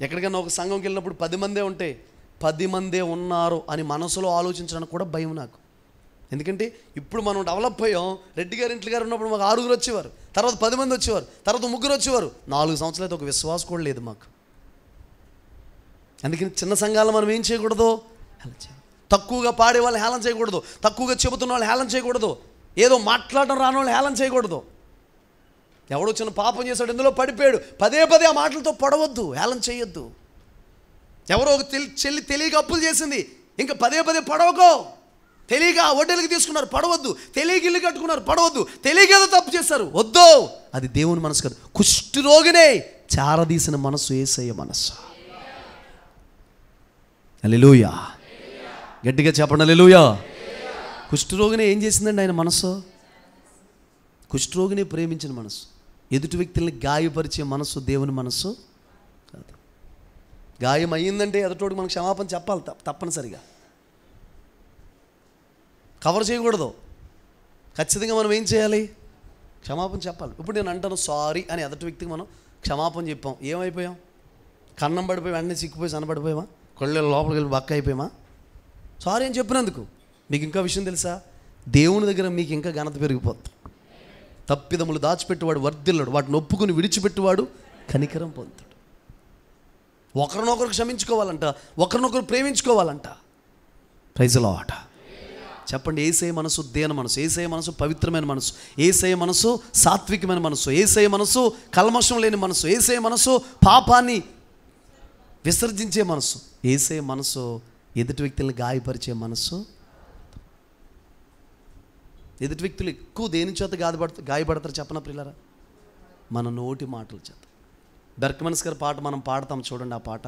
ఎక్కడికైనా ఒక సంఘంకి వెళ్ళినప్పుడు 10 మందే ఉంటే 10 మందే ఉన్నారు అని మనసులో ఆలోచించడానికి కూడా భయం నాకు. ఎందుకంటే ఇప్పుడు మనం డెవలప్ అయ్యాం. రెడ్డి గారు ఇంట్లో గారు ఉన్నప్పుడు మాకు 6 వచ్చేవారు, తర్వాత 10 మంది వచ్చేవారు, తర్వాత 3 వచ్చేవారు. 4 సంవత్సరాలు అయితే ఒక విశ్వాసం కూడా లేదు మాకు. అందుకని చిన్న సంఘాలు మనం ఏం చేయకూడదు, తక్కువగా పాడే వాళ్ళని హేళన చేయకూడదు, తక్కువగా చెబుతున్న వాళ్ళని హేళన చేయకూడదు, ఏదో మాట్లాడడం రాని వాళ్ళని హేళన చేయకూడదు. ఎవడో చిన్న పాపం చేశాడు, ఎందులో పడిపోయాడు, పదే ఆ మాటలతో పడవద్దు, హేళన చేయొద్దు. ఎవరో ఒక చెల్లి తెలియక అప్పులు చేసింది, ఇంకా పదే పడవకో. తెలియక వడ్డీలకి తీసుకున్నారు, పడవద్దు. తెలియక ఇల్లు కట్టుకున్నారు, పడవద్దు. తెలియక ఏదో తప్పు చేస్తారు, వద్దు. అది దేవుని మనసు కాదు. కుష్ఠరోగినే చారదీసిన మనసు యేసయ్య మనసు. హల్లెలూయా, గట్టిగా చెప్పండి హల్లెలూయా. కుష్ఠరోగిని ఏం చేసిందండి ఆయన మనసు? కుష్ఠరోగిని ప్రేమించిన మనసు, ఎదుటి వ్యక్తుల్ని గాయపరిచే మనసు దేవుని మనసు కాదు. గాయం అయ్యిందంటే ఎదుటోడికి మనకు క్షమాపణ చెప్పాలి తప్పనిసరిగా, కవర్ చేయకూడదు. ఖచ్చితంగా మనం ఏం చేయాలి? క్షమాపణ చెప్పాలి. ఇప్పుడు నేను అంటాను సారీ అని ఎదుటి వ్యక్తికి మనం క్షమాపణ చెప్పాం, ఏమైపోయాం? కన్నం పడిపోయి వెంటనే సిక్కిపోయి సన్నపడిపోయామా? కళ్ళు లోపలికి వెళ్ళి బక్క అయిపోయామా? సారీ అని చెప్పినందుకు. మీకు ఇంకా విషయం తెలుసా? దేవుని దగ్గర మీకు ఇంకా ఘనత పెరిగిపోతుంది. తప్పిదములు దాచిపెట్టువాడు వర్ధిల్లడు, వాటిని ఒప్పుకుని విడిచిపెట్టువాడు కనికరం పొందుతాడు. ఒకరినొకరు క్షమించుకోవాలంట, ఒకరినొకరు ప్రేమించుకోవాలంట. Praise the lord. చెప్పండి, యేసయ్య మనసు దేన మనసు, యేసయ్య మనసు పవిత్రమైన మనసు, యేసయ్య మనసు సాత్వికమైన మనసు, యేసయ్య మనసు కల్మషం లేని మనసు, యేసయ్య మనసు పాపాన్ని విసర్జించే మనసు, యేసయ్య మనసు ఎదుటి వ్యక్తులను గాయపరిచే మనసు. ఎదుటి వ్యక్తులు ఎక్కువ దేని చేత గాయపడతారు చెప్పన ప్రియులారా? మన నోటి మాటల చేత. బెర్క్మన్స్ గారి పాట మనం పాడతాం చూడండి. ఆ పాట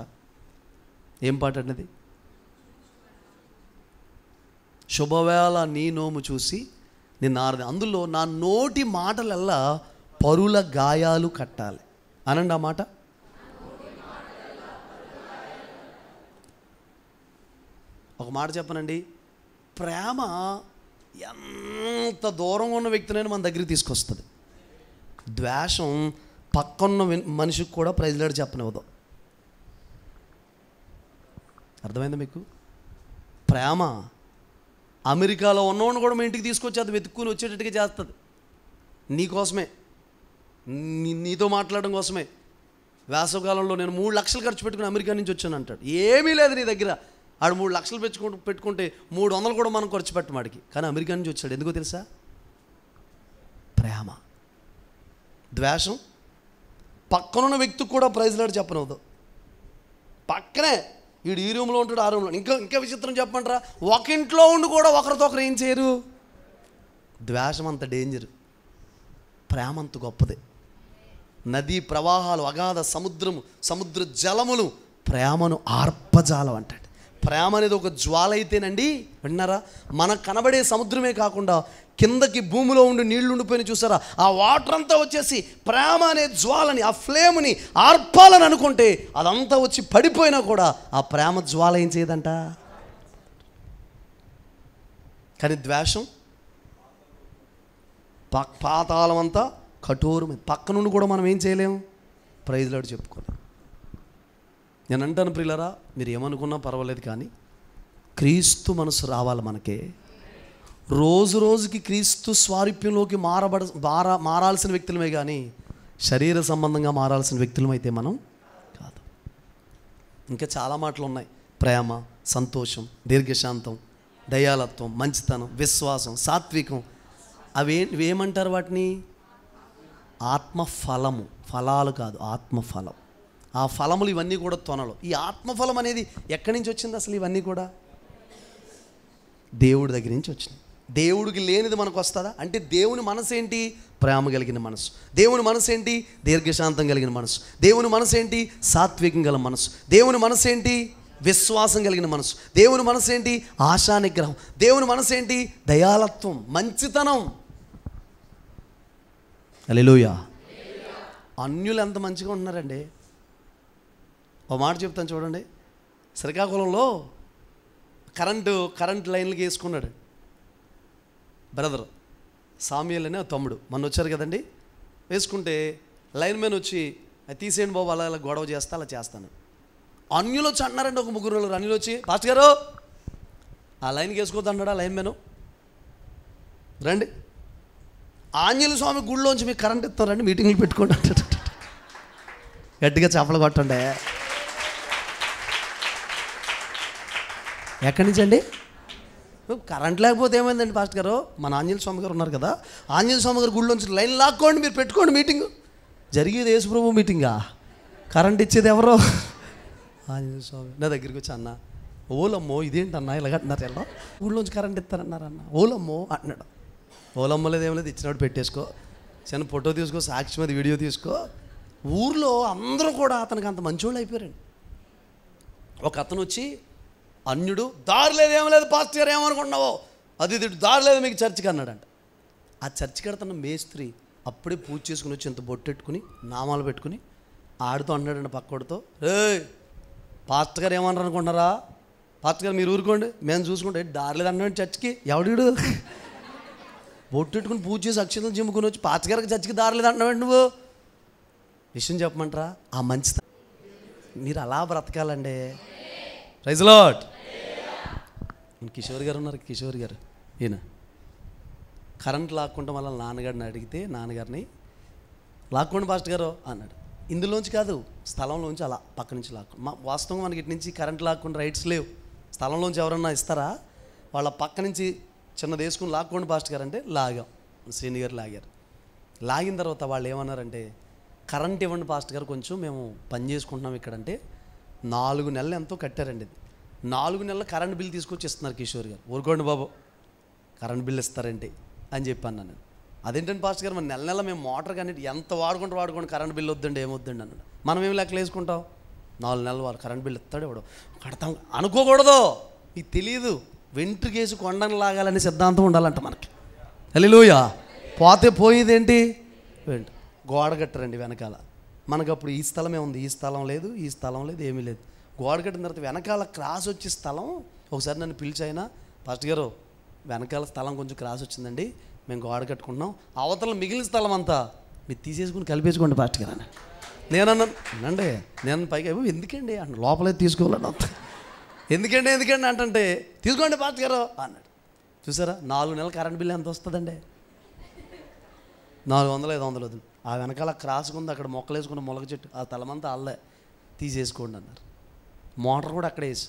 ఏం పాట అనేది? శుభవేళ నీ నోము చూసి నిన్ను ఆరది, అందులో నా నోటి మాటలల్లా పరుల గాయాలు కట్టాలి అనండి. ఆ మాట ఒక మాట చెప్పనండి, ప్రేమ ఎంత దూరంగా ఉన్న వ్యక్తినైనా మన దగ్గరికి తీసుకొస్తుంది. ద్వేషం పక్కన్న మనిషికి కూడా ప్రైజ్ లార్డ్ చెప్పనివ్వదు. అర్థమైందా మీకు? ప్రేమ అమెరికాలో ఉన్నవాడిని కూడా మీ ఇంటికి తీసుకొచ్చి అది వెతుక్కుని వచ్చేటట్టుగా చేస్తుంది. నీకోసమే, నీతో మాట్లాడడం కోసమే. వేసవకాలంలో నేను 3 లక్షలు ఖర్చు పెట్టుకుని అమెరికా నుంచి వచ్చాను అంటాడు. ఏమీ లేదు నీ దగ్గర. ఆడు 3 లక్షలు పెట్టుకుంటే 300 కూడా మనం ఖర్చు పెట్టమాడికి. కానీ అమెరికా నుంచి వచ్చాడు. ఎందుకో తెలుసా? ప్రేమ. ద్వేషం పక్కనున్న వ్యక్తికి కూడా ప్రైజ్ లార్డ్ చెప్పనవద్దు. పక్కనే వీడు ఈ రూమ్లో ఉంటాడు, ఆ రూమ్లో. ఇంకా విచిత్రం చెప్పమంటారా? ఒక ఇంట్లో ఉండి కూడా ఒకరితో ఒకరు ఏం చేయరు. ద్వేషం అంత డేంజర్, ప్రేమ అంత గొప్పది. నదీ ప్రవాహాలు, అగాధ సముద్ర జలములు ప్రేమను ఆర్పజాలం అంటాడు. ప్రేమ అనేది ఒక జ్వాల అయితేనండి, విన్నారా? మనకు కనబడే సముద్రమే కాకుండా కిందకి భూమిలో ఉండి నీళ్లు ఉండిపోయిన చూసారా? ఆ వాటర్ అంతా వచ్చేసి ప్రేమ అనే జ్వాలని, ఆ ఫ్లేమ్ని ఆర్పాలని అనుకుంటే అదంతా వచ్చి పడిపోయినా కూడా ఆ ప్రేమ జ్వాల ఏం చేయదంట. కానీ ద్వేషం పాతాళం అంతా కఠోరమే. పక్క నుండి కూడా మనం ఏం చేయలేము, ప్రైజ్ లార్డ్ చెప్పుకోలేం. నేను అంటాను ప్రియులారా, మీరు ఏమనుకున్నా పర్వాలేదు, కానీ క్రీస్తు మనసు రావాలి మనకే. రోజు రోజుకి క్రీస్తు స్వారూప్యంలోకి మారాల్సిన వ్యక్తులమే కానీ శరీర సంబంధంగా మారాల్సిన వ్యక్తులమైతే మనం కాదు. ఇంకా చాలా మాటలు ఉన్నాయి. ప్రేమ, సంతోషం, దీర్ఘశాంతం, దయాలత్వం, మంచితనం, విశ్వాసం, సాత్వికం. ఏమంటారు వాటిని? ఆత్మఫలము. ఫలాలు కాదు, ఆత్మఫలం. ఆ ఫలములు ఇవన్నీ కూడా తొనలు. ఈ ఆత్మఫలం అనేది ఎక్కడి నుంచి వచ్చింది అసలు? ఇవన్నీ కూడా దేవుడి దగ్గర నుంచి వచ్చినాయి. దేవుడికి లేనిది మనకు వస్తుందా? అంటే దేవుని మనసు ఏంటి? ప్రేమ కలిగిన మనసు. దేవుని మనసు ఏంటి? దీర్ఘశాంతం కలిగిన మనసు. దేవుని మనసు ఏంటి? సాత్వికం గల మనసు. దేవుని మనసు ఏంటి? విశ్వాసం కలిగిన మనసు. దేవుని మనసు ఏంటి? ఆశా నిగ్రహం. దేవుని మనసు ఏంటి? దయాలత్వం, మంచితనం. హల్లెలూయా. అన్యులు ఎంత మంచిగా ఉంటున్నారండి. ఒక మాట చెప్తాను చూడండి. శ్రీకాకుళంలో కరెంట్ లైన్లకి వేసుకున్నాడు బ్రదర్ సామ్యూయల్ అనే తమ్ముడు. మొన్న వచ్చారు కదండి. వేసుకుంటే లైన్ మ్యాన్ వచ్చి అది తీసేయండి బాబు, అలా అలా గొడవ చేస్తా అలా చేస్తాను. అన్యులు వచ్చి అంటున్నారండి. ఒక ముగ్గురు అన్యులు వచ్చి, పాస్టర్ గారు ఆ లైన్కి వేసుకోవద్దు అన్నాడు ఆ లైన్ మ్యాను. రండి ఆంజనేయ స్వామి గుడిలోంచి మీకు కరెంట్ ఇస్తారండి, మీటింగ్లు పెట్టుకోండి అంటాడు. గట్టిగా చప్పలు కొట్టండి. ఎక్కడి నుంచి అండి? కరెంట్ లేకపోతే ఏమైందండి పాస్టర్ గారు? మన ఆంజనేయ స్వామి గారు ఉన్నారు కదా, ఆంజనేయ స్వామి గారు గుడిలోంచి లైన్ లాక్కోండి, మీరు పెట్టుకోండి మీటింగ్. జరిగేది యేసుప్రభు మీటింగా? కరెంట్ ఇచ్చేది ఎవరో? ఆంజనేయ స్వామి. నా దగ్గరికి వచ్చి, అన్న ఓలమ్మో ఇదేంటన్నా ఇలాగంటున్నారు, ఎలా గుడిలోంచి కరెంట్ ఇస్తారన్నారు అన్న. ఓలమ్మో అంటున్నాడు. ఓలమ్మ లేదు, ఏం లేదు, ఇచ్చినప్పుడు పెట్టేసుకో, చిన్న ఫోటో తీసుకో, సాక్షి మీద వీడియో తీసుకో. ఊర్లో అందరూ కూడా అతనికి అంత మంచోళ్ళు అయిపోయారండి. ఒక అతను వచ్చి, అన్యుడు, దారి లేదు, ఏం లేదు పాస్టర్ గారు ఏమనుకుంటున్నావో, అది దారి లేదు మీకు చర్చికి అన్నాడంట. ఆ చర్చి కడుతున్న మేస్త్రి అప్పుడే పూజ చేసుకుని వచ్చి ఇంత బొట్టెట్టుకుని నామాలు పెట్టుకుని ఆడుతూ అన్నాడండి పక్కోడితో, రే పాస్టర్ గారు ఏమన్నారు అనుకుంటున్నారా? పాస్టర్ గారు మీరు ఊరుకోండి, మేము చూసుకుంటే దారి లేదు అన్నాడు చర్చికి. ఎవడు బొట్టెట్టుకుని పూజ చేసి అక్షతలు జిమ్ముకుని వచ్చి పాస్టర్ గారికి చర్చికి దారి లేదు అంటున్నాడు. నువ్వు విషయం చెప్పమంటారా? ఆ మంచిది మీరు అలా బ్రతకాలండి. Praise lord. కిషోర్ గారు ఉన్నారు, కిషోర్ గారు. ఈయన కరెంట్ లాక్కుంటాం వల్ల నాన్నగారిని అడిగితే, నాన్నగారిని లాక్కోండి పాస్టర్ గారు అన్నాడు. ఇందులోంచి కాదు, స్థలంలోంచి అలా పక్క నుంచి లాక్కోండి. వాస్తవంగా మనకి ఇటు నుంచి కరెంట్ లాక్కుండా రైట్స్ లేవు. స్థలంలోంచి ఎవరన్నా ఇస్తారా? వాళ్ళ పక్క నుంచి చిన్నది వేసుకుని లాక్కోండి పాస్టర్ గారు అంటే లాగాం. శ్రీని గారు లాగారు. లాగిన తర్వాత వాళ్ళు ఏమన్నారంటే, కరెంట్ ఇవ్వండి పాస్టర్ గారు, కొంచెం మేము పని చేసుకుంటున్నాం ఇక్కడంటే. 4 నెలలు ఎంతో కట్టారండి. 4 నెలల కరెంట్ బిల్ తీసుకొచ్చి ఇస్తున్నారు కిషోర్ గారు. ఊరుకోండి బాబు, కరెంట్ బిల్ ఇస్తారండి అని చెప్పాను నేను. అదేంటండి పాస్టర్ గారు, మన నెల మేము మోటార్ కానీ ఎంత వాడుకుంటూ కరెంట్ బిల్ వద్దండి, ఏమొద్దండి అన్నాడు. మనం ఏమి లెక్కలు వేసుకుంటాం? 4 నెలలు వారు కరెంట్ బిల్ ఇస్తాడు ఇవ్వడం, కడతాం అనుకోకూడదు. మీకు తెలియదు, వెంట్రుకేసి కొండను లాగాలనే సిద్ధాంతం ఉండాలంట మనకి. హల్లెలూయా. పోతే పోయేదేంటి? గోడ కట్టరండి వెనకాల. మనకు అప్పుడు ఈ స్థలమే ఉంది, ఈ స్థలం లేదు, ఈ స్థలం లేదు, ఏమీ లేదు. గోడ కట్టిన తర్వాత వెనకాల క్రాస్ వచ్చే స్థలం, ఒకసారి నన్ను పిలిచైనా, పాస్టర్ గారు వెనకాల స్థలం కొంచెం క్రాస్ వచ్చిందండి, మేము గోడ కట్టుకుంటున్నాం, అవతల మిగిలిన స్థలం అంతా మీరు తీసేసుకుని కలిపేసుకోండి పాస్టర్ గారు అని నేనన్నాను. అనండి నేను పైగా ఎందుకండి అన్న, లోపలే తీసుకోవాలని అంత ఎందుకండి అంటే తీసుకోండి పాస్టర్ గారు అన్నాడు. చూసారా, 4 నెలల కరెంట్ బిల్లు ఎంత వస్తుందండి? 400, 500 వద్దు. ఆ వెనకాల క్రాస్ ఉంది, అక్కడ మొక్కలు వేసుకున్న మొలక చెట్టు, ఆ స్థలమంతా అల్లే, తీసేసుకోండి అన్నారు. మోటార్ కూడా అక్కడే వేసి.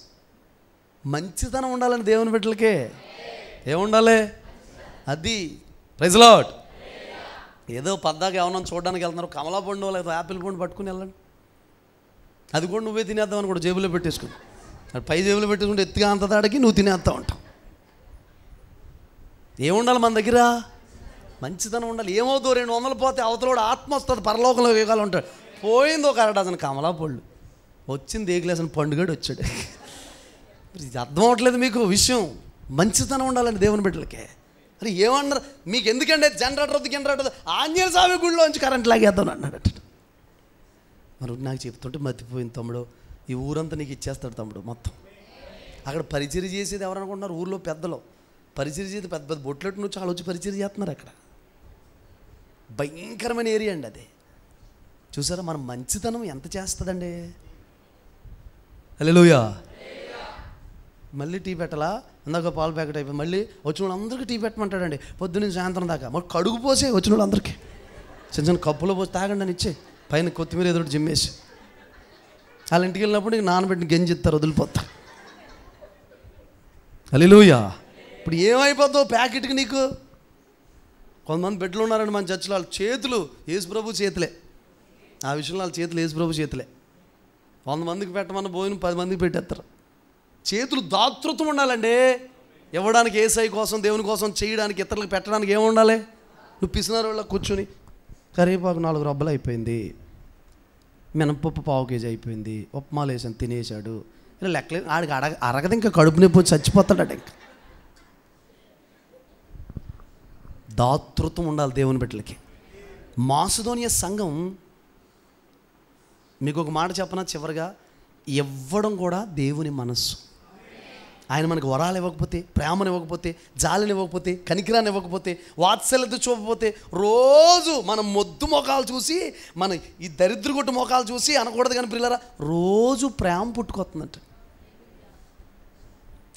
మంచితనం ఉండాలని దేవుని బిడ్డలకే ఏముండాలి? అది. Praise Lord. ఏదో పద్దాక ఏమన్నా చూడడానికి వెళ్తున్నారు, కమలా పండు లేదా యాపిల్ పండు పట్టుకుని వెళ్ళండి, అది కూడా నువ్వే తినేద్దామని కూడా జేబులో పెట్టేసుకుని, పై జేబులో పెట్టేసుకుంటే ఎత్తుగా అంత దాడికి నువ్వు తినేస్తా ఉంటావు. ఏముండాలి మన దగ్గర? మంచితనం ఉండాలి. ఏమవుతావు? 200 పోతే అవతలోడు ఆత్మ వస్తుంది, పరలోకంలో యోగాలు ఉంటాడు. పోయింది ఒక 1 డజన్ కమలా పళ్ళు, వచ్చింది ఏ గ్లాస్ పండుగడు వచ్చాడు. ఇది అర్థం అవ్వట్లేదు మీకు విషయం. మంచితనం ఉండాలండి దేవుని బిడ్డలకే. అరే ఏమన్నారు మీకు? ఎందుకంటే జనరేటర్ వద్దు, ఆంజనేయ స్వామి గుడిలోంచి కరెంట్ లాగేద్దాం అన్నాడు. మరి నాకు చెప్తుంటే మర్చిపోయింది తమ్ముడు, ఈ ఊరంతా నీకు ఇచ్చేస్తాడు తమ్ముడు మొత్తం. అక్కడ పరిచర్య చేసేది ఎవరనుకుంటున్నారు? ఊర్లో పెద్దలు పరిచర్య చేసి పెద్ద పెద్ద బొట్లెట్టు నుంచి వాళ్ళు వచ్చి పరిచర్య చేస్తున్నారు. అక్కడ భయంకరమైన ఏరియా అండి అది. చూసారా మన మంచితనం ఎంత చేస్తుందండి. హల్లెలూయా. మళ్ళీ టీ పెట్టాలా, ఇందాక పాలు ప్యాకెట్ అయిపోయింది, మళ్ళీ వచ్చిన వాళ్ళందరికీ టీ పెట్టమంటాడండి పొద్దున్న సాయంత్రం దాకా. మరి కడుగు పోసే వచ్చిన వాళ్ళందరికీ చిన్న చిన్న కప్పులో పోసి తాగండి అని ఇచ్చే, పైన కొత్తిమీర ఏదో జిమ్మేసి. వాళ్ళ ఇంటికి వెళ్ళినప్పుడు నీకు నానబెట్టిన గంజి ఇస్తారు, వదిలిపోతారు. హల్లెలూయా. ఇప్పుడు ఏమైపోతావు ప్యాకెట్కి నీకు? కొంతమంది బిడ్డలు ఉన్నారండి మన చర్చిలో, వాళ్ళ చేతులు యేసు ప్రభు చేతులే. ఆ విషయంలో వాళ్ళ చేతులు యేసు ప్రభు చేతులే. 100 మందికి పెట్టమన్న భోజనం 10 మందికి పెట్టేస్తారు. చేతులు దాతృత్వం ఉండాలండి. ఇవ్వడానికి, యేసై కోసం, దేవుని కోసం చేయడానికి, ఇతరులకు పెట్టడానికి ఏముండాలి? నువ్వు పిసినారు వాళ్ళ కూర్చొని కరివేపాకు 4 రబ్బలు అయిపోయింది, మినపప్పు 1/2 కేజీ అయిపోయింది, ఉప్మాలు వేసాను తినేసాడు, ఇలా లెక్కలేదు. ఆడికి అరగదు, ఇంకా కడుపు నొప్పి వచ్చి చచ్చిపోతాడట. ఇంకా దాతృత్వం ఉండాలి దేవుని బిడ్డలకి. మాసిదోనియ సంఘం, మీకు ఒక మాట చెప్పనా చివరిగా, ఇవ్వడం కూడా దేవుని మనస్సు. ఆయన మనకు వరాలు ఇవ్వకపోతే, ప్రేమను ఇవ్వకపోతే, జాలిని ఇవ్వకపోతే, కనికిరాన్ని ఇవ్వకపోతే, వాత్సల్యత చూపకపోతే, రోజు మనం మొద్దు మొఖాలు చూసి, మన ఈ దరిద్రగొట్టు మొఖాలు చూసి అనకూడదు కానీ పిల్లరా, రోజు ప్రేమ పుట్టుకొస్తుందంట.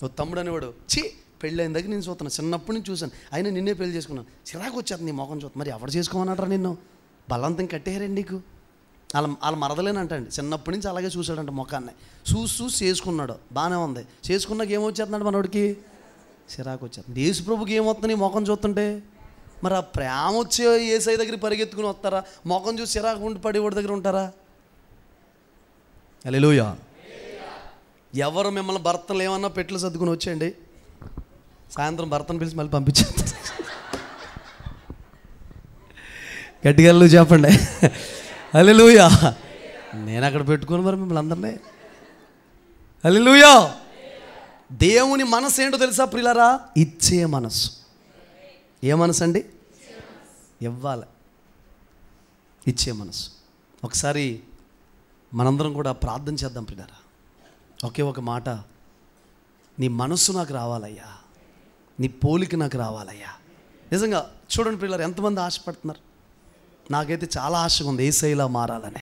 ఓ తమ్ముడు అనేవాడు, పెళ్ళైన దగ్గర నేను చూస్తున్నాను, చిన్నప్పటి నుంచి చూశాను, అయినా నిన్నే పెళ్లి చేసుకున్నాను, చిరాకు వచ్చేది నీ మొఖం చూస్తా. మరి ఎవరు చేసుకోమన్నారా నిన్ను? బలవంతం కట్టేయారండి నీకు. వాళ్ళ మరదలేనంటండి, చిన్నప్పటి నుంచి అలాగే చూశాడంట మొఖాన్ని. చూసి చేసుకున్నాడు, బాగానే ఉంది. చేసుకున్నాక ఏమొచ్చేస్తున్నాడు మనోడికి? చిరాకు వచ్చేస్తుంది. యేసు ప్రభుకి ఏమవుతుంది మొఖం చూస్తుంటే? మరి ఆ ప్రేమ వచ్చే యేసయ్య దగ్గర పరిగెత్తుకుని వస్తారా? మొఖం చూసి చిరాకు ఉండి పడి వాడి దగ్గర ఉంటారా? హల్లెలూయా. ఎవరు మిమ్మల్ని భర్తలు ఏమన్నా పెట్లు సర్దుకుని వచ్చేయండి, సాయంత్రం భర్తను పిలిచి మళ్ళీ పంపించేస్తారు. గట్టిగా చెప్పండి హల్లెలూయా. నేను అక్కడ పెట్టుకోను మరి మిమ్మల్ని అందరినీ. హల్లెలూయా. దేవుని మనసు ఏంటో తెలుసా ప్రియులారా? ఇచ్చే మనసు. ఏ మనసు అండి? ఇవ్వాలి, ఇచ్చే మనసు. ఒకసారి మనందరం కూడా ప్రార్థన చేద్దాం ప్రియులారా. ఒకే ఒక మాట, నీ మనస్సు నాకు రావాలయ్యా, నీ పోలిక నాకు రావాలయ్యా. నిజంగా చూడండి ప్రియులారా, ఎంతమంది ఆశపడుతున్నారు. నాకైతే చాలా ఆశగా ఉంది యేసయ్యలా మారాలని.